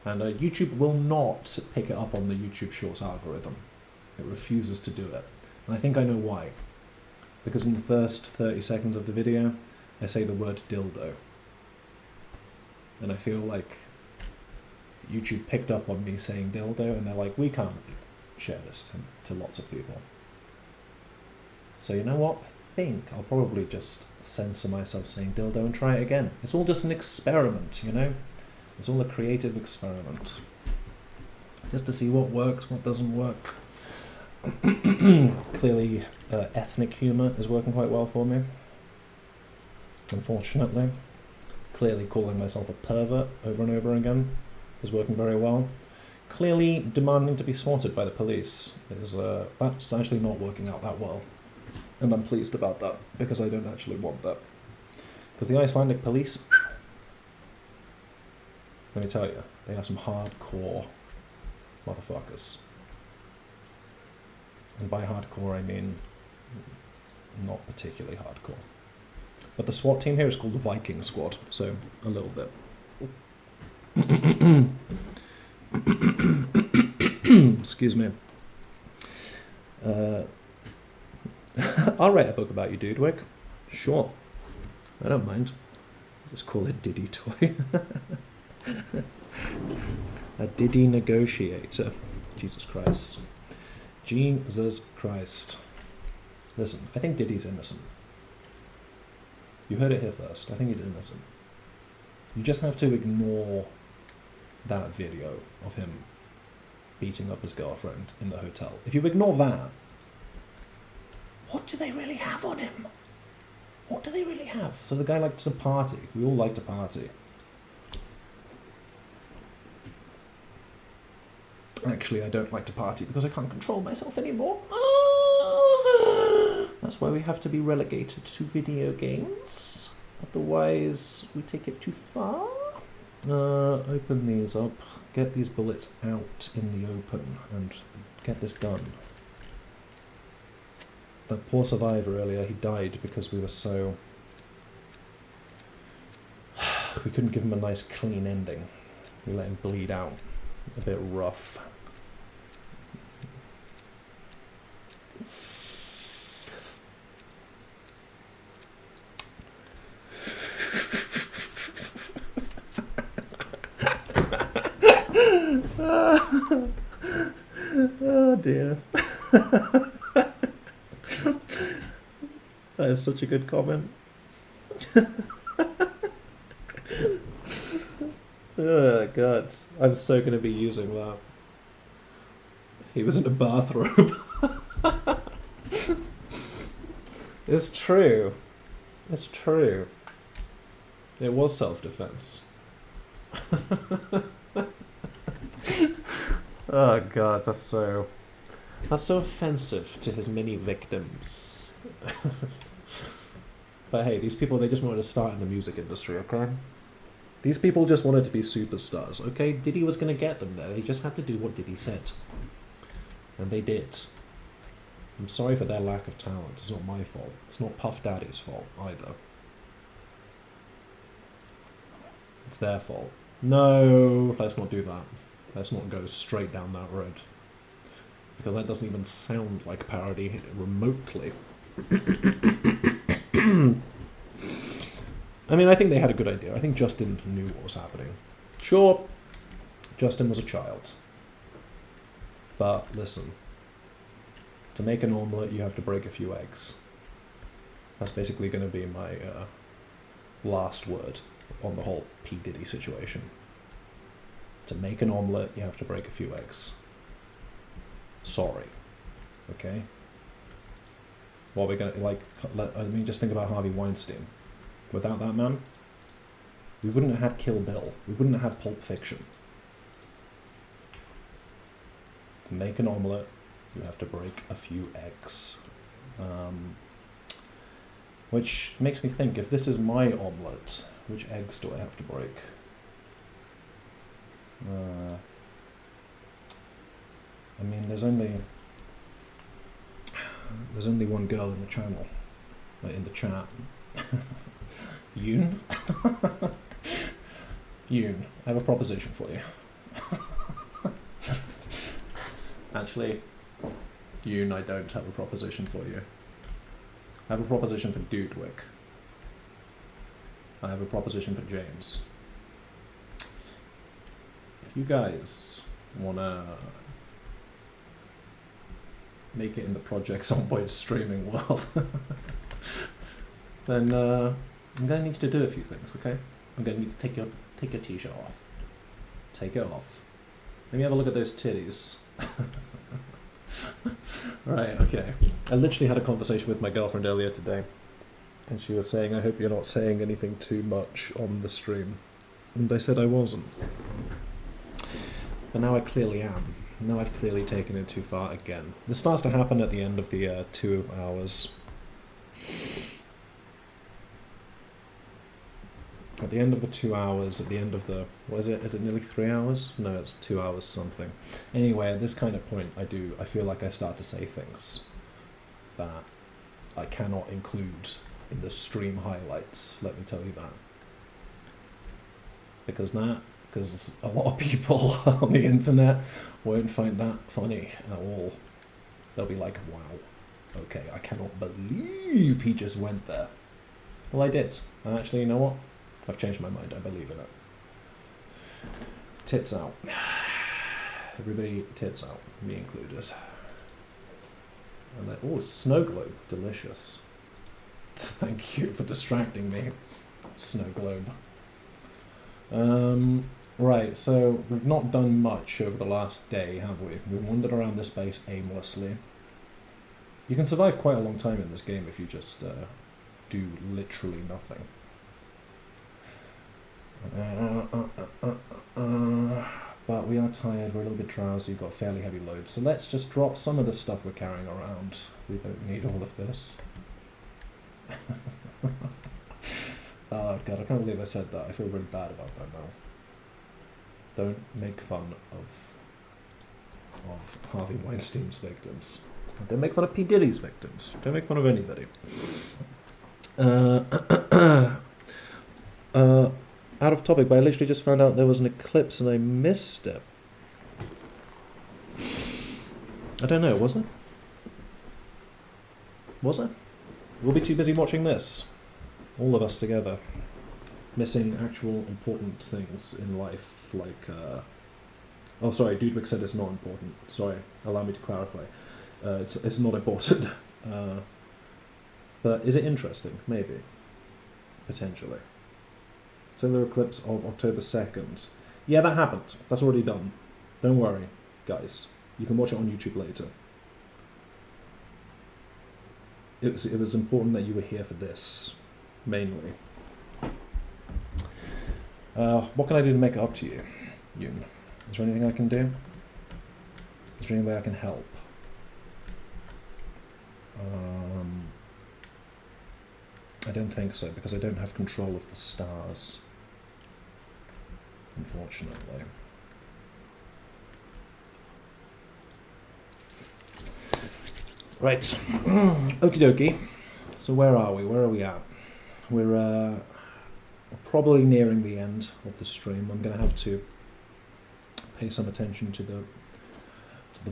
and YouTube will not pick it up on the YouTube Shorts algorithm. It refuses to do it, and I think I know why. Because in the first 30 seconds of the video, I say the word dildo, and I feel like YouTube picked up on me saying dildo, and they're like, we can't share this to lots of people. So you know what? I think I'll probably just censor myself saying dildo and try it again. It's all just an experiment, you know? It's all a creative experiment. Just to see what works, what doesn't work. Clearly, ethnic humour is working quite well for me. Unfortunately. Clearly calling myself a pervert over and over again is working very well. Clearly demanding to be swatted by the police is that's actually not working out that well. And I'm pleased about that, because I don't actually want that. Because the Icelandic police, let me tell you, they are some hardcore motherfuckers. And by hardcore I mean not particularly hardcore. But the SWAT team here is called the Viking Squad, so a little bit. Excuse me. I'll write a book about you, Dudwick. Sure. I don't mind. Just call it Diddy Toy. A Diddy negotiator. Jesus Christ. Jesus Christ. Listen, I think Diddy's innocent. You heard it here first. I think he's innocent. You just have to ignore that video of him beating up his girlfriend in the hotel. If you ignore that, what do they really have on him? What do they really have? So the guy liked to party. We all like to party. Actually, I don't like to party because I can't control myself anymore. That's why we have to be relegated to video games. Otherwise, we take it too far. Open these up. Get these bullets out in the open and get this gun. That poor survivor earlier, he died because we were so... we couldn't give him a nice clean ending. We let him bleed out. A bit rough. Oh dear. That is such a good comment. Oh god, I'm so going to be using that. He was in a bathrobe. It's true. It's true. It was self-defense. Oh god, that's so offensive to his many victims. But hey, these people, they just wanted to start in the music industry, okay? These people just wanted to be superstars, okay? Diddy was going to get them there. They just had to do what Diddy said. And they did. I'm sorry for their lack of talent. It's not my fault. It's not Puff Daddy's fault either. It's their fault. No, let's not do that. Let's not go straight down that road. Because that doesn't even sound like parody remotely. I mean, I think they had a good idea. I think Justin knew what was happening. Sure, Justin was a child. But listen, to make an omelette, you have to break a few eggs. That's basically going to be my last word on the whole P. Diddy situation. To make an omelette, you have to break a few eggs. Sorry. Okay? What we're going to, like, I mean, just think about Harvey Weinstein. Without that man, we wouldn't have had Kill Bill. We wouldn't have had Pulp Fiction. To make an omelette, you have to break a few eggs. Which makes me think, if this is my omelette, which eggs do I have to break? I mean, there's only one girl in the channel, in the chat. Yoon? Yoon, I have a proposition for you. Actually, Yoon, I don't have a proposition for you. I have a proposition for Dudwick. I have a proposition for James. If you guys wanna make it in the Project Zomboid streaming world, then I'm gonna need you to do a few things, okay? I'm gonna need to take your t-shirt off. Take it off. Let me have a look at those titties. Right, okay. I literally had a conversation with my girlfriend earlier today, and she was saying, I hope you're not saying anything too much on the stream. And I said I wasn't. But now I clearly am. Now I've clearly taken it too far again. This starts to happen at the end of the 2 hours. At the end of the 2 hours, at the end of the... what is it? Is it nearly 3 hours? No, it's 2 hours something. Anyway, at this kind of point, I feel like I start to say things that I cannot include in the stream highlights, let me tell you that. Because a lot of people on the internet won't find that funny at all. They'll be like, wow, okay, I cannot believe he just went there. Well, I did. And actually, you know what? I've changed my mind. I believe in it. Tits out. Everybody tits out. Me included. And then, oh, snow globe. Delicious. Thank you for distracting me, snow globe. Right, so we've not done much over the last day, have we? We've wandered around this base aimlessly. You can survive quite a long time in this game if you just do literally nothing. But we are tired, we're a little bit drowsy, we've got fairly heavy loads. So let's just drop some of the stuff we're carrying around. We don't need all of this. Oh god, I can't believe I said that. I feel really bad about that now. Don't make fun of Harvey Weinstein's victims. Don't make fun of P. Diddy's victims. Don't make fun of anybody. Out of topic, but I literally just found out there was an eclipse and I missed it. I don't know, was there? Was there? We'll be too busy watching this. All of us together. Missing actual important things in life, like... Oh, sorry, Dudwick said it's not important. Sorry, allow me to clarify. It's not important. But is it interesting? Maybe. Potentially. Solar eclipse of October 2nd. Yeah, that happened. That's already done. Don't worry, guys. You can watch it on YouTube later. It was important that you were here for this, mainly. What can I do to make it up to you, Yoon? Is there anything I can do? Is there any way I can help? I don't think so, because I don't have control of the stars. Unfortunately. Right. Okie dokie. So where are we? Where are we at? We're probably nearing the end of the stream. I'm going to have to pay some attention to the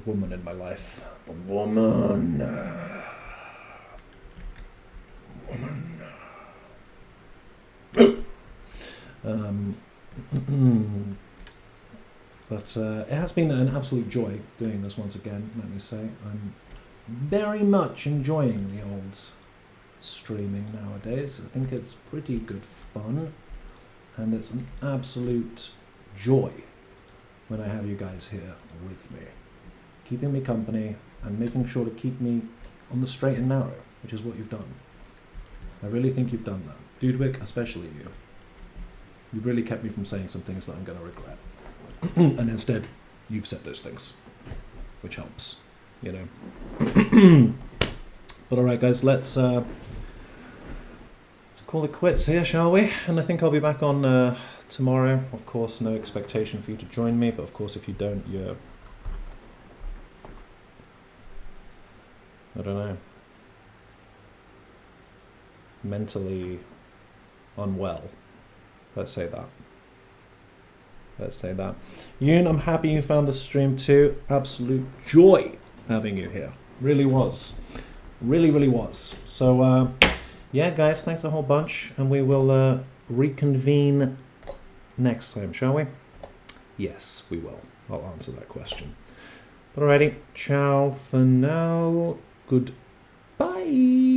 woman in my life. The woman. But it has been an absolute joy doing this once again, let me say. I'm very much enjoying the old streaming nowadays. I think it's pretty good fun, and it's an absolute joy when I have you guys here with me, keeping me company and making sure to keep me on the straight and narrow, which is what you've done. I really think you've done that. Dudwick, especially you. You've really kept me from saying some things that I'm going to regret. And instead, you've said those things, which helps, you know. But alright guys, let's call it quits here, shall we? And I think I'll be back on tomorrow. Of course, no expectation for you to join me, but of course if you don't, you're... I don't know. Mentally unwell. Let's say that. Let's say that. Yoon, I'm happy you found the stream too. Absolute joy having you here. Really was. Really, really was. So, yeah, guys, thanks a whole bunch. And we will reconvene next time, shall we? Yes, we will. I'll answer that question. But alrighty. Ciao for now. Goodbye.